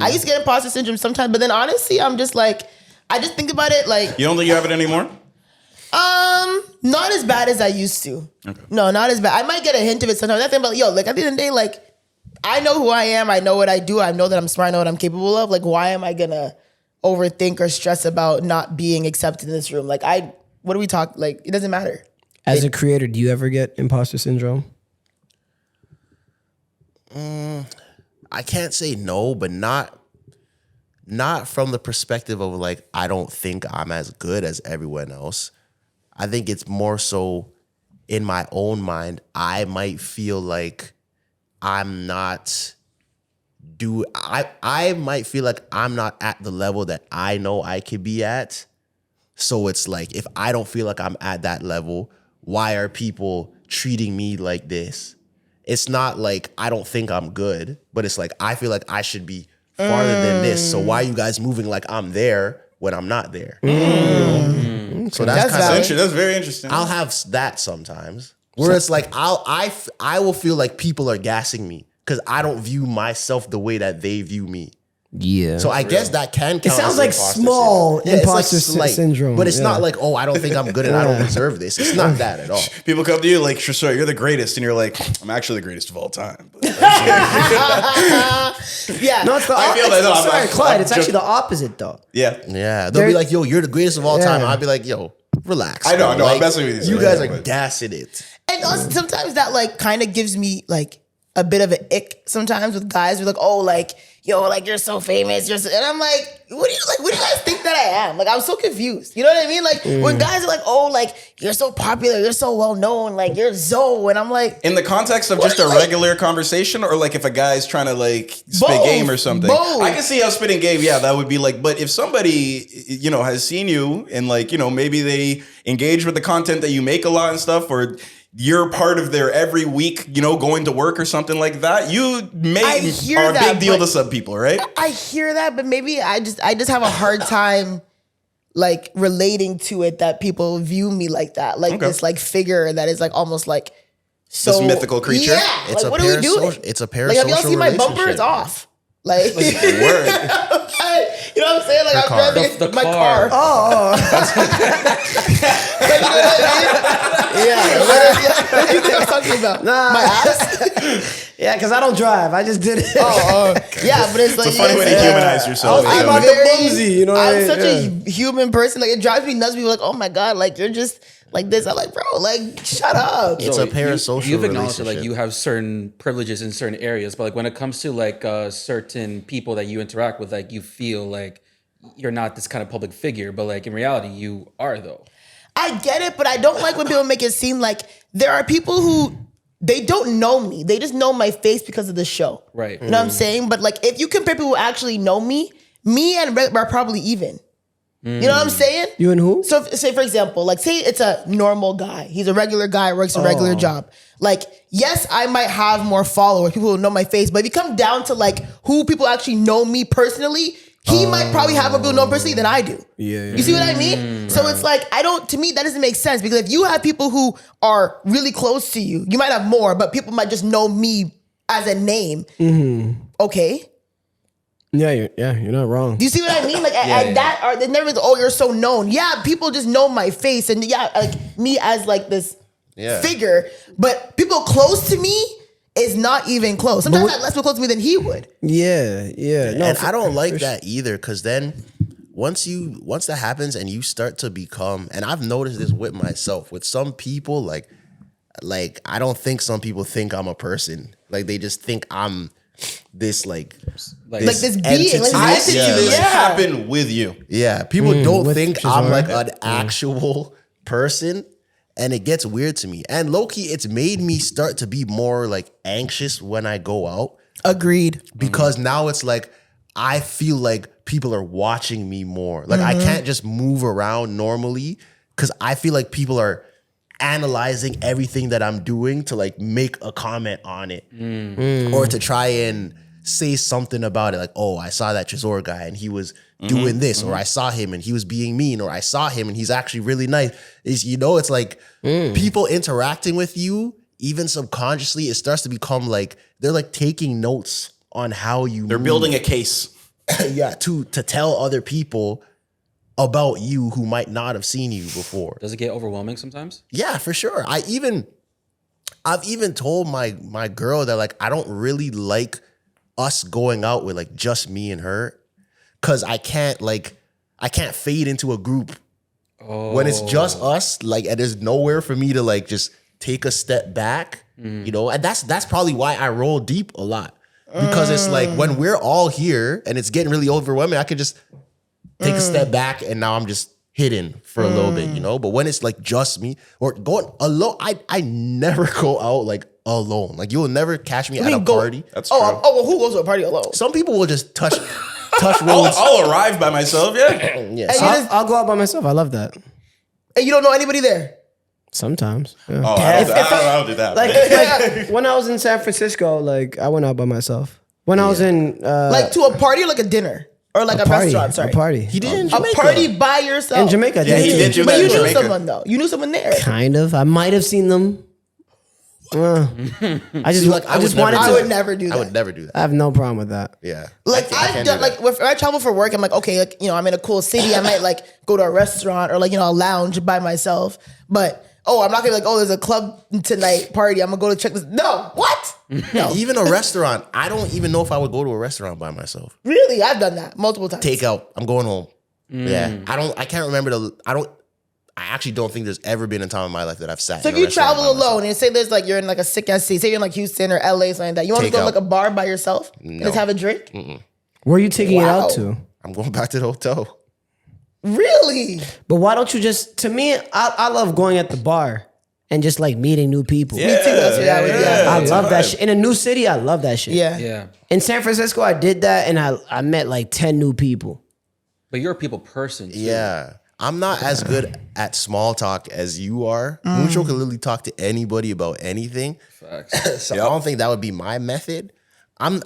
I used to get imposter syndrome sometimes, but then honestly, I'm just like, I just think about it like, You don't think you have it anymore? Not as bad as I used to. Okay. No, not as bad. I might get a hint of it sometimes. I think about, like at the end of the day, like I know who I am. I know what I do. I know that I'm smart. I know what I'm capable of. Like, why am I gonna overthink or stress about not being accepted in this room? Like, what do we talk? Like, it doesn't matter. As a creator, do you ever get imposter syndrome? I can't say no, but not from the perspective of like, I don't think I'm as good as everyone else. I think it's more so in my own mind, I might feel like I'm not I might feel like I'm not at the level that I know I could be at. So it's like, if I don't feel like I'm at that level, why are people treating me like this? It's not like I don't think I'm good, but it's like, I feel like I should be farther than this. So why are you guys moving like I'm there when I'm not there? So that's kind of, that's very interesting. I'll have that sometimes where it's like, I will feel like people are gassing me because I don't view myself the way that they view me. Yeah. So I guess that can count. It sounds like small imposter syndrome. But it's not like, oh, I don't think I'm good and I don't deserve this. It's not that at all. People come to you like, sure, you're the greatest. And you're like, I'm actually the greatest of all time. Yeah. No, it's the I feel that. No, sorry, Clyde. It's actually the opposite, though. Yeah. Yeah. They'll be like, yo, you're the greatest of all time. I'll be like, yo, relax. I know, bro. I'm messing with you. You guys are gassing it. And also, sometimes that like kind of gives me like a bit of an ick sometimes with guys who are like, oh, like, yo, like you're so famous. And I'm like, what do you guys think that I am? Like, I'm so confused. You know what I mean? Like when guys are like, oh, like you're so popular, you're so well known, like you're Zoe. And I'm like, in the context of just a regular conversation, or like if a guy's trying to like spit game or something. Both. I can see how spitting game, yeah, that would be like, but if somebody, has seen you and like, maybe they engage with the content that you make a lot and stuff, or you're part of their every week, going to work or something like that, you are a big deal to some people, right? I hear that, but maybe I just have a hard time like relating to it that people view me like that, like this like figure that is like almost like this mythical creature. Yeah, it's like what are we doing? It's a parasocial like, have y'all seen my bumper? It's off. Like word. You know what I'm saying? Like I'm driving my car. Oh. Like, you know what I mean? Yeah. What do you think I'm talking about? Nah. My ass? Yeah, because I don't drive. I just did it. Yeah, but it's like, it's a funny way to humanize yourself. I'm about the bumsy, you know what I mean? I'm such a human person. Like it drives me nuts. People are like, oh my God, like you're just like this. I'm like, bro, like shut up. It's a parasocial You've acknowledged that relationship. like you have certain privileges in certain areas, but like when it comes to like certain people that you interact with, like you feel like you're not this kind of public figure, but like in reality you are though. I get it, but I don't like when people make it seem like there are people who they don't know me. They just know my face because of the show. Right. You know what I'm saying? But like if you compare people who actually know me and Red are probably even. You know what I'm saying? You and who? So say for example, like say it's a normal guy. He's a regular guy, works a regular job. Like, yes, I might have more followers, people who know my face, but if you come down to like who people actually know me personally, he might probably have more people know personally than I do. Yeah. You see what I mean? So it's like, to me, that doesn't make sense because if you have people who are really close to you, you might have more, but people might just know me as a name. Okay. Yeah, you're not wrong. Do you see what I mean? Like they never you're so known. Yeah, people just know my face and like me as like this figure, but people close to me is not even close. Sometimes less people close to me than he would. Yeah. No, and I don't like that either, because then once that happens and you start to become, and I've noticed this with myself, with some people, like I don't think some people think I'm a person. Like they just think I'm this like this being. entity. I see this happen with you. Yeah, people don't think I'm Zoie. like an actual person, and it gets weird to me. And low-key, it's made me start to be more like anxious when I go out. Agreed. Because now it's like I feel like people are watching me more. Like I can't just move around normally because I feel like people are analyzing everything that I'm doing to like make a comment on it or to try and say something about it. Like, oh, I saw that Trezor guy and he was doing this, or I saw him and he was being mean, or I saw him and he's actually really nice. It's like people interacting with you, even subconsciously, it starts to become like they're like taking notes on how you They're building a case. to tell other people about you who might not have seen you before. Does it get overwhelming sometimes? Yeah, for sure. I've even told my girl that like I don't really like us going out with like just me and her, cause I can't fade into a group when it's just us. Like, and there's nowhere for me to like just take a step back, you know. And that's probably why I roll deep a lot, because it's like when we're all here and it's getting really overwhelming, I could just take a step back and now I'm just hidden for a little bit, you know. But when it's like just me or going alone, I never go out like alone. Like you'll never catch me at a party. That's true. Well, who goes to a party alone? Some people will just touch roads. I'll arrive by myself. Yeah. Yeah. I'll go out by myself. I love that. And you don't know anybody there. Sometimes. Yeah. Oh, I don't do that. Like when I was in San Francisco, like I went out by myself. When I was in Like to a party or like a dinner? Or like a restaurant, sorry. A party. He did in A Jamaica. party by yourself. In Jamaica. Yeah, he did do But that you in knew Jamaica. someone though. You knew someone there. Kind of. I might have seen them. I just wanted I to. would never do that. I would never do that. I have no problem with that. Yeah. Like I I've can't done do that. like if I travel for work, I'm like, okay, like, you know, I'm in a cool city. I might like go to a restaurant or like, you know, a lounge by myself. But I'm not gonna be like, there's a club tonight party. I'm gonna go to check this. No, what? No. Even a restaurant, I don't even know if I would go to a restaurant by myself. Really? I've done that multiple times. Takeout. I'm going home. Yeah. I can't remember I actually don't think there's ever been a time in my life that I've sat So in if a you restaurant travel by myself. alone and say there's like you're in like a sick ass city, say you're in like Houston or LA, something like that. You want to go to Takeout. like a bar by yourself and No. just have a drink? Where are you taking it Wow. out to? I'm going back to the hotel. Really? But why don't you just? To me, I love going at the bar and just like meeting new people. Yeah, Me too. That's what I would do. I it's love a that vibe. shit. In a new city, I love that shit. Yeah. Yeah. In San Francisco, I did that and I met like 10 new people. But you're a people person too. Yeah. I'm not as good at small talk as you are. Mucho can literally talk to anybody about anything. Facts. So I don't think that would be my method. I'm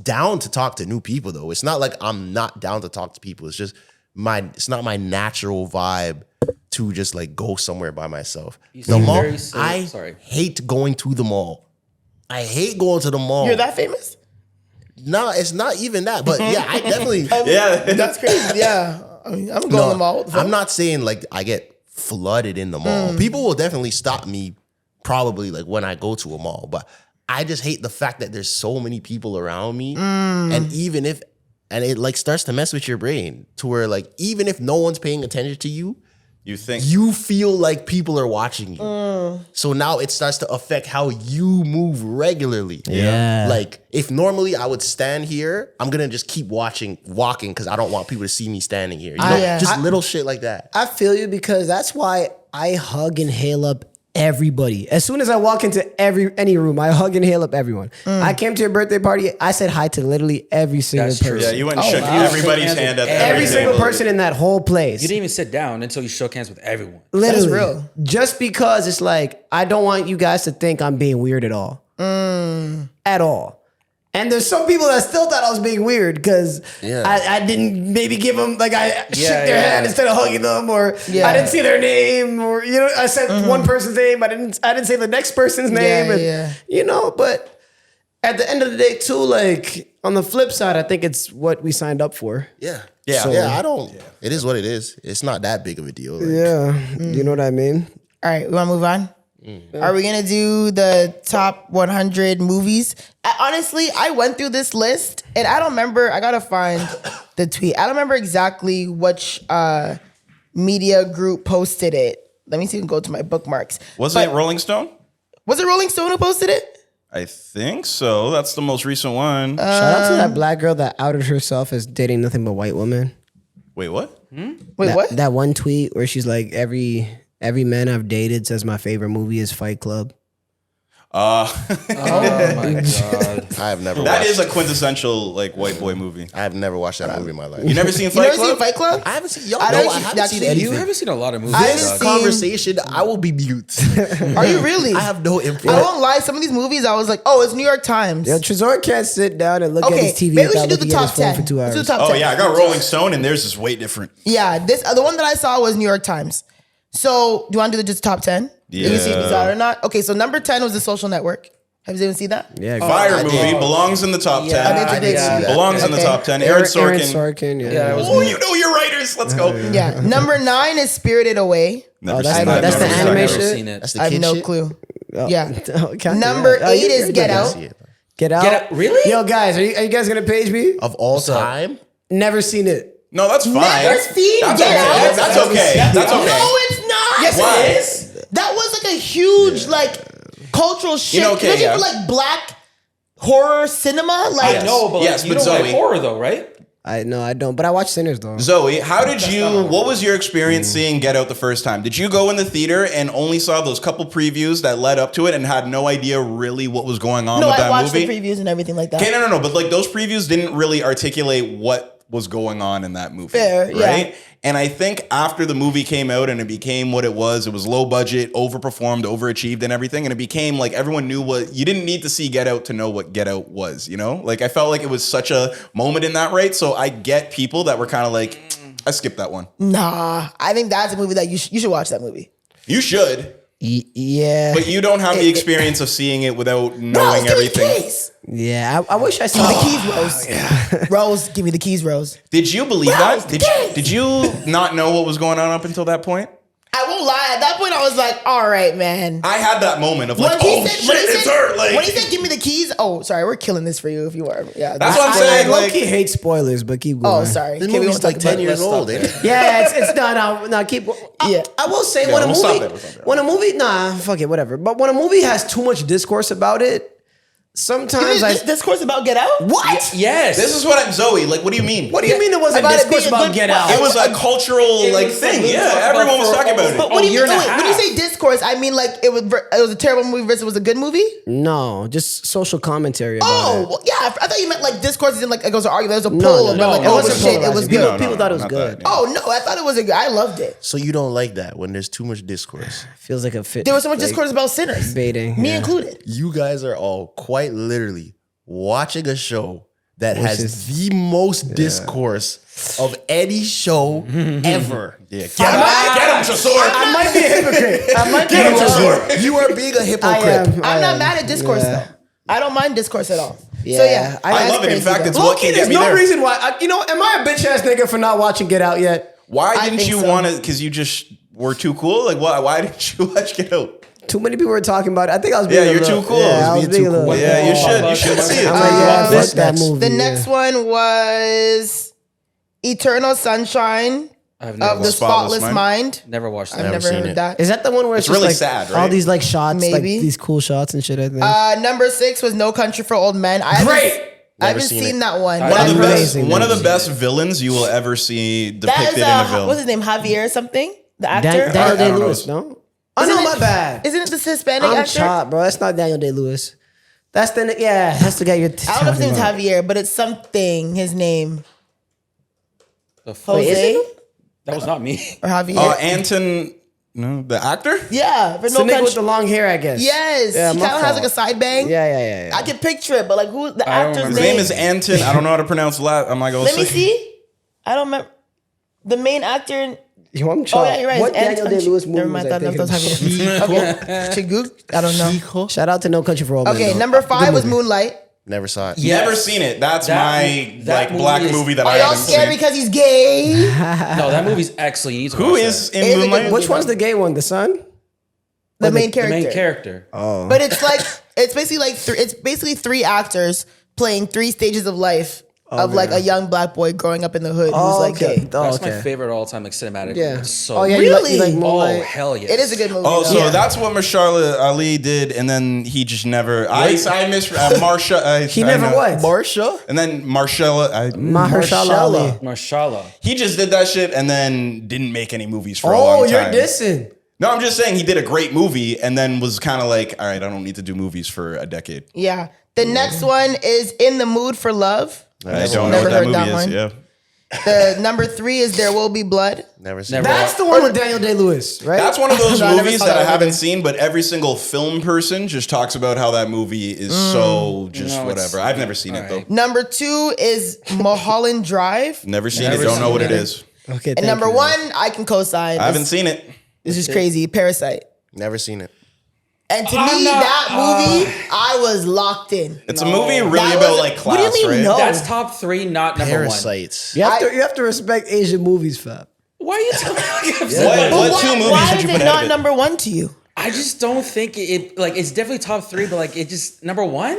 down to talk to new people though. It's not like I'm not down to talk to people. It's just it's not my natural vibe to just like go somewhere by myself. You The seem mall, very silly. I Sorry. hate going to the mall. I hate going to the mall. You're that famous? No, it's not even that. But yeah, I definitely. Yeah. That's crazy. Yeah. I mean, I'm going to the mall. I'm not saying like I get flooded in the mall. People will definitely stop me probably like when I go to a mall, but I just hate the fact that there's so many people around me. And it like starts to mess with your brain to where like even if no one's paying attention to you, You think? you feel like people are watching you. So now it starts to affect how you move regularly. Yeah. Like if normally I would stand here, I'm gonna just keep walking because I don't want people to see me standing here. You know, Yeah. little shit like that. I feel you because that's why I hug and hail up everybody. As soon as I walk into any room, I hug and hail up everyone. I came to your birthday party. I said hi to literally every single That's true. person. Yeah, you went and shook wow. everybody's Shook hands hand at with every Every single table. person in that whole place. You didn't even sit down until you shook hands with everyone. Literally. real. Just because it's like, I don't want you guys to think I'm being weird at all. At all. And there's some people that still thought I was being weird because Yeah. I didn't maybe give them, like I shook their yeah. hand instead of hugging them, or Yeah. I didn't see their name, or, you know, I said one person's name, I didn't say the next person's name. And, yeah. you know, but at the end of the day too, like on the flip side, I think it's what we signed up for. Yeah. Yeah. So, I don't. It is what it is. It's not that big of a deal. Like, Yeah. You know what I mean? All right, we want to move on? Are we going to do the top 100 movies? Honestly, I went through this list and I don't remember. I got to find the tweet. I don't remember exactly which media group posted it. Let me see if I can go to my bookmarks. Wasn't it Rolling Stone? Was it Rolling Stone who posted it? I think so. That's the most recent one. Shout out to that black girl that outed herself as dating nothing but white women. Wait, what? Wait, what? That one tweet where she's like, every man I've dated says my favorite movie is Fight Club. Oh my god. I have never. That watched, is a quintessential like white boy movie. I have never watched that movie in my life. You never seen You Fight never Club? seen Fight Club? I haven't seen. Yo, I no, don't I haven't actually- seen anything. You haven't seen a lot of movies. I This haven't dog. seen- conversation, I will be mute. Are you really? I have no input. I won't lie. Some of these movies, I was like, oh, it's New York Times. Yo, Trezor can't sit down and look at Okay, his TV maybe we without should do the looking at his top phone 10. for 2 Let's hours. do the top Oh 10. yeah, I got Rolling Stone, and theirs is way different. Yeah, the one that I saw was New York Times. So, do you want to do the just top 10? Yeah. You see if you saw it or not? Okay, so number 10 was The Social Network. Have you ever seen that? Yeah, Fire movie belongs in the top 10. I think it's a big Belongs in the top 10. Aaron Sorkin. Yeah. Oh, you know your writers. Let's go. Yeah. Number 9 is Spirited Away. Never that's seen the- that. that's the Never seen anime that. Never shit? seen it. That's the I have kid no shit? clue. Oh. Yeah. Okay. Number 8 is Get Out. See it. Get out. Get Out. Really? Yo, guys, are you guys gonna page me? Of all time? Never seen it. No, that's fine. Never seen That's Get okay. Out? That's okay. That's okay. No, it's not. Yes, Why? it is. That was like a huge cultural shift. okay, Especially yeah. for like black horror cinema. Like I know, but Yes, you but don't like Zoe- horror though, right? I don't, but I watch Sinners though. Zoe, what was your experience seeing Get Out the first time? Did you go in the theater and only saw those couple previews that led up to it and had no idea really what was going on no, with I that watched movie? the previews and everything like that. Okay, no, but like those previews didn't really articulate what was going on in that movie. Fair, right? yeah. And I think after the movie came out and it became what it was low budget, overperformed, overachieved and everything. And it became like everyone knew you didn't need to see Get Out to know what Get Out was, you know? Like I felt like it was such a moment in that, right? So I get people that were kind of like, I skipped that one. Nah, I think that's a movie that you should watch that movie. You should. Yeah. But you don't have the experience of seeing it without knowing Rose, everything. Give me the keys. Yeah, I wish I Give saw me the keys, Rose. Rose, give me the keys, Rose. Did you believe Rose, that? Did you not know what was going on up until that point? I won't lie. At that point, I was like, "All right, man." I had that moment of like, When he oh said- shit, when he it's said- her. Like, when he said, "Give me the keys," oh, sorry, we're killing this for you if you are. Yeah, That's what I'm saying. I Like, low-key hate spoilers, but keep going. Oh, sorry. This Okay, we movie's won't like talk about 10 it. years Let's old, stop ain't it? Yeah, it's no, keep. Yeah. I will say Yeah, when a we'll stop movie, there, we'll stop there. when a movie, fuck it, whatever. But when a movie has too much discourse about it, sometimes This discourse about Get Out? what? Yes. this is what I'm Zoe. Like, what do you mean? What do you mean it wasn't About it discourse being a about good- Get Out? It was a cultural It like was thing. something Yeah, talked everyone about was for talking about almost- it. But what do you year mean? and a When you half. say discourse, I mean like it was a terrible movie versus it was a good movie. No, just social commentary about Oh, it. well, yeah. I thought you meant like discourse is in like it goes to argue. There's a No, poll, no, but like no, it it wasn't wasn't shit. It was polarizing. good. People thought it was not good. that, yeah. Oh no, I thought it was a good. I loved it. So you don't like that when there's too much discourse. Feels like a fit. There was so much like, discourse about sinners, baiting, me yeah. included. You guys are all quite literally watching a show that has is- the most discourse of any show ever. Yeah, get him, Chisor. I might be a hypocrite. I might be a hypocrite. You are being a I hypocrite. am. I'm not mad at discourse though. I don't mind discourse at all. Yeah. So yeah, I I that's love it. In crazy, fact, though. it's what Low-key, can there's get me no there. reason why. Am I a bitch ass nigga for not watching Get Out yet? Why I didn't think you so. want to? Because you just were too cool. Like, why didn't you watch Get Out? Too many people were talking about it. I think I was being Yeah, a you're little, too cool. Yeah, I was Being being too a little. cool. Yeah, you should. You should see it. I'm like, yeah, What's fuck that next? movie. The yeah. next one was Eternal Sunshine I've never of the watched, Spotless Mind. Mind. never watched I've that. never seen heard it. that. Is that the one where it's, It's really just like sad, right? all these like shots, like Maybe. these cool shots and shit? I think. Number 6 was No Country for Old Men. I haven't seen seen it. that one. One but One of I've the heard- best, amazing. one of the best villains you will ever see That depicted is in a film. what's his name? Javier something? The actor? Daniel I don't Day know. Lewis, no? Oh Isn't no, it- my bad. Isn't it this Hispanic I'm actor? chopped, bro. That's not Daniel Day Lewis. That's that's the guy you're. I don't know if his name's Javier, but it's something. His name The fuck? Jose That was not me. or Javier. Anton, no, the actor. Yeah, for The No nigga with Country. the long hair, I guess. Yes, Yeah, he my kind of has like a fault. side bang. Yeah. I can picture it, but like who the I don't actor's remember. His name is Anton. I don't know how to pronounce the last. I'm not gonna Let say. me see. I don't remember the main actor. You want Oh chopped? yeah, you're right. What it's Daniel Anton Day Lewis movie Never was mind. I That thinking was of? Javier. Okay, Chiguk. I don't know. Shout out to No Country for Old Men. Okay, though. number 5 was Moonlight. Never saw it. Yes. Never seen it. That's That my mo- that like black movie is- movie that Are I y'all haven't scared seen. because he's gay? No, that movie's excellent. You need to Who watch is that. in It's a good Moonlight? movie. Which one's the gay one? The son? The main The character. main character. But it's like it's basically like it's basically 3 actors playing 3 stages of life of like a young black boy growing up in the hood who's like okay. gay. That's my favorite all-time like cinematic. Yeah. It's so Oh yeah. Really? You like Oh Moonlight? hell yeah! It is a good movie. Oh, though. so that's what Mahershala Ali did, and then he just never. I miss Marsha. He never what? Marsha? And then Marshala. Mahershala Ali. Marshala. He just did that shit, and then didn't make any movies for a Oh, long you're time. dissing. No, I'm just saying he did a great movie, and then was kind of like, all right, I don't need to do movies for a decade. Yeah. The next one is In the Mood for Love. I don't know Never what that heard movie that is. one. Yeah. The number 3 is There Will Be Blood. Never seen Never it. That's the one with Daniel Day Lewis, right? That's one of those No, I never movies saw that that I one haven't either. seen, but every single film person just talks about how that movie is so just No, it's- whatever. I've never seen it though. Alright. Number 2 is Mulholland Drive. Never seen Never it. Don't know seen what it. it is. Okay. And number 1, I can co-sign. I haven't seen it. This is crazy. Parasite. Never seen it. And to me, that movie, I was locked in. It's a movie really That about was- like what do you class, mean right? no? That's top 3, not number 1. Parasites. You have to respect Asian movies, fam. Why are you telling me? What But two movies why did is you it put not ahead of it? number 1 to you? I just don't think it like it's definitely top 3, but like it just number 1.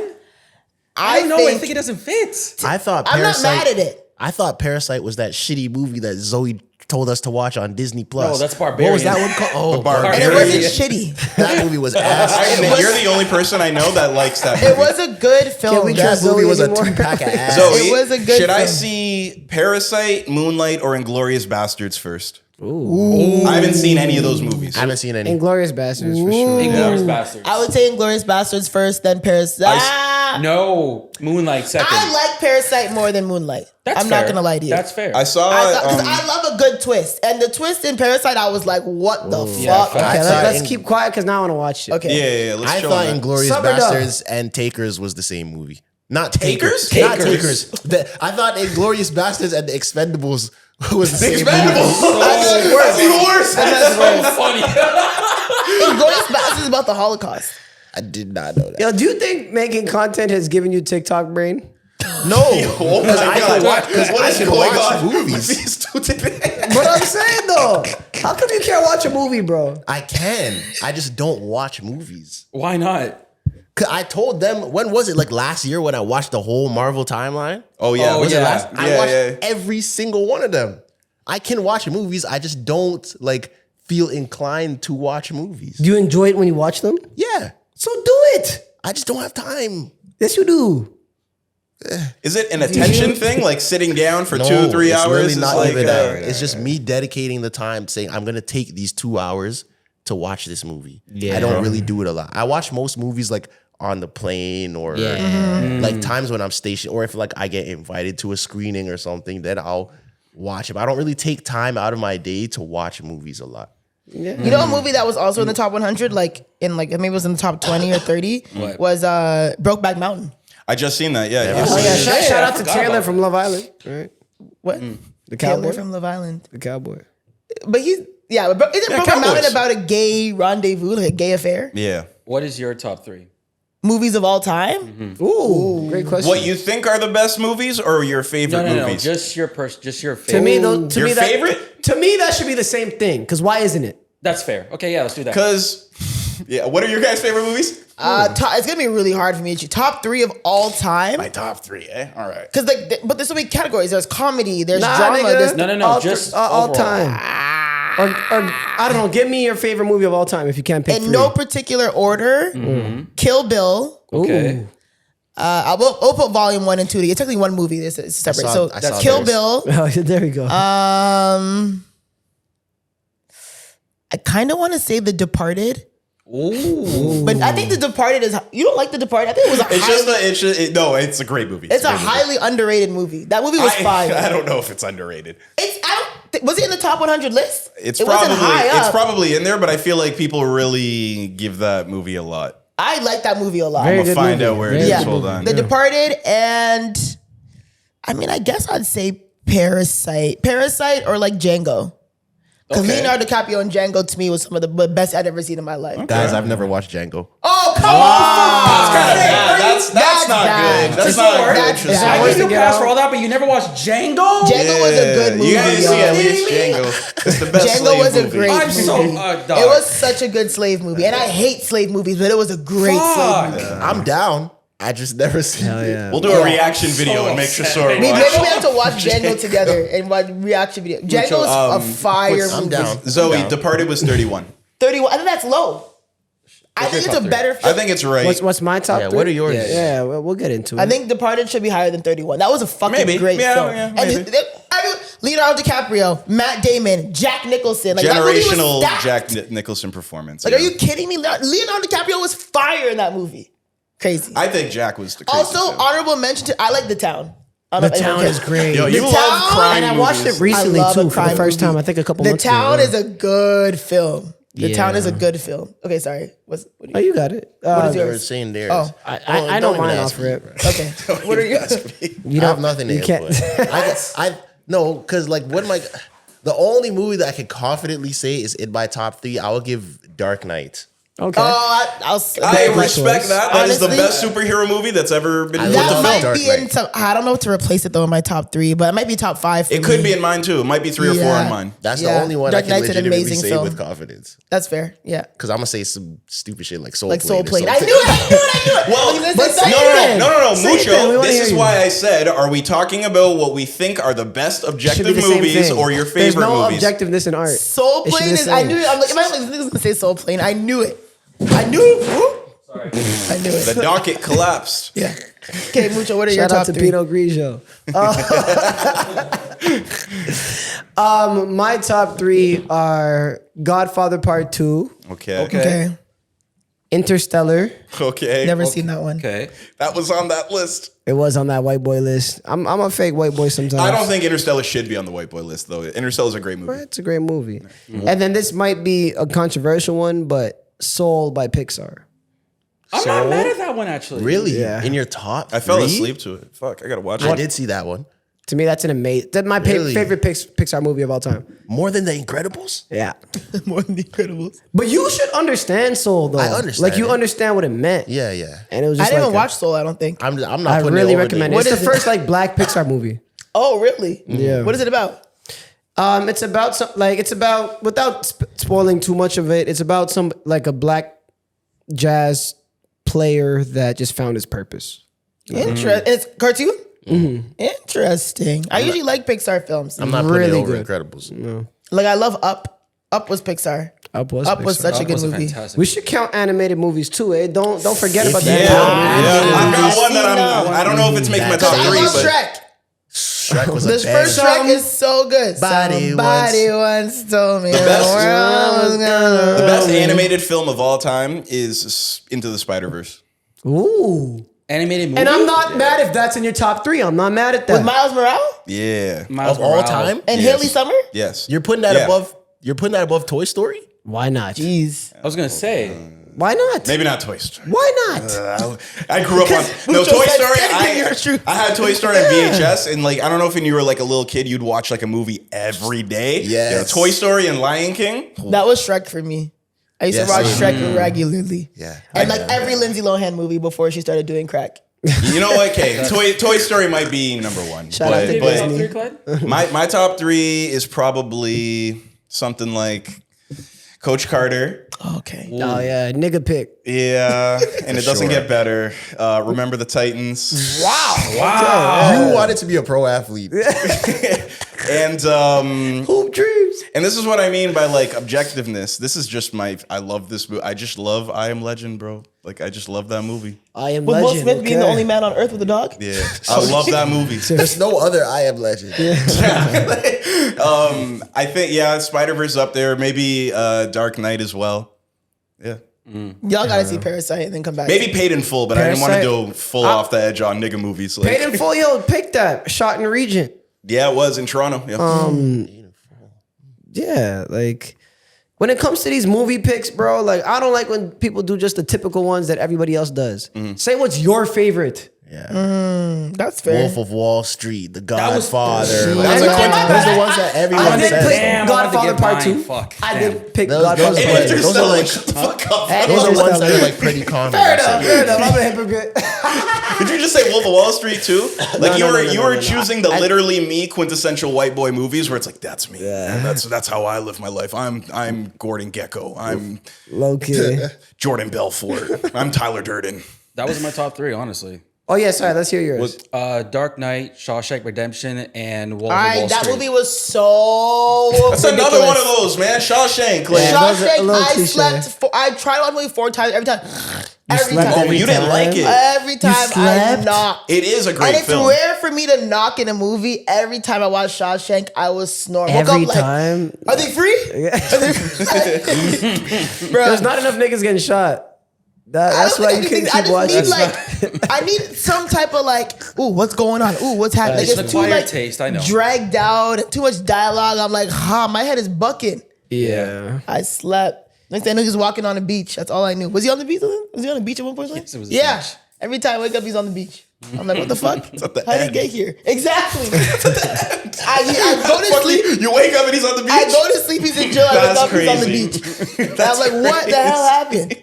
I don't know. I think it doesn't fit. I thought I'm not Parasite. mad at it. I thought Parasite was that shitty movie that Zoe told us to watch on Disney Plus. No, that's What was that Barbarian. one called? Oh, Barbarian. And it Barbarian. wasn't shitty. That movie was ass. You're the only person I know that likes that movie. It was a good film. Can we That trust That movie Zoe was a anymore? 2-pack of ass. Zoe, It was a good should I film. see Parasite, Moonlight, or Inglourious Bastards first? I haven't seen any of those movies. I haven't seen any. Inglorious Bastards for sure. Inglourious Bastards. I would say Inglourious Bastards first, then Parasite. No, Moonlight second. I like Parasite more than Moonlight. That's I'm not fair. gonna lie to you. That's fair. I saw. Because I love a good twist, and the twist in Parasite, I was like, "What the Yeah, fuck?" fact. I Okay, thought let's in- keep quiet because now I want to watch it. Okay, yeah. Let's I chill thought on that. Inglorious Sum it up. Bastards and Takers was the same movie. Not Takers? Takers. Not Takers. Takers. I thought Inglorious Bastards and the Expendables was the same Expendables. movie. That's even worse. That's so funny. Inglourious Bastards is about the Holocaust. I did not know that. Yo, do you think making content has given you TikTok brain? No, Oh my I God. can watch, because What I is can going watch on movies. with these two today? But I'm saying though, how come you can't watch a movie, bro? I can. I just don't watch movies. Why not? 'Cause I told them, when was it? Like last year when I watched the whole Marvel timeline? Oh yeah, Oh, Was it yeah. last? I Yeah, watched yeah. every single one of them. I can watch movies. I just don't like feel inclined to watch movies. Do you enjoy it when you watch them? Yeah. So do it. I just don't have time. Yes, you do. Is it an attention thing, like sitting down for 2-3 it's hours? really is not like, even that. It's just me dedicating the time saying I'm gonna take these 2 hours to watch this movie. Yeah. I don't really do it a lot. I watch most movies like on the plane or like times when I'm stationed, or if like I get invited to a screening or something, then I'll watch it. But I don't really take time out of my day to watch movies a lot. You know, a movie that was also in the top 100, like maybe it was in the top 20 or 30, What? was Brokeback Mountain. I just seen that. Yeah. Never yeah. seen Yeah, it. shout I out to forgot Taylor about from Love Island. Right? What? The Taylor cowboy. from Love Island. The cowboy. But isn't Brokeback Cowboys. Mountain about a gay rendezvous, like a gay affair? Yeah. What is your top 3? Movies of all time? Ooh, great question. What you think are the best movies, or your favorite No. movies? Just your favorite. to me, though, to Your me that, favorite? To me, that should be the same thing. Because why isn't it? That's fair. Okay, yeah, let's do that. Because, yeah. What are your guys' favorite movies? It's gonna be really hard for me to choose. Top 3 of all time. My top 3. All right. Because but there's so many categories. There's comedy. There's Nah, drama. nigga. There's No, All, just all overall. time. Or I don't know. Give me your favorite movie of all time if you can't pick in three. no particular order. Kill Bill. Okay. We'll put volume 1 and 2 together. It's actually one movie. It's separate. I So saw Kill those. Bill. Oh, there we go. I kind of want to say The Departed, Ooh. but I think The Departed is. You don't like The Departed? I think it was a No, it's a great movie. It's a great movie. highly underrated movie. That movie was fire. I don't know if it's underrated. Was it in the top 100 list? It's it wasn't high up. it's probably in there, but I feel like people really give that movie a lot. I like that movie a lot. Very I'm gonna good find movie. out where it Very is. Yeah. Hold on. The Departed, and I mean, I guess I'd say Parasite or like Django. Because Okay. Leonardo DiCaprio and Django to me was some of the best I'd ever seen in my life. Guys, I've never watched Django. Oh, come on! That's not bad. good. That's It's not so good. that's Just- bad. I Worth give you to a get pass out. for all that, but you never watched Django? Django was a good movie. You gotta see yo. at least Django. It's the best Django slave was a movie. great I'm movie. so dog. It was such a good slave movie. And I hate slave movies, but it was a great slave Fuck. movie. I'm down. I just never seen Hell it. yeah. We'll do a reaction video and make sure Sora Maybe we watches. have to watch Django together and watch reaction video. Django is a fire I'm movie. down. Zoe, Departed was 31. 31. I think that's low. I think it's a better film. I think it's right. What's my top Yeah, three? what are yours? Yeah, we'll get into it. I think Departed should be higher than 31. That was a fucking Maybe. great Yeah, film. yeah, And maybe. I mean, Leonardo DiCaprio, Matt Damon, Jack Nicholson. Like, that movie was Generational stacked. Jack Nicholson performance. Like, yeah. are you kidding me? Leonardo DiCaprio was fire in that movie. Crazy. I think Jack was the craziest. Also, one. honorable mention to I like The Town. I The don't know if Town anyone is cares. great. Yo, you The love Town- crime and I watched movies. it recently I love too a for the crime first movie. time. I think a couple The months Town ago. is a good film. The Town is a Yeah. good film. Okay, sorry. What Oh, you got it. What is They were yours? saying theirs. Oh. I know don't mine even off ask me, rip. bro. Okay. What are you? You I have nothing to you can't. input. No, because like the only movie that I can confidently say is in my top 3, I will give Dark Knight. Okay. I respect that. That is the Honestly, best superhero movie that's ever been put to That film. might Dark be Knight. in some. I don't know if to replace it though in my top 3, but it might be top 5. For It could be in mine too. It might be 3 or 4 Yeah. in mine. That's Yeah. the only one Dark I can Knight's an legitimately amazing say film. with confidence. That's fair. Yeah. Because I'm gonna say some stupid shit like Soul Like Soul Plane. Plane. I knew it. Well, but no, Same thing, we Mucho. wanna This hear is you. why I said, are we talking about what we think are the best objective Should be the same movies thing. or your There's favorite no movies? objectiveness in art. Soul It should be Plane the is. I same. knew. I'm like, if I was gonna say Soul Plane, I knew it. I knew it. Whoop. Sorry. I knew it. The docket collapsed. Yeah. Okay, Mucho. What are your Shout out top to 3? Pinot Grigio. My top 3 are Godfather Part 2, Okay. Okay. Interstellar. Okay. Never seen that one. Okay. That was on that list. It was on that white boy list. I'm a fake white boy sometimes. I don't think Interstellar should be on the white boy list though. Interstellar is a great movie. It's a great movie. And then this might be a controversial one, but Soul by Pixar. I'm not mad at that one actually. Really? Yeah. In your top? I fell 3? asleep to it. Fuck, I gotta watch I it. did see that one. To me, that's an amazing. That's my Really? favorite Pixar movie of all time. More than The Incredibles? Yeah. More than The Incredibles. But you should understand Soul, though. I understand Like, you it. understand what it meant. Yeah, yeah. And it was I just didn't like even watch Soul. I don't think. I'm not I putting really it over recommend it. What It's is the it? first, like, black Pixar movie. Oh, really? Yeah. What is it about? It's about some, like, it's about, without spoiling too much of it, it's about some, like, a black jazz player that just found his purpose. Interesting. It's cartoon. Interesting. I usually like Pixar films. I'm not putting Really it over good. Incredibles. Like I love Up. Up was Pixar. Up was Up was Pixar. such a That good was a movie. fantastic. We should count animated movies too, eh? Don't forget about Yeah, that. I've got one that I don't know if it's making my top I 3, love but Shrek. Shrek was a This banger. first Shrek is so good. Somebody Somebody once told me the best- world was gonna. the best animated film of all time is Into the Spider-Verse. Ooh. Animated movie. And I'm not mad if that's in your top 3. I'm not mad at that. With Miles Morales Yeah. Miles Of all Morales. time? and Yes. Haley Summer. Yes. You're putting that Yeah. above Toy Story? Why not? Jeez. I was gonna say. Why not? Maybe not Toy Story. Why not? I grew up on no Mucho Toy said Story. anything you're true. I had Toy Story on VHS, and like I don't know if when you were like a little kid, you'd watch like a movie every day. Yes. Yeah, Toy Story and Lion King. That was Shrek for me. I used Yes, to watch same. Shrek regularly. Yeah. And like every Lindsay Lohan movie before she started doing crack. You know what? Okay, Toy Story might be number 1, Shout out to but Top Disney. 3, Clyde? my top 3 is probably something like Coach Carter. Okay. Oh yeah, nigga pick. Yeah, and it doesn't Sure. get better. Remember the Titans. You wanted to be a pro athlete. And Hoop dreams. and this is what I mean by like objectiveness. This is just I love this movie. I just love I Am Legend, bro. Like I just love that movie. I am With Will legend. Smith being the okay. only man on earth with a dog? Yeah, I love that movie. There's no other I Am Legend. I think Spider-Verse up there. Maybe Dark Knight as well. Yeah, Y'all gotta see Parasite and then come back. maybe Paid in Full, but I didn't want to Parasite? go full off the edge on nigga movies. Like, Paid in full, yo, pick that. Shot in Regent. yeah, it was in Toronto. Yeah. Yeah, like when it comes to these movie picks, bro, like I don't like when people do just the typical ones that everybody else does. Say what's your favorite. Yeah. That's fair. Wolf of Wall Street, The was- Godfather. Like, That's those a are Quentin- those are the ones that I everyone did says. pick Damn, I wanted to Godfather get Part mine. 2. Fuck, I damn. did pick Those- Godfather those And are Part 2. like- those are Interstellar, like- shut the fuck up. And Those are Interstellar. ones that are like pretty common. Fair enough. I'm a hypocrite. Did you just say Wolf of Wall Street too? Like No, you were no. choosing the literally me quintessential white boy movies where it's like that's me. Yeah. That's how I live my life. I'm Gordon Gekko. I'm Low key. Jordan Belfort. I'm Tyler Durden. That was my top 3, honestly. Oh yeah, sorry. Let's hear yours. Dark Knight, Shawshank Redemption, and Wolf All of right, Wall that Street. movie was so. That's another one of those, man. Shawshank. Like, Yeah. those are a Shawshank, little I cliche. slept. I tried to watch the movie 4 times. Every time. Every slept time. oh, you didn't like it. Every time I slept? knocked. It is a And great it's film. rare for me to knock in a movie. Every time I watch Shawshank, I was snoring. Woke Every up like, time. are they free? Are they free? Bro, There's not enough niggas getting shot. That's why you can't I keep just watching. need like I need some type of like, ooh, what's going on? Ooh, what's happening? It's Like, an it's too acquired like taste, I know. dragged out, too much dialogue. I'm like, my head is bucking. Yeah. I slept. Next thing I knew, he was walking on the beach. That's all I knew. Was he on the beach? Was he on the beach at one point? Yes, it was the Yeah. beach. Every time I wake up, he's on the beach. I'm like, what the fuck? at the How did he end. get here? Exactly. I go to sleep. You wake up and he's on the beach. I go to sleep. He's in jail. I wake That's up. He's on the crazy. beach. And I'm like, what the hell happened?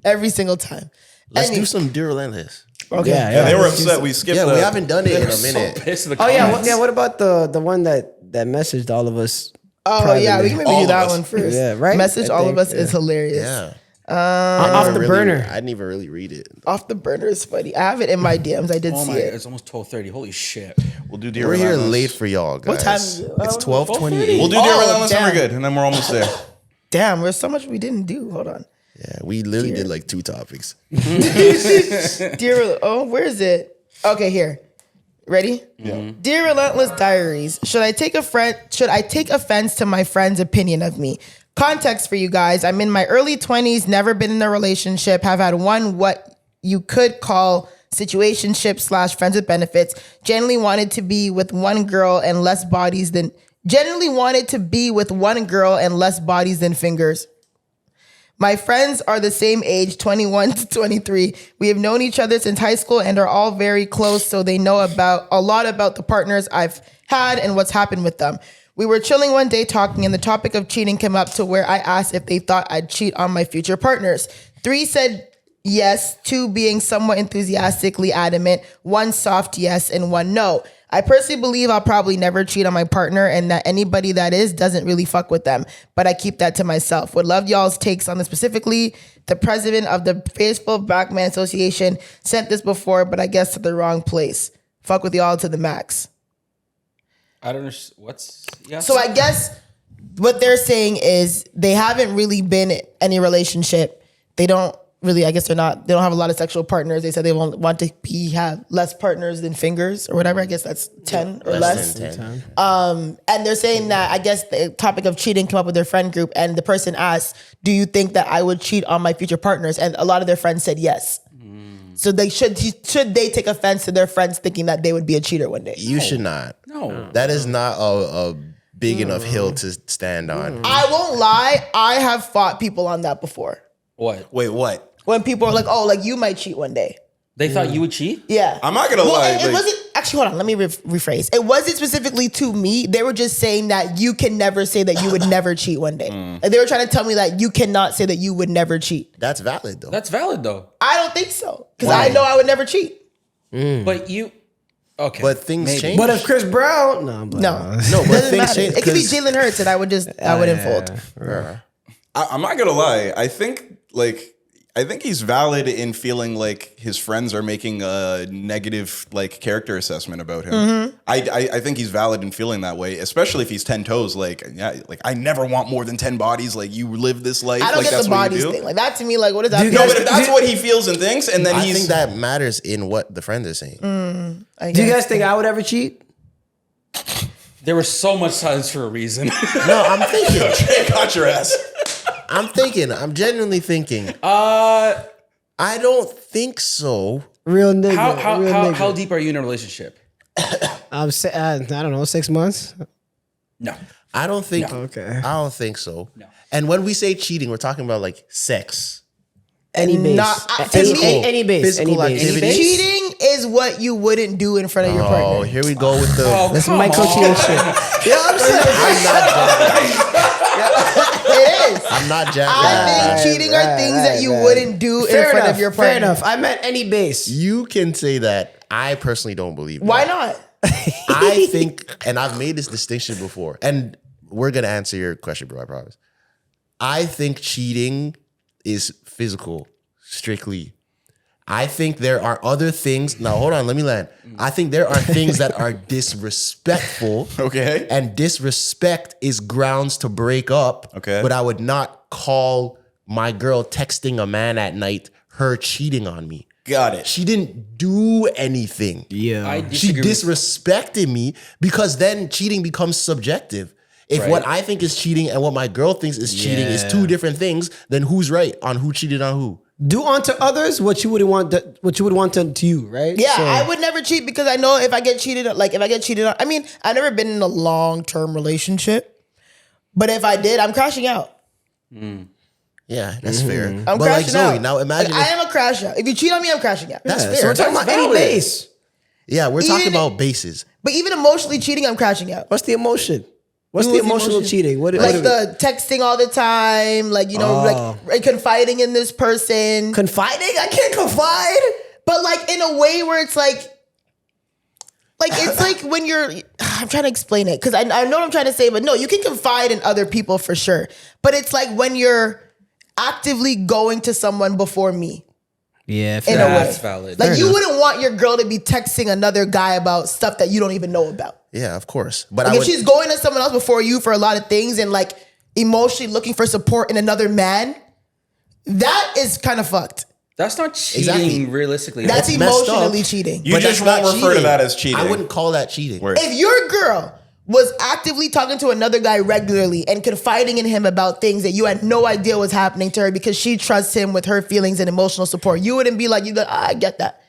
Every single time. Let's do some DearRelentless. Okay. Yeah, they were upset. We skipped. Yeah, we haven't done it in a minute. Pissed in the Oh yeah, comments. what about the one that messaged all of us? Oh yeah, we can maybe All do of that us. one first. Yeah, right? Message I all think, of us yeah. is hilarious. Yeah. Off the burner. I didn't even really read it. Off the burner is funny. I have it in my DMs. I did Oh see my, it. it's almost 12:30. Holy shit. We'll do We're here DearRelentless. late for y'all, guys. What time is it? It's 12:28. We'll do Oh, DearRelentless and damn. we're good, and then we're almost there. Damn, there's so much we didn't do. Hold on. Yeah, we literally did like 2 topics. Dear, oh, where is it? Okay, here. Ready? Yeah. Dear Relentless Diaries, should I take offense to my friend's opinion of me? Context for you guys: I'm in my early 20s, never been in a relationship, have had one what you could call situationship / friends with benefits. Generally wanted to be with one girl and less bodies than fingers. My friends are the same age, 21 to 23. We have known each other since high school and are all very close, so they know about a lot about the partners I've had and what's happened with them. We were chilling one day talking, and the topic of cheating came up to where I asked if they thought I'd cheat on my future partners. 3 said yes, 2 being somewhat enthusiastically adamant, 1 soft yes, and 1 no. I personally believe I'll probably never cheat on my partner and that anybody that is doesn't really fuck with them, but I keep that to myself. Would love y'all's takes on this specifically. The president of the Faithful Black Man Association sent this before, but I guess to the wrong place. Fuck with y'all to the max. I don't know. What's. Yeah. So I guess what they're saying is they haven't really been in any relationship. They don't really, I guess they don't have a lot of sexual partners. They said they want to have less partners than fingers or whatever. I guess that's 10 or less. Than 10. And they're saying that, I guess the topic of cheating came up with their friend group, and the person asked, do you think that I would cheat on my future partners? And a lot of their friends said yes. So they should they take offense to their friends thinking that they would be a cheater one day? You should not. No. That is not a big enough hill to stand on. I won't lie, I have fought people on that before. What? Wait, what? When people are like, oh, like you might cheat one day. They thought you would cheat? Yeah. I'm not gonna lie, It like- wasn't actually. Hold on, let me rephrase. It wasn't specifically to me. They were just saying that you can never say that you would never cheat one day. Like they were trying to tell me that you cannot say that you would never cheat. That's valid though. That's valid, though. I don't think so because I know I would never cheat. But you. Okay. But things maybe. change. But if Chris Brown, no, but No, No, but Doesn't things matter. change. It could be 'cause- Jalen Hurts, and I wouldn't fold. I'm not gonna lie. I think he's valid in feeling like his friends are making a negative like character assessment about him. I think he's valid in feeling that way, especially if he's 10 toes. Like, yeah, like I never want more than 10 bodies. Like you live this life. I don't like get that's the what you bodies do. thing. Like that to me, like what does that? No, but if that's what he feels and thinks, and then I he's think that matters in what the friends are saying. do you guys think I would ever cheat? There was so much silence for a reason. No, I'm thinking. got your ass. I'm genuinely thinking. I don't think so. Real nigga. real nigga. How deep are you in a relationship? I don't know, 6 months. No. I don't think. Okay. I don't think so. No. And when we say cheating, we're talking about like sex. Any base. Any base. Physical Any base. activity. Cheating is what you wouldn't do in front of your Oh, partner. here we go with the. That's micro cheating shit. You know what I'm saying? It is. I'm not jacking. I think cheating are things that you wouldn't do in front of your partner. Fair enough. I meant any base. You can say that. I personally don't believe that. Why not? I think, and I've made this distinction before, and we're gonna answer your question, bro. I promise. I think cheating is physical, strictly. I think there are other things. Now, hold on, let me land. I think there are things that are disrespectful. Okay. And disrespect is grounds to break up. Okay. But I would not call my girl texting a man at night her cheating on me. Got it. She didn't do anything. Yeah. I She disagree. disrespected me because then cheating becomes subjective. If Right. what I think is cheating and what my girl thinks is cheating is two different things, then who's right on who cheated on who? Do unto others what you would want done to you, right? Yeah, So- I would never cheat because I know if I get cheated on, I mean, I've never been in a long-term relationship, but if I did, I'm crashing out. Yeah, that's fair. I'm But like crashing Zoe, out. now imagine Like, I if, am a crash out. If you cheat on me, I'm crashing out. that's So fair. we're talking That's about any valid. base. Yeah, we're talking Even- about bases. But even emotionally cheating, I'm crashing out. What's the emotion? What's the emotional cheating? What Like the texting all the time, like, you know, like confiding in this person. confiding? I can't confide. But like in a way where it's like it's like when I'm trying to explain it because I know what I'm trying to say, but no, you can confide in other people for sure. But it's like when you're actively going to someone before me. Yeah, In a way. That's valid. Like you wouldn't want your girl to be texting another guy about stuff that you don't even know about. Yeah, of course. But Like if she's going to someone else before you for a lot of things and like emotionally looking for support in another man, that is kind of fucked. That's not cheating realistically. That's It's messed emotionally up. cheating. You just that's won't not refer to cheating. that as cheating. I wouldn't call that cheating. Word. If your girl was actively talking to another guy regularly and confiding in him about things that you had no idea was happening to her because she trusts him with her feelings and emotional support, you wouldn't be like, I get that.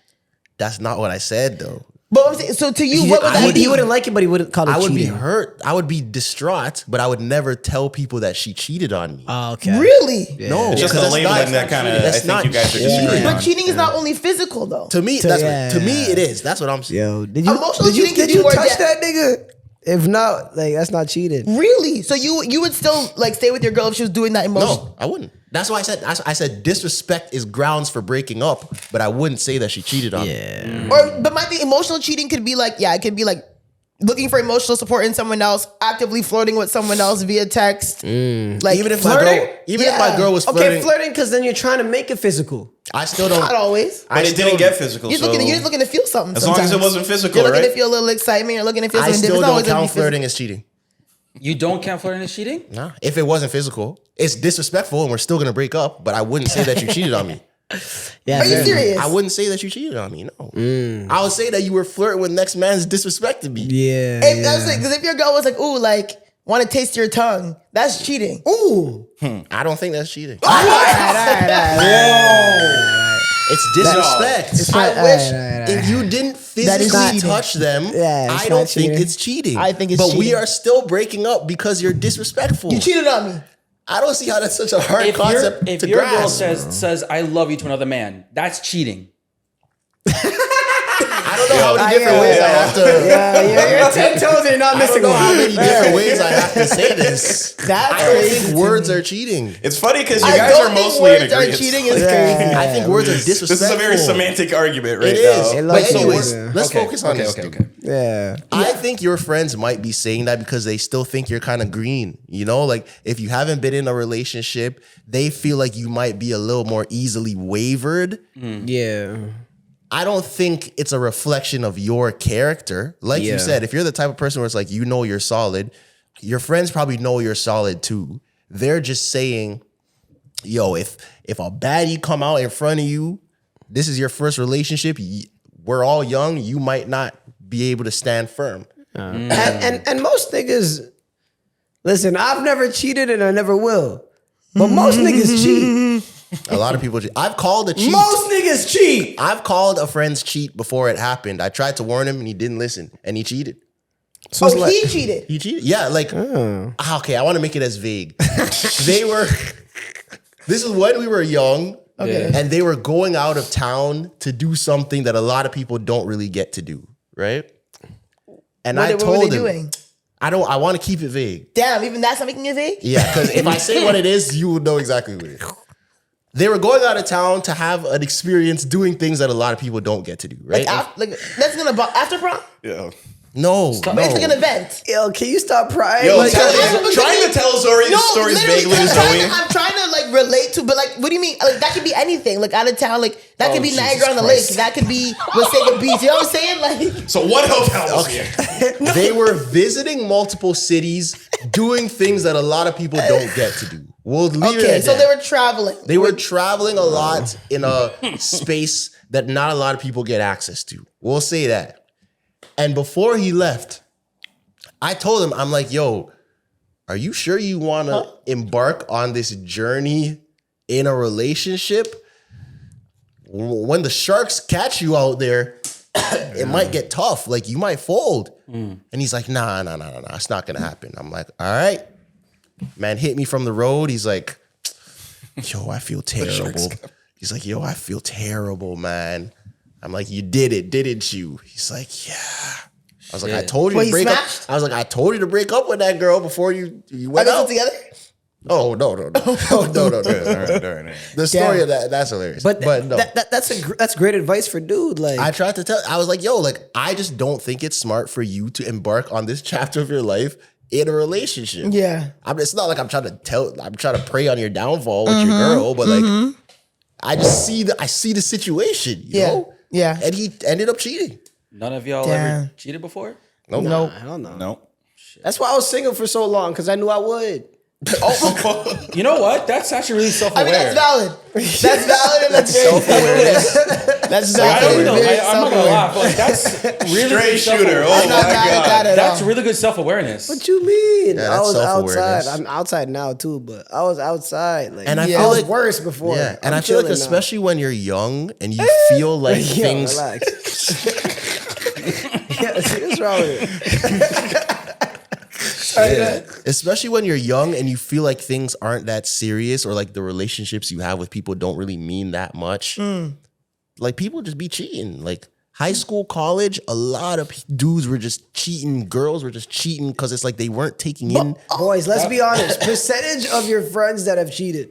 That's not what I said, though. But I'm saying, so to you, what would that be? He wouldn't like it, but he wouldn't call it I would cheating. be hurt. I would be distraught, but I would never tell people that she cheated on me. Okay. Really? No, It's just the because that's labeling not- that kind of I that's think not you guys are cheating. disagreeing But on. cheating is not only physical though. To me, to me, it is. That's what I'm saying. Yo, did you Emotional did you, cheating can did be you more touch depth. that nigga? If not, like that's not cheating. Really? So you would still like stay with your girl if she was doing that emotion? No, I wouldn't. That's why I said disrespect is grounds for breaking up, but I wouldn't say that she cheated on me. Yeah. But my thing, emotional cheating could be like, it could be like looking for emotional support in someone else, actively flirting with someone else via text. Like Even if Flirting? if my girl was Okay, flirting, flirting because then you're trying to make it physical. I still don't. not always. But it didn't get physical. You're just looking to feel something. As long as it sometimes. wasn't physical, You're looking right? to feel a little excitement. You're looking to feel I something still different. It's don't always gonna count be physical. flirting as cheating. You don't count flirting as cheating? Nah, if it wasn't physical, it's disrespectful, and we're still gonna break up. But I wouldn't say that you cheated on me. Yeah, Are you fair. serious? I wouldn't say that you cheated on me. No, I would say that you were flirting with next man's disrespecting me. Yeah. Because if your girl was like, ooh, like, want to taste your tongue, that's cheating. Ooh. I don't think that's cheating. All right. It's disrespect. I wish. If you didn't That is physically cheating. touch them, Yeah, it's I not don't think cheating. it's cheating. I think it's but we cheating. are still breaking up because you're disrespectful. You cheated on me. I don't see how that's such a hard concept If to your girl grasp. says I love you to another man, that's cheating. I don't know how many different ways I have to. You're 10 toes, you're not I don't missing know how one. many different ways I have to say this. That's I don't crazy think to words me. are cheating. It's funny because you I guys don't are think mostly in words are agreement. cheating is crazy. I think words are This disrespectful. is a very semantic argument right It is. now. But like anyways, so- let's focus on this. Okay. Yeah. I think your friends might be saying that because they still think you're kind of green. You know, like if you haven't been in a relationship, they feel like you might be a little more easily wavered. Yeah. I don't think it's a reflection of your character. Like Yeah. you said, if you're the type of person where it's like, you know, you're solid, your friends probably know you're solid too. They're just saying, yo, if a baddie come out in front of you, this is your first relationship, we're all young, you might not be able to stand firm. And most niggas, listen, I've never cheated and I never will. But most niggas cheat. A lot of people, I've called a cheat. Most niggas cheat. I've called a friend's cheat before it happened. I tried to warn him and he didn't listen and he cheated. So it's Oh, like, he cheated. He cheated? Yeah, like, okay, I want to make it as vague. This is when we were young. Okay. And they were going out of town to do something that a lot of people don't really get to do, right? And I What were told they him, doing? I want to keep it vague. Damn, even that's not making it vague? Yeah, because if I say what it is, you will know exactly what it is. They were going out of town to have an experience doing things that a lot of people don't get to do, right? That's gonna after prom? Yeah. No, But it's like an event. yo, can you stop prying? Yo, Like, trying to tell Zoe stories literally, vaguely to Zoe. I'm trying to like relate to, but like, what do you mean? Like that could be anything. Like out of town, like that Oh, could be Jesus Niagara on the Christ. Lake. That could be Wasaga Beach. You know what I'm saying? Like, So what hotel was here? They were visiting multiple cities, doing things that a lot of people don't get to do. We'll leave it okay, at so that. they were traveling. They were traveling a lot in a space that not a lot of people get access to. We'll say that. And before he left, I told him, I'm like, yo, are you sure you want to embark on this journey in a relationship? When the sharks catch you out there, it might get tough. Like you might fold. And he's like, nah, it's not going to happen. I'm like, all right. Man hit me from the road. He's like, yo, I feel terrible. He's like, yo, I feel terrible, man. I'm like, you did it, didn't you? He's like, yeah. I was like, I told you Wait, to he break smashed? up. I was like, I told you to break up with that girl before you Are went they out. still together? Oh no. All right. The story of that's hilarious. But, no. that's great advice for dude. Like I tried to tell. I was like, yo, like I just don't think it's smart for you to embark on this chapter of your life in a relationship. Yeah. It's not like I'm trying to prey on your downfall with your girl, but like I just see the situation, you know? Yeah. And he ended up cheating. None of y'all Damn. ever cheated before? Nope. hell no. No. That's why I was single for so long because I knew I would. You know what? That's actually really I self-aware. mean, that's valid. That's valid and that's very self-aware. That's I don't valid. know. Very I'm not gonna self-aware. laugh. Like, that's really Straight good shooter. self-awareness. Oh I'm not my mad at that god. at That's all. really good self-awareness. What you mean? Yeah, I that's was self-awareness. outside. I'm outside now too, but I was outside. Like, And I Yeah. feel I was like worse before. yeah, and I'm I feel like chilling now. especially when you're young and you feel like Yo, things. relax. Yeah, what's wrong with it? Especially when you're young and you feel like things aren't that serious or like the relationships you have with people don't really mean that much. Like people just be cheating. Like high school, college, a lot of dudes were just cheating. Girls were just cheating because it's like they weren't taking in. Boys, let's be honest. Percentage of your friends that have cheated.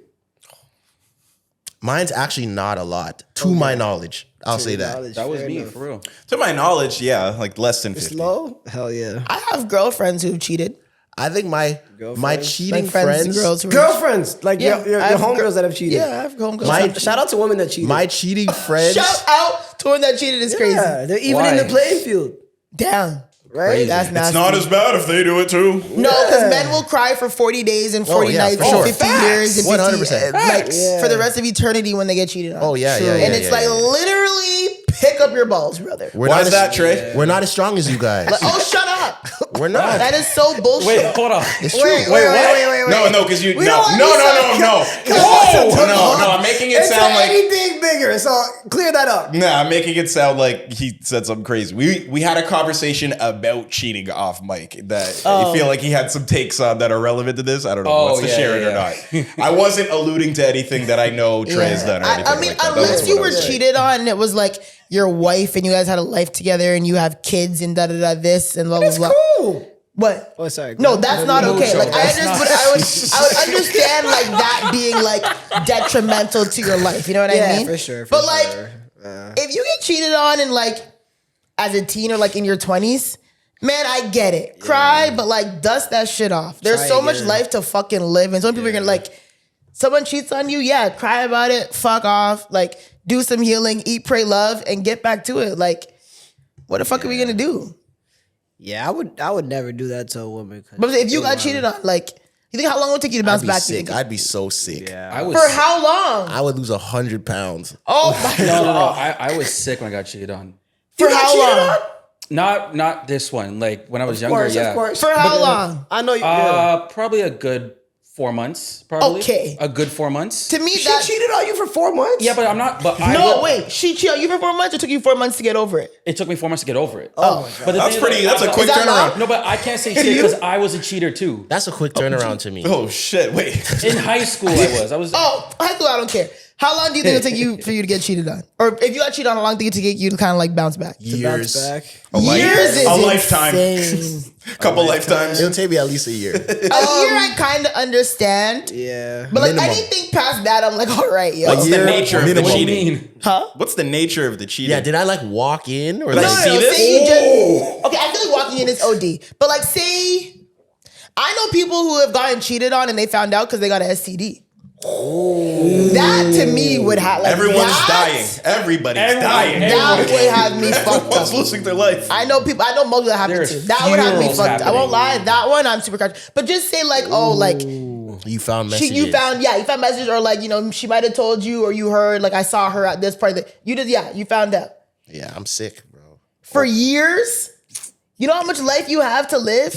Mine's actually not a lot, to my knowledge. I'll say that. Knowledge, That was fair me, enough. for real. To my knowledge, yeah, like less than 50. Slow? Hell yeah. I have girlfriends who've cheated. I think my Girlfriends? cheating Like friends and friends, girls who Girlfriends, like Yeah, your I have homegirls that have cheated. Yeah, I have homegirls. My- Shout out to women that cheated. my cheating friends. Shout out to one that cheated is crazy. Yeah, they're even Why? in the playing field, Damn. right? That's nasty. It's not as bad if they do it too. No, because men will cry for 40 days and 40 yeah, nights for and sure. 50 years and 50, 100%. like Yeah. for the rest of eternity when they get cheated on. Oh yeah, True. yeah, yeah. And it's yeah, like yeah. literally pick up your balls, brother. We're Why not is as- that, Trey? We're not as strong as you guys. Like, oh, shut up. We're not. That is so bullshit. Wait, hold on. It's Wait, true. wait. No, because you We no, don't no, want no, to no, say- no, no. I'm making it It's sound like anything bigger, so clear that up. nah. I'm making it sound like he said something crazy. We had a conversation about cheating off mic that I feel like he had some takes on that are relevant to this. I don't know Oh, what's to yeah, share it yeah. or not. I wasn't alluding to anything that I know Trey has done or anything I mean, like that. That unless wasn't you what I were was saying. cheated on and it was like your wife and you guys had a life together and you have kids and da da da this and blah blah It's blah. cool. What? Oh, sorry. No, that's not No, okay. sure, Like I that's understood, I would understand like that being like detrimental to your life. You know what I Yeah, mean? for sure. But like, if you get cheated on and like as a teen or like in your 20s, man, I get it. Cry, but like dust that shit off. There's Try so much again. life to fucking live, and some people are gonna like. Someone cheats on you, yeah, cry about it, fuck off, like do some healing, eat, pray, love, and get back to it. Like, what the fuck are we gonna do? Yeah, I would never do that to a woman. 'cause But if you got cheated on, like, you think how long would it take you to bounce I'd be back? You sick. think? I'd be so sick. Yeah. I was For how long? I would lose 100 pounds. Oh my no. god! I was sick when I got cheated on. For how long? Not this one. Like when I was younger, yeah. Of course. For how long? I know you. Yeah. Probably a good 4 months. Probably. Okay. A good 4 months. To me, She that cheated on you for 4 months? Yeah, but I'm not. But I no, will- wait. She cheated on you for 4 months. It took you 4 months to get over it. It took me 4 months to get over it. Oh, my God. But the That's thing is, pretty. like, That's a I- quick Is that turnaround. long? No, but I can't say shit because I was a cheater too. That's a quick turnaround to me. Oh shit! Wait. In high school, I was. Oh, high school, I don't care. How long do you think it'll take you for you to get cheated on? Or if you got cheated on, how long do you think it take you to kind of like bounce back? Years. Back. Years is a lifetime. insane. Couple lifetimes. It'll take me at least a year. A year I kind of understand. Yeah. But like Minimum. anything past that, I'm like, all right, yo. What's the year nature of the minimum. What do you cheating? mean? Huh? What's the nature of the cheating? Yeah, did I like walk in or Like, No, like no, see no. this? Say you just okay. I feel like walking in is OD, but like, say I know people who have gotten cheated on and they found out because they got an STD. That to me would have like Everyone's that, dying. Everybody's Everyone- dying. That would have me fucked up. Everyone's losing their life. I know people. I know most that happened There's to. That would have me funerals fucked. I won't lie. happening. That one I'm super crushed. But just say like, oh, like you found messages? you found messages or like she might have told you or you heard like I saw her at this part. You found out Yeah, I'm sick, bro. for years. You know how much life you have to live.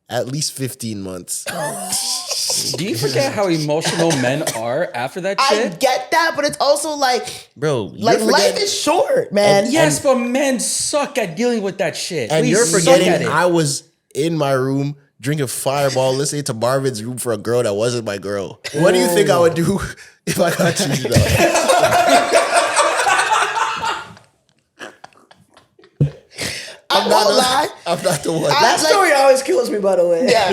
At least 15 months. Do you forget how emotional men are after that I shit? get that, but it's also like Bro, life is short, man. Yes, but men suck at dealing with that shit. and We you're suck forgetting at it. I was in my room drinking Fireball, listening to Marvin's Room for a girl that wasn't my girl. What do you think I would do if I got cheated on? I won't lie. I'm not the one. That story always kills me, by the way. Yeah.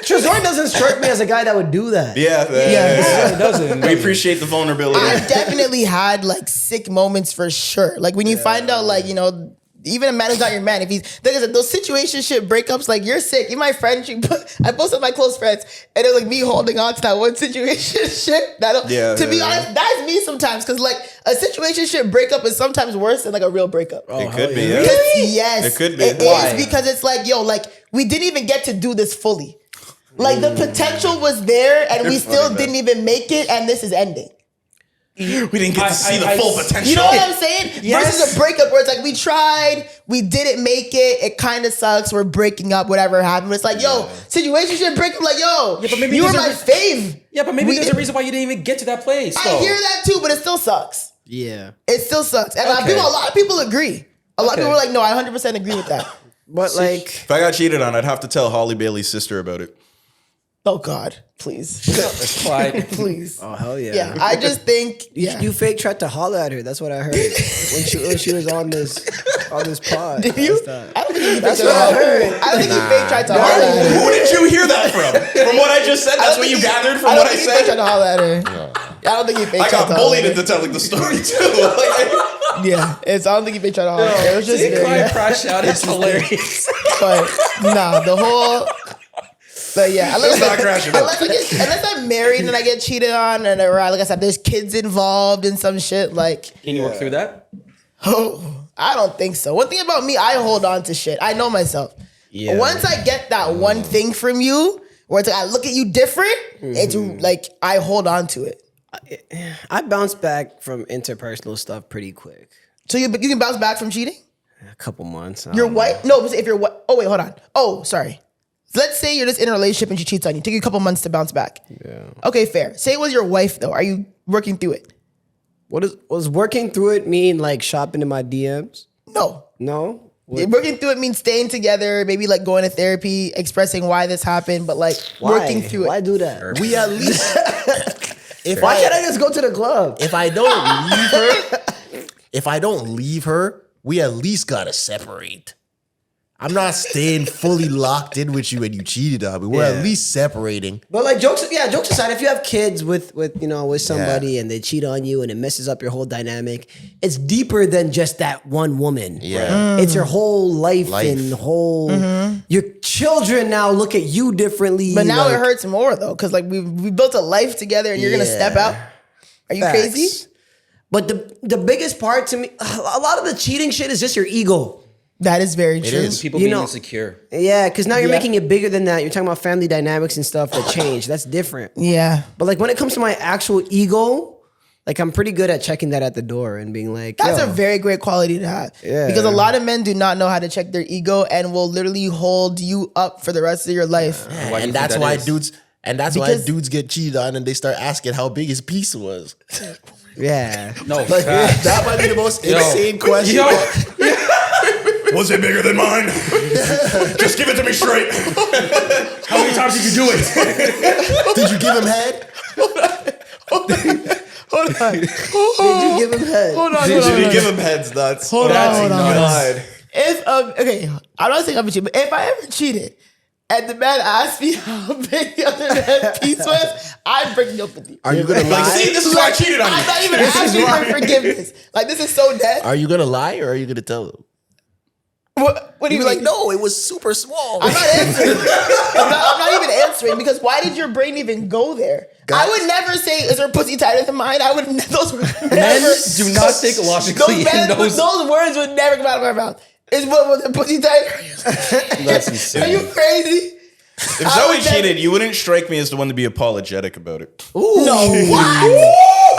Trezor doesn't strike me as a guy that would do that. Yeah, it doesn't. we appreciate the vulnerability. I've definitely had like sick moments for sure. Like when you find out, like, you know, even a man who's not your man, if he's those situationship breakups, like you're sick. Even my friend, I posted my close friends, and it was like me holding on to that one situationship. To be honest, that's me sometimes, because like a situationship breakup is sometimes worse than like a real breakup. It could be. Yeah. Yes, It could be. It Why? is, because it's like, yo, like we didn't even get to do this fully. Like the potential was there, and we still didn't even make it, and this is ending. We didn't get to see the full potential. You know what I'm saying? Yes. Versus a breakup where it's like we tried, we didn't make it, it kind of sucks, we're breaking up, whatever happened. It's like, yo, situationship breakup, like, yo, but maybe you were there's my a fave. Yeah, but maybe We there's a did- reason why you didn't even get to that place. I though. hear that too, but it still sucks. Yeah. It still sucks. And Okay. a lot of people agree. A lot of Okay. people are like, no, I 100% agree with that. But like, If I got cheated on, I'd have to tell Holly Bailey's sister about it. Oh God, please. That's why. Please. oh hell yeah. Yeah, I just think, yeah. You fake tried to holler at her. That's what I heard when she was on this pod. Did you? That's I don't think you That's fake what I heard. I don't think you fake tried to holler at her. Who did you hear that from? From what I just said? That's what you gathered from I what don't I think he fake tried said? to holler at her. I don't think he fake I tried got to bullied holler at into telling the story too. Yeah, I don't think he fake tried to holler at her. It was just See, very, Clyde crash out. It's hilarious. but nah, the whole. But yeah, Let's not crash it up. unless I'm married and I get cheated on, and like I said, there's kids involved in some shit. Like, Can you work through that? oh, I don't think so. One thing about me, I hold on to shit. I know myself. Yeah. Once I get that one thing from you, where it's like I look at you different, it's like I hold on to it. I bounced back from interpersonal stuff pretty quick. So you can bounce back from cheating. A couple months. Your wife? No, if you're what? Oh wait, hold on. Oh, sorry. Let's say you're just in a relationship and she cheats on you. Take you a couple months to bounce back. Yeah. Okay, fair. Say it was your wife though. Are you working through it? Was working through it mean like shopping in my DMs? No. No. Working through it means staying together, maybe like going to therapy, expressing why this happened, but like Why? working through Why it. do that? We at least Why can't I just go to the club? if I don't leave her, we at least gotta separate. I'm not staying fully locked in with you and you cheated on me. We're Yeah. at least separating. But like jokes aside, if you have kids with somebody and they cheat on you and it messes up your whole dynamic, it's deeper than just that one woman. Yeah. It's your whole life. And whole your children now look at you differently. But now like, it hurts more though, because like we built a life together and you're gonna step out. Are you facts. crazy? But the biggest part to me, a lot of the cheating shit is just your ego. That is very true. is. People You being know- insecure. Yeah, because now you're Yeah. making it bigger than that. You're talking about family dynamics and stuff that change. That's different. Yeah. But like when it comes to my actual ego, like I'm pretty good at checking that at the door and being like, That's yo, a very great quality to have. Yeah. Because a lot of men do not know how to check their ego and will literally hold you up for the rest of your life. Why do you And think that's that why is? Because- dudes get cheated on and they start asking how big his piece was. yeah. No, Like facts. that might be the most Yo. insane question. Yo. Was it bigger than mine? Just give it to me straight. How many times did you do it? Did you give him head? Hold on. Did you give him head? Hold on. Did you give him heads, nuts? Hold on, That's hold on. God. If okay, I'm not saying I'm cheating, but if I ever cheated and the man asked me how big the other man's piece was, I'd break up with you. Are you gonna Like, lie? see, this is why I cheated on I'm you. not even asking for forgiveness. Like this is so dead. Are you gonna lie or are you gonna tell him? What do you You're mean? like, no, it was super small. I'm not answering. I'm not even answering because why did your brain even go there? I would never say, "Is her pussy tighter than mine?" I would. Those were Men never. do not think logically in those. Those words would never come out of my mouth. Is what was the pussy tighter? That's insane. Are you crazy? If Zoe cheated, you wouldn't strike me as the one to be apologetic about it. No, what?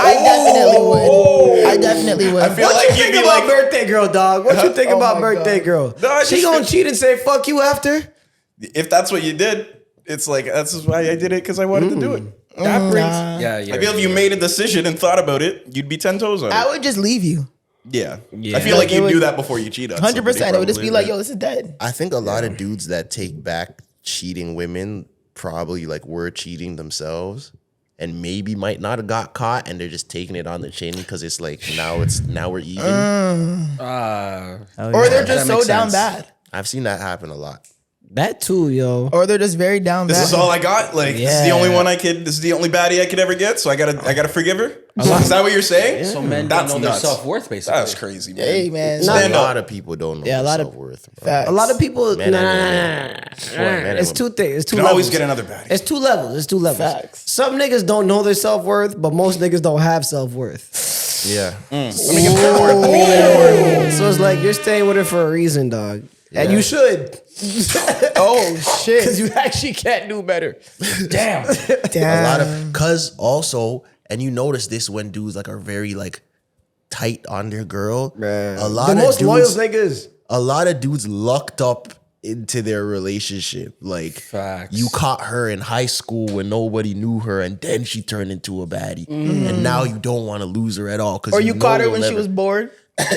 I definitely would. I feel What like you you'd think be about like, birthday girl, dog? What you think Oh about my birthday God. girl? No, I She just gonna feel- cheat and say fuck you after? if that's what you did, it's like that's just why I did it because I wanted to do it. That brings. Yeah, I feel if you made a decision and thought about it, you'd be 10 toes on it. I would just leave you. Yeah. I feel like It you'd would- do that before you cheat on 100%. It would just be somebody, like, probably. yo, this is dead. I think a lot of dudes that take back cheating women probably like were cheating themselves. and maybe might not have got caught, and they're just taking it on the chin because it's like now we're even. Or they're just That so makes down sense. bad. I've seen that happen a lot. That too, yo. Or they're just very down bad. This is all I got. Like this is the only one this is the only baddie I could ever get. So I gotta forgive her. Is that what you're saying? So men That's don't know nuts. their self-worth, basically. That's crazy, man. Hey, man. A Stand lot up. of people don't know Yeah, a their lot of- self-worth. bro. Facts. A lot of people. Man, Nah, man, man. It's two things. It's two You can levels. always get another baddie. It's two levels. It's two levels. Facts. Some niggas don't know their self worth, but most niggas don't have self worth. Yeah. Let me get that word. So it's like you're staying with her for a reason, dog, and Yeah. you should, Oh, shit. because you actually can't do better. Damn. A lot of cause also, and you notice this when dudes like are very like tight on their girl. A lot The of most loyal dudes, niggas. a lot of dudes lucked up into their relationship. Like Facts. you caught her in high school when nobody knew her, and then she turned into a baddie, and now you don't want to lose her at all. Or you caught her when she was bored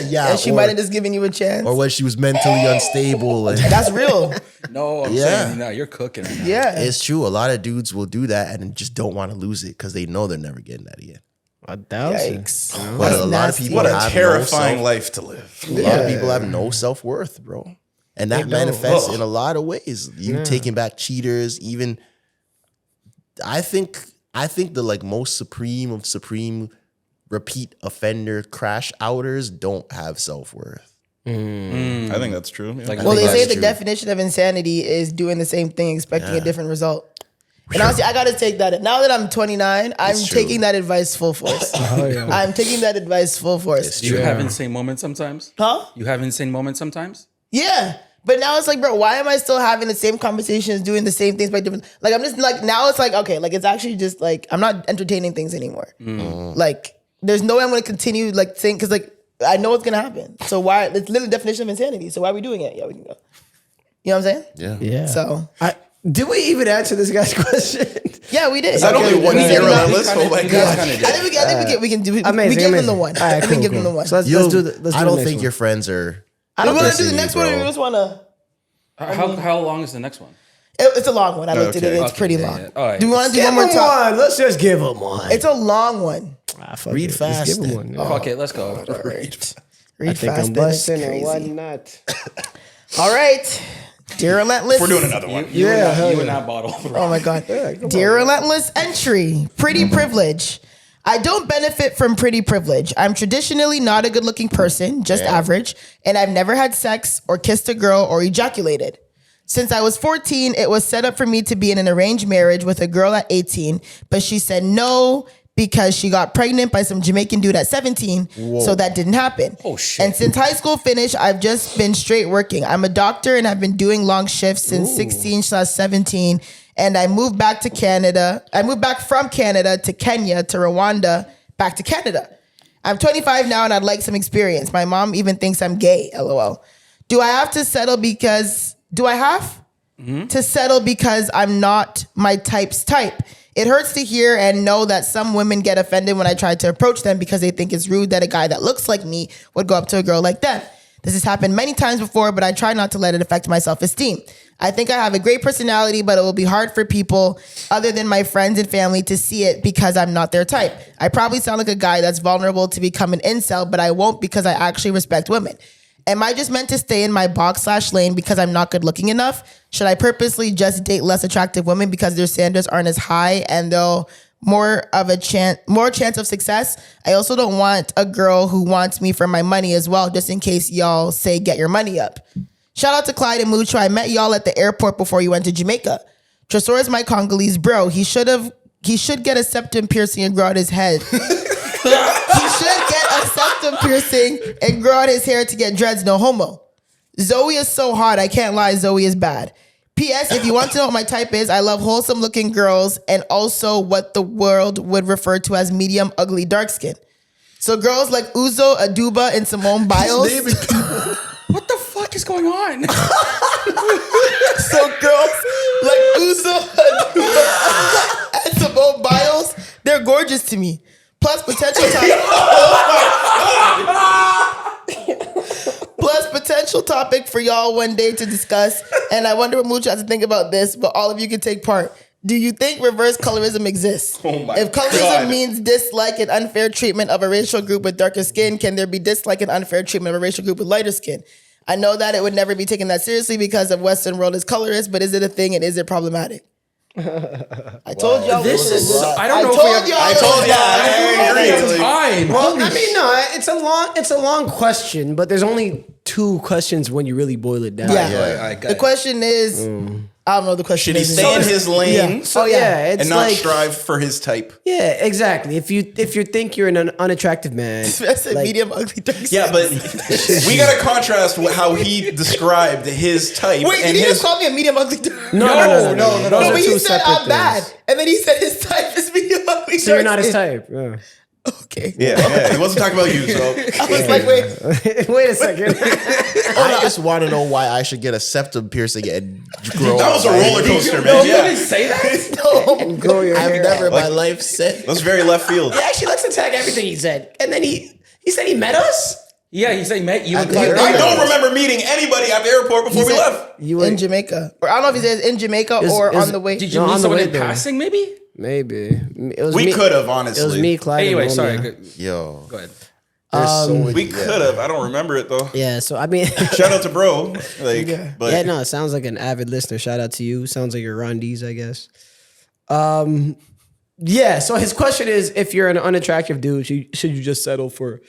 yeah, and she might have just given you a chance. or when she was mentally unstable. And That's real. No, I'm Yeah. saying, no, you're cooking right now. Yeah. it's true. A lot of dudes will do that and just don't want to lose it because they know they're never getting that again. Yikes. But That's a lot of nasty. people What a have terrifying no life to live. A lot of people have no self-worth, bro. And that manifests Ugh. in a lot of ways. You taking back cheaters, even I think the like most supreme of supreme repeat offender crash outers don't have self-worth. I think that's true. Yeah. Like, Well, they think say that's the true. definition of insanity is doing the same thing, expecting a different result. And honestly, I got to take that. Now that I'm 29, I'm It's true. taking that advice full force. I'm taking that advice full force. Do you have insane moments sometimes? Huh? You have insane moments sometimes? Yeah. But now it's like, bro, why am I still having the same conversations, doing the same things by different? Like, I'm just like, now it's like, okay, like, it's actually just like, I'm not entertaining things anymore. Like, there's no way I'm going to continue, like, saying, because, like, I know what's going to happen. So why, it's literally the definition of insanity. So why are we doing it? Yeah, we can go. You know what I'm saying? Yeah. Yeah. So, Did we even answer this guy's question? yeah, we did. Is that only one we year did not- relentless? Oh my You guys god. kinda did. I think we can do it. Amazing, We give them amazing. the one. All right, We cool, give them cool. the one. So let's do the. Let's I do don't the next think one. your friends are. I don't want to do dissing the you, next one. Or bro. we just want to. How long is the next one? It's a long one. I looked at it. Okay. It's pretty yeah, long. yeah. All right. Do we want to do Give one more him time? one. Let's just give him one. It's a long one. Fuck Read it. fast Just give him then. one. Fuck it, let's go. Read I think fast. I'm then it's busting or crazy. whatnot. All right. Dear Relentless. We're doing another one. You Yeah, and hell you yeah. and that bottle. Oh my God. Dear Relentless entry. Pretty privilege. I don't benefit from pretty privilege. I'm traditionally not a good looking person, just average, and I've never had sex or kissed a girl or ejaculated. Since I was 14, it was set up for me to be in an arranged marriage with a girl at 18, but she said no because she got pregnant by some Jamaican dude at 17, so that didn't happen. Oh, shit. And since high school finished, I've just been straight working. I'm a doctor and I've been doing long shifts since 16/17, and I moved back to Canada. I moved back from Canada to Kenya to Rwanda, back to Canada. I'm 25 now and I'd like some experience. My mom even thinks I'm gay, LOL. Do I have to settle because I'm not my type's type? It hurts to hear and know that some women get offended when I try to approach them because they think it's rude that a guy that looks like me would go up to a girl like them. This has happened many times before, but I try not to let it affect my self-esteem. I think I have a great personality, but it will be hard for people other than my friends and family to see it because I'm not their type. I probably sound like a guy that's vulnerable to become an incel, but I won't because I actually respect women. Am I just meant to stay in my box/lane because I'm not good looking enough? Should I purposely just date less attractive women because their standards aren't as high and they'll more chance of success? I also don't want a girl who wants me for my money as well, just in case y'all say get your money up. Shout out to Clyde and Mucho. I met y'all at the airport before you went to Jamaica. Tresor is my Congolese bro. He should get a septum piercing and grow out his head. He should get a septum piercing and grow out his hair to get dreads, no homo. Zoe is so hot, I can't lie, Zoe is bad. P.S. If you want to know what my type is, I love wholesome looking girls and also what the world would refer to as medium, ugly, dark skin. So girls like Uzo, Aduba, and Simone Biles. What the fuck is going on? So girls like Uzo, Aduba, and Simone Biles, they're gorgeous to me. Plus potential topic for y'all one day to discuss. And I wonder what Mucho has to think about this, but all of you can take part. Do you think reverse colorism exists? Oh my If colorism God. means dislike and unfair treatment of a racial group with darker skin, can there be dislike and unfair treatment of a racial group with lighter skin? I know that it would never be taken that seriously because of Western world is colorist, but is it a thing and is it problematic? I told y'all This was is. a lot. I don't know I if we told have. y'all. I told you. I agree. Time. Well, I mean, no, it's a long question, but there's only two questions when you really boil it down. Yeah. The question is, I don't know the question. Should he is. stay in his lane Yeah. So yeah, it's and not like strive for his type? yeah, exactly. If you think you're an unattractive man, I said like- medium ugly dark skin. Yeah, but we gotta contrast with how he described his type. Wait, and did he his just call me a medium ugly dark? No. No, Those but are he two said separate I'm bad, things. and then he said his type is medium ugly. So you're not dark his skin. type. Yeah. Okay. Yeah, he wasn't talking about you. So I was like, wait. Wait a second. I just want to know why I should get a septum piercing and grow. that was a out my roller hair. coaster, No, man. you Yeah, didn't say that. No. Grow your I've hair never in out. my life said. that's very left field. Actually, let's attack everything he said. And then he said he met us. Yeah, he said he met you. I and thought- I don't remember meeting anybody at the airport before we left. You were In Jamaica. Or I don't know if he said in Jamaica Is- or is- on the way. Did you No, meet on the someone way in there. passing? Maybe. maybe it was We me. could have, It was honestly. me, Clyde. Anyway, and sorry. Romeo. Yo, Go ahead. there's so many. We could have. I don't remember it though. Yeah. So I mean. Shout out to bro. Like, but Yeah, no, it sounds like an avid listener. Shout out to you. Sounds like you're Rondies, I guess. Yeah, so his question is if you're an unattractive dude, should you just settle for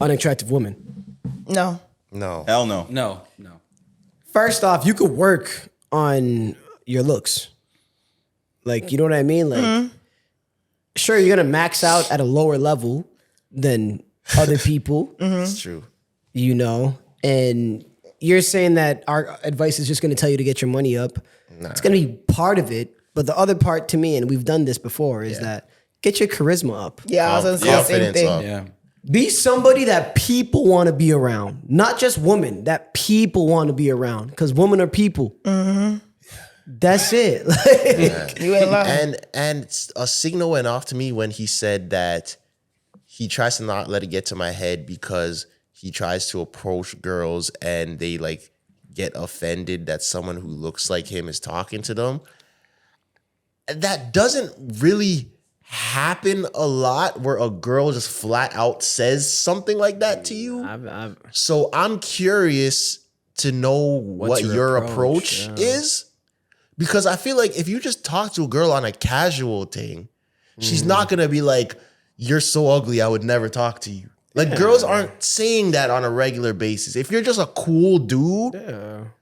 unattractive women? No. No. hell no. No. First off, you could work on your looks. Like, you know what I mean? Like, sure, you're going to max out at a lower level than other people, It's true. you know? And you're saying that our advice is just going to tell you to get your money up. It's going to be part of it. But the other part to me, and we've done this before, is that get your charisma up. Yeah, I was going to say the same Confidence thing. up. Yeah. Be somebody that people want to be around. Not just women, that people want to be around. Because women are people. That's it. Like, You ain't lying. And a signal went off to me when he said that he tries to not let it get to my head because he tries to approach girls and they like get offended that someone who looks like him is talking to them. That doesn't really happen a lot where a girl just flat out says something like that to you. So I'm curious to know what your your approach? approach is. Because I feel like if you just talk to a girl on a casual thing, she's not gonna be like, "You're so ugly, I would never talk to you." Like girls aren't saying that on a regular basis. If you're just a cool dude,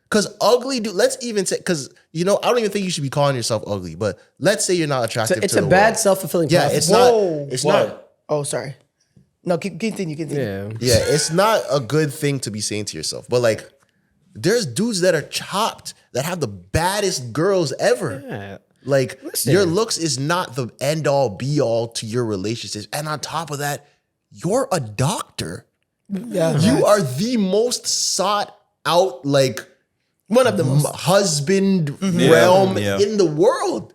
because ugly dude, let's even say, because I don't even think you should be calling yourself ugly. But let's say you're not attractive. it's to a the bad world. self-fulfilling Yeah, prophecy. it's Whoa. not. It's What? not. Oh, sorry. No, continue. Yeah. Yeah, it's not a good thing to be saying to yourself. But like, there's dudes that are chopped that have the baddest girls ever. Yeah. Like your looks is not the end all be all to your relationships. And on top of that, you're a doctor. Yeah. You are the most sought out like One of the most. husband realm Yeah. in the world.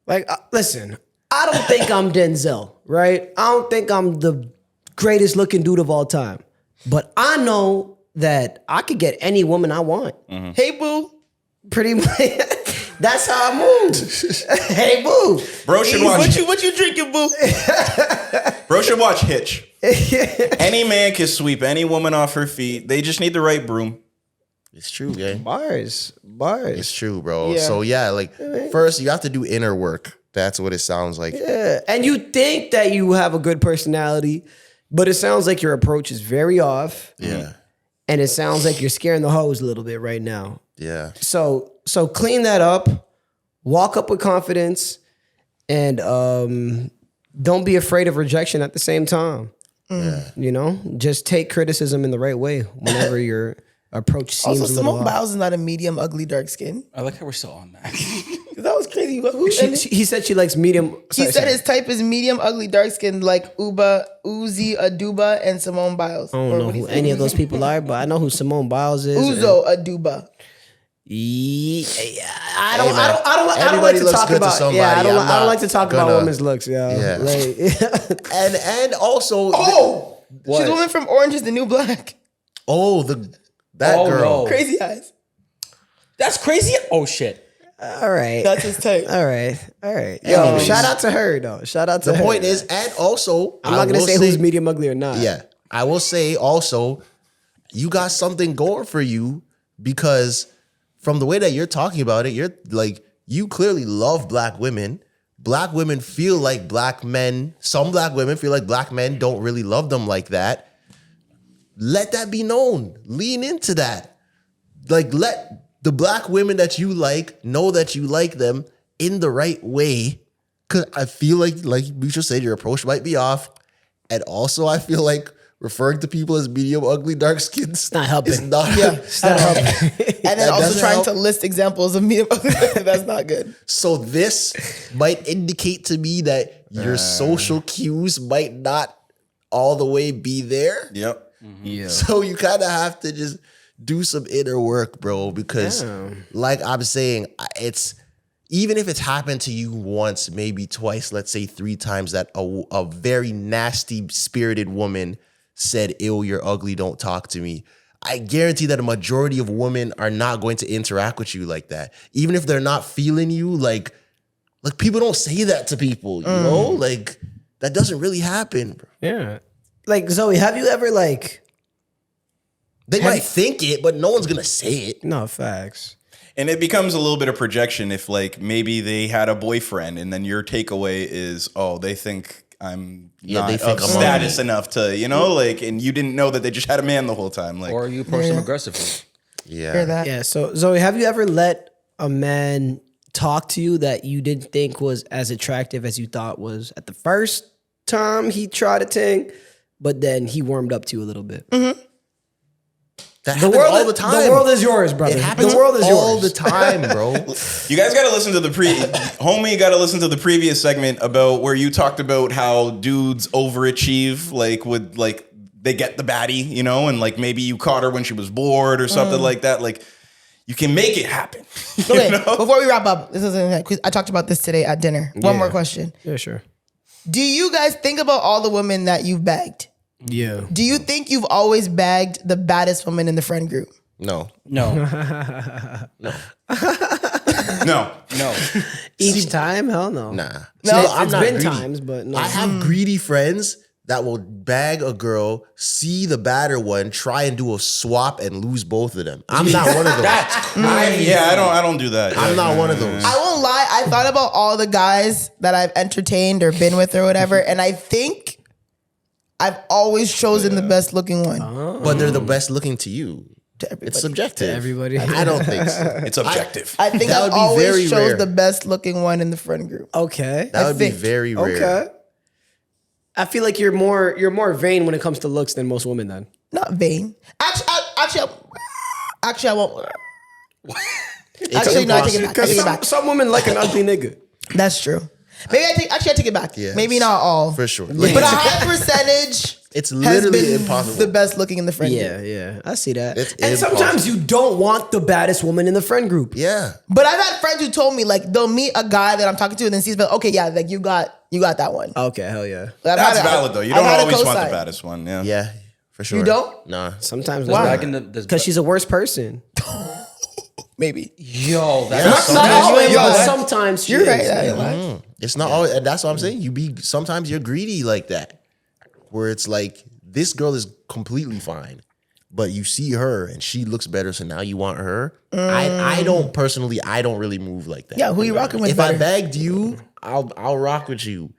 Like, listen, I don't think I'm Denzel, right? I don't think I'm the greatest looking dude of all time. But I know that I could get any woman I want. Hey, boo. Pretty much. That's how I move. Hey, boo. Bro should watch. What you drinking, boo? Bro should watch Hitch. Any man can sweep any woman off her feet. They just need the right broom. It's true, yeah. Bars. It's true, bro. Yeah. So yeah, like first you have to do inner work. That's what it sounds like. Yeah. And you think that you have a good personality, but it sounds like your approach is very off. Yeah. And it sounds like you're scaring the hoes a little bit right now. Yeah. So clean that up, walk up with confidence, and don't be afraid of rejection at the same time. Yeah. You know, just take criticism in the right way whenever your approach seems Also, a little Simone off. Biles is not a medium, ugly, dark skin. I like how we're still on that. That was crazy. Who, He said she likes medium. he said his type is medium, ugly, dark skin, like Uzi Aduba and Simone Biles. I don't know who any of those people are, but I know who Simone Biles is. Uzo Aduba. I don't like Everybody to looks talk good to about. somebody. Yeah, I I'm don't not like to talk about gonna- women's looks. Yeah, Yeah. Like, And also Oh, What? she's the woman from Orange is the New Black. that Oh, girl. no. Crazy eyes. That's crazy. Oh shit. All right. That's his type. All right. Yo, Anyways. shout out to her though. Shout out to The her. point is, and also, I'm not gonna say who's medium ugly or not. Yeah, I will say also, you got something going for you because from the way that you're talking about it, you're like, you clearly love black women. Black women feel like black men. Some black women feel like black men don't really love them like that. Let that be known. Lean into that. Like, let the black women that you like know that you like them in the right way. Cause I feel like Misha said, your approach might be off. And also I feel like referring to people as medium, ugly, dark skinned, it's not helping. It's not, It's not helping. And then That also doesn't trying help. to list examples of medium ugly. That's not good. So this might indicate to me that your social cues might not all the way be there. Yep. Yeah. So you kind of have to just do some inner work, bro, because like I'm saying, it's even if it's happened to you once, maybe twice, let's say 3 times that a very nasty spirited woman said, ew, you're ugly, don't talk to me. I guarantee that a majority of women are not going to interact with you like that. Even if they're not feeling you, like people don't say that to people, you know? Like that doesn't really happen, bro. Yeah. Like Zoe, have you ever like They might think it, but no one's gonna say it. no facts. And it becomes a little bit of projection if like maybe they had a boyfriend and then your takeaway is, oh, they think I'm not they think of I'm status enough to, you know, like, and you didn't know that they just had a man the whole time. Like, Or you approach them aggressively. Yeah. Hear that? Yeah. So Zoe, have you ever let a man talk to you that you didn't think was as attractive as you thought was at the first time he tried a thing, but then he warmed up to you a little bit? That The happens world, all the time. The world is yours, brother. It happens The world is all yours. the time, bro. you guys got to listen to the homie got to listen to the previous segment about where you talked about how dudes overachieve, like with like they get the baddie, you know, and like maybe you caught her when she was bored or something like that. Like you can make it happen. you Okay, know? before we wrap up, I talked about this today at dinner. One more question. Yeah, sure. Do you guys think about all the women that you've bagged? Yeah. Do you think you've always bagged the baddest woman in the friend group? No. No. No. No. Each time? Hell no. Nah. No, See, It's been times, but no. I have greedy friends that will bag a girl, see the badder one, try and do a swap and lose both of them. I'm not one of those. I don't do that. I'm not one of those. I won't lie. I thought about all the guys that I've entertained or been with or whatever, and I think I've always chosen the best looking one. But they're the best looking to you. To everybody. It's subjective. To everybody. I don't think so. It's objective. I think That I've would be always very chose rare. the best looking one in the friend group. Okay. That would be think. very rare. Okay. I feel like you're more vain when it comes to looks than most women then. Not vain. Actually, I won't. It's Actually, no, I take it impossible. back. I take it back. Some women like an ugly nigga. That's true. Maybe I take it back. Yes. Maybe not all. For sure. But a high percentage It's has literally been impossible. the best looking in the friend Yeah, group. yeah. I see that. It's and impossible. sometimes you don't want the baddest woman in the friend group. Yeah. But I've had friends who told me like they'll meet a guy that I'm talking to and then sees, but okay, yeah, like you got that one. Okay, hell yeah. I've That's had a- valid though. You I've don't had a always want the cosign. baddest one. Yeah. Yeah. For sure. You don't? Nah. Sometimes There's Why? back in the there's because she's a worse person. Maybe. yo. That's Not always. But But sometimes she You're is. right. I ain't lying. It's not always, and that's what I'm saying. Sometimes you're greedy like that, where it's like this girl is completely fine, but you see her and she looks better, so now you want her. I don't personally, I don't really move like that. Yeah, who you rocking with If I better? bagged you, I'll rock with you.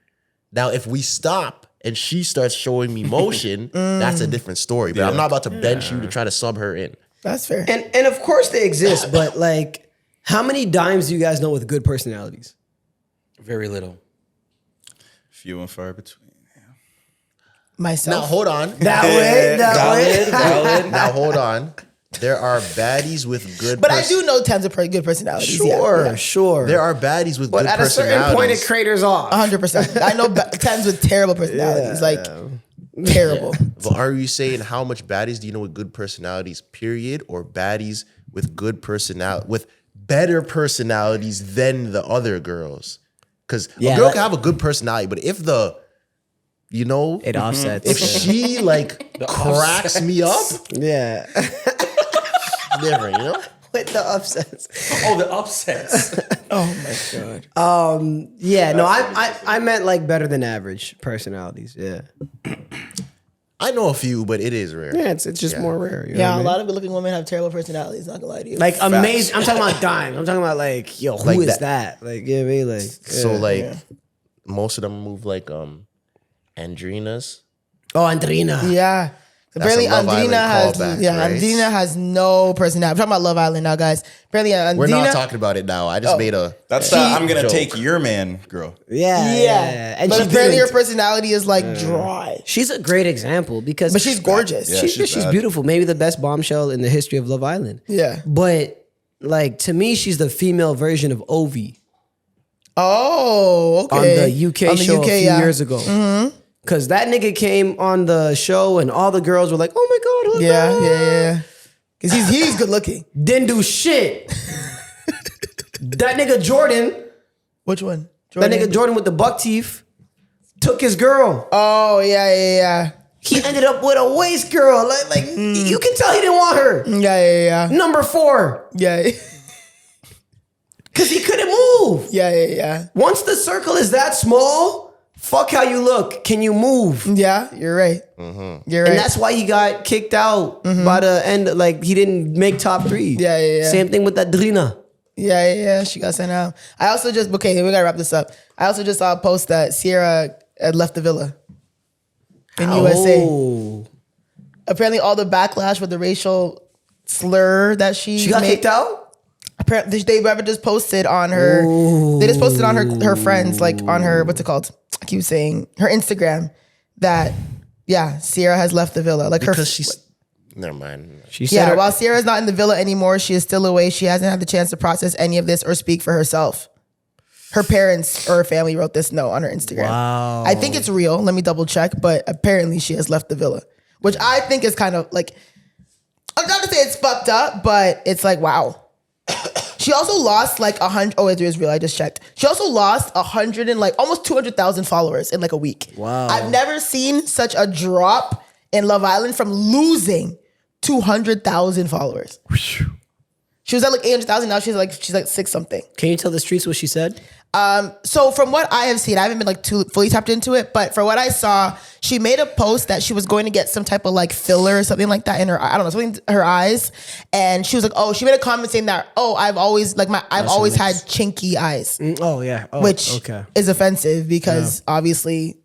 Now, if we stop and she starts showing me motion, that's a different story. But I'm not about to bench you to try to sub her in. That's fair. And of course they exist, but like, how many dimes do you guys know with good personalities? very little. Few and far between. Myself. Now, hold on. That way. Valid. Now, hold on. There are baddies with good But I do know tons of good personalities. Sure, sure. There are baddies with but good at a personalities. certain point, it craters off. 100%. I know tons with terrible personalities. Like, terrible. But are you saying how much baddies do you know with good personalities, period, or baddies with good personality, with better personalities than the other girls? Because Yeah, a girl that- can have a good personality, but if It offsets. if she like cracks me up, yeah. different, you know? With the upsets. Oh, the upsets. Oh my god. Yeah, no, I meant like better than average personalities. Yeah. I know a few, but it is rare. Yeah, it's just more rare. You know Yeah, what I a mean? lot of good-looking women have terrible personalities. Not gonna lie to you. Like amazing. I'm talking about dimes. I'm talking about like, yo, who Like is that. that? Like, you know what I mean? Like, So yeah. like most of them move like Andrinas. Oh, Andrina. yeah. That's Apparently, a Love Andrina Island has callback, right? Andrina has no personality. I'm talking about Love Island now, guys. Apparently, Andrina. We're not talking about it now. I just made a. That's the I'm gonna joke. take your man, girl. Yeah. And but she apparently, her didn't. personality is like dry. She's a great example because But she's gorgeous. Yeah, she's she's bad. beautiful. Maybe the best bombshell in the history of Love Island. Yeah. But like to me, she's the female version of Ovi Oh, okay. on the UK On the show a few yeah. years ago. Cause that nigga came on the show and all the girls were like, "Oh my god, who's that?" Yeah. Because he's good looking. Didn't do shit. That nigga Jordan, Which one? that nigga Jordan with the buck teeth, took his girl. Oh, yeah. He ended up with a waist girl. Like you can tell he didn't want her. Yeah. Number 4. Yeah. Cause he couldn't move. Yeah. Once the circle is that small, fuck how you look. Can you move? Yeah, you're right. You're right. And that's why he got kicked out by the end. Like he didn't make top 3. Yeah. Same thing with that Drina. Yeah. She got sent out. I also we gotta wrap this up. I also just saw a post that Sierra had left the villa in USA. Oh. Apparently, all the backlash with the racial slur that she got made, kicked out? Apparently, they just posted on her. They just posted on her friends, like on her, what's it called? I keep saying her Instagram that Sierra has left the villa. Like Because she's. Never mind. She said while Sierra's not in the villa anymore, she is still away. She hasn't had the chance to process any of this or speak for herself. Her parents or her family wrote this note on her Instagram. Wow. I think it's real. Let me double check. But apparently she has left the villa, which I think is kind of like, I'm not to say it's fucked up, but it's like, wow. She also lost like 100. Oh, it is real. I just checked. She also lost 100 and like almost 200,000 followers in like a week. Wow. I've never seen such a drop in Love Island from losing 200,000 followers. She was at like 800,000. Now she's like 6 something. Can you tell the streets what she said? So from what I have seen, I haven't been like too fully tapped into it, but for what I saw, she made a post that she was going to get some type of like filler or something like that in her, I don't know, something in her eyes. And she was like, oh, she made a comment saying that, oh, I've always had chinky eyes, Oh, yeah. Oh, which is offensive because obviously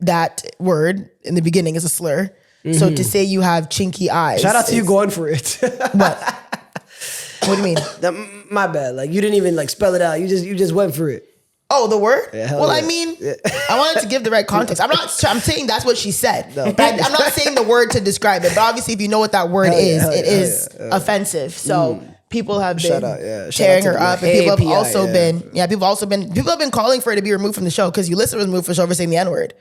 that word in the beginning is a slur. So to say you have chinky eyes. Shout out to you going for it. What? What do you mean? My bad. Like you didn't even like spell it out. You just went for it. Oh, the word? hell Well, yeah. I mean, I wanted to give the right context. I'm saying that's what she said. But I'm not saying the word to describe it. But obviously, if you know what that word is, it is offensive. So people have been Shout out to tearing her the up, and people have AAPI, also people have been calling for her to be removed from the show because Ulysses was removed for show for saying the N word.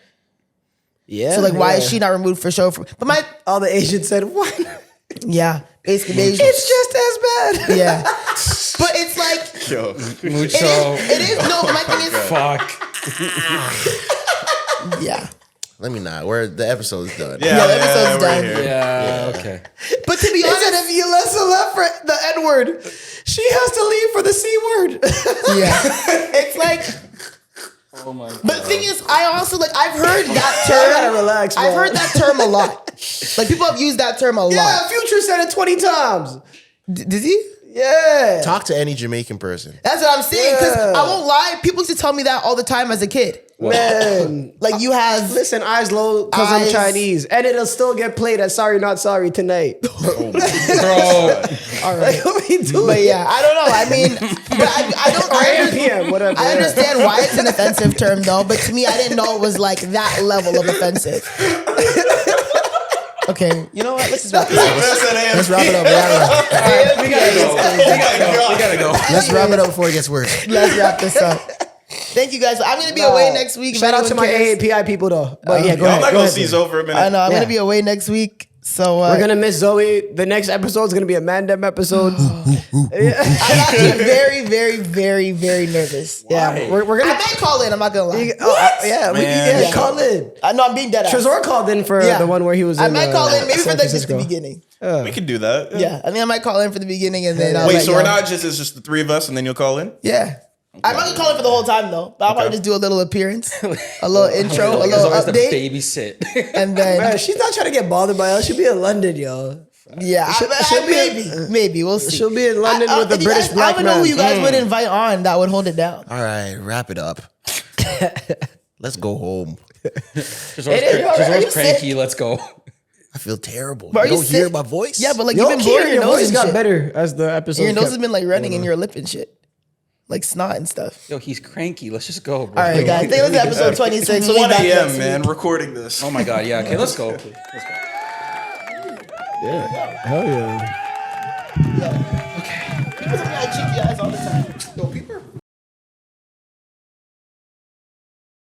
Yeah. So like, why is she not removed for show? But all the Asians said what? basically, It's just as bad. yeah. But it's like Yo. Mucho. it is no. My thing is Fuck. yeah. Let me not. The episode's done. Yeah, the episode's we're done. here. Yeah. Okay. But to be honest, If Ulysses left for the N word, she has to leave for the C word. yeah, it's like. Oh my God. But the thing is, I also I've heard that term. gotta relax, I've man. heard that term a lot. Like people have used that term a Yeah, lot. Future said it 20 times. Did he? Yeah. Talk to any Jamaican person. That's what I'm saying. Because Yeah. I won't lie, people used to tell me that all the time as a kid. Man. Like you have. Listen, eyes low because I'm Eyes. Chinese. And it'll still get played at Sorry Not Sorry tonight. Bro. All right. Like, what we doing? But yeah, I don't know. I mean, but I don't. Or I 8 understand, p.m., whatever. I understand why it's an offensive term though. But to me, I didn't know it was like that level of offensive. Okay, you know what? Let's just wrap this up. Let's wrap it up. We gotta go. Let's wrap it up before it gets worse. Let's wrap this up. Thank you guys. I'm gonna be away next week. if Shout out to anyone my cares. AAPI people though. But yeah, go Yo, I'm ahead. not Go gonna ahead, see dude. Zoe for a minute. I know I'm Yeah. gonna be away next week. So We're gonna miss Zoe. The next episode is gonna be a Mandem episode. I'm actually very, very, very, very nervous. Yeah, we're I gonna. might call in. I'm not gonna lie. Yeah, Man. call in. I know I'm being dead ass. Trezor called in for the one where he was. I in, might call in maybe for San like just the Francisco. beginning. We could do that. Yeah, I think I might call in for the beginning and then I'll Wait, let so y'all- we're not just it's just the three of us and then you'll call in? Yeah. I'm not gonna call in for the whole time though, but I'll probably just do a little appearance, a little intro, a Like, little always the update, babysit. and then Man, she's not trying to get bothered by us. She'll be in London, yo. yeah, she'll be- maybe we'll see. She'll be in London with a you British guys, black I don't know who man. you guys would invite on that would hold it down. All right, wrap it up. Let's go home. Trezor's cranky. Let's go. I feel terrible. But are You you don't hear sick? my voice? Yeah, but like Yo, you've been Kieran, blowing your your nose voice and got shit. better as the episode. Your nose kept- has been like running in your lip and shit, like snot and stuff. Yo, he's cranky. Let's just go, bro. All right, guys, I think it was episode 26. We'll be 1 back next a.m. week. man, recording this. Oh my god, yeah. Okay, let's go. Let's go. Hell yeah. People tell me I cheat you guys all the time. No, people are